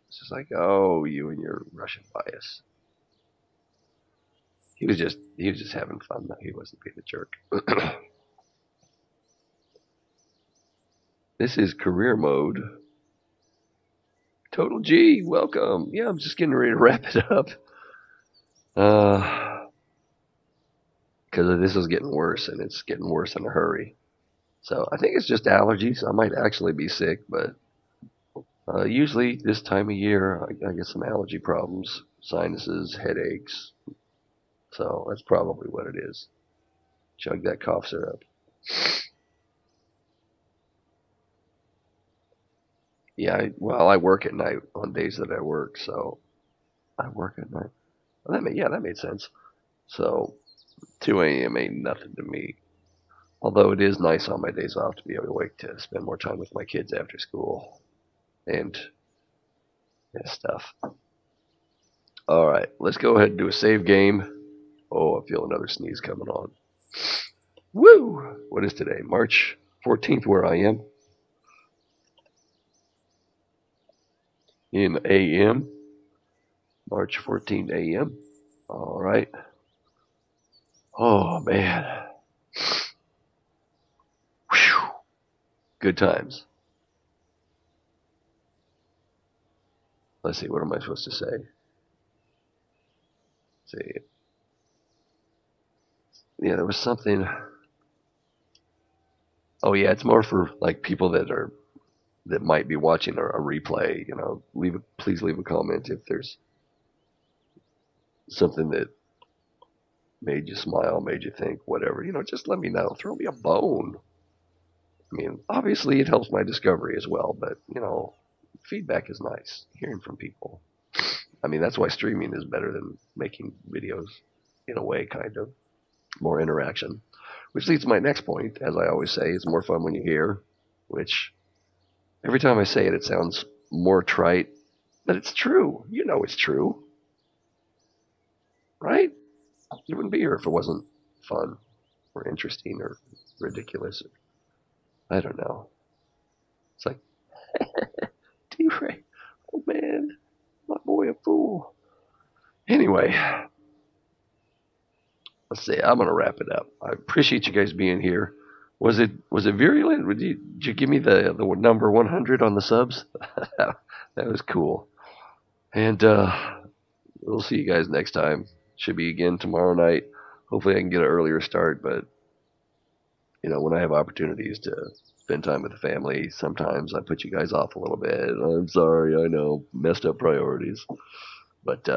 It's just like, oh, you and your Russian bias. He was just having fun though. He wasn't being a jerk. This is career mode. Total G, welcome. Yeah, I'm just getting ready to wrap it up. Because this is getting worse, and it's getting worse in a hurry. So I think it's just allergies. I might actually be sick, but usually this time of year I get some allergy problems, sinuses, headaches. So that's probably what it is. Chug that cough syrup. Yeah, I work at night on days that I work, so I work at night. Well, that made sense. So 2 a.m. ain't nothing to me. Although it is nice on my days off to be awake to spend more time with my kids after school and stuff. All right, let's go ahead and do a save game. Oh, I feel another sneeze coming on. Woo! What is today? March 14th, where I am. In AM. March 14th AM. All right. Oh, man. Whew. Good times. Let's see, what am I supposed to say? Let's see. Yeah, there was something. Oh, yeah, it's more for like people that might be watching a replay. You know, please leave a comment if there's something that made you smile, made you think, whatever. You know, just let me know. Throw me a bone. I mean, obviously it helps my discovery as well, but, feedback is nice, hearing from people. I mean, that's why streaming is better than making videos, in a way, kind of. More interaction. Which leads to my next point, as I always say, it's more fun when you hear, which every time I say it, it sounds more trite, but it's true. You know it's true, right? You wouldn't be here if it wasn't fun or interesting or ridiculous. I don't know. It's like, D-Ray, oh man, my boy a fool. Anyway, let's see. I'm gonna wrap it up. I appreciate you guys being here. Was it virulent? Did you give me the number 100 on the subs? That was cool. And we'll see you guys next time. Should be again tomorrow night. Hopefully I can get an earlier start, but when I have opportunities to spend time with the family, sometimes I put you guys off a little bit. I'm sorry, I know, messed up priorities. But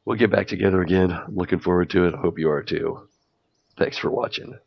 we'll get back together again. I'm looking forward to it. I hope you are too. Thanks for watching.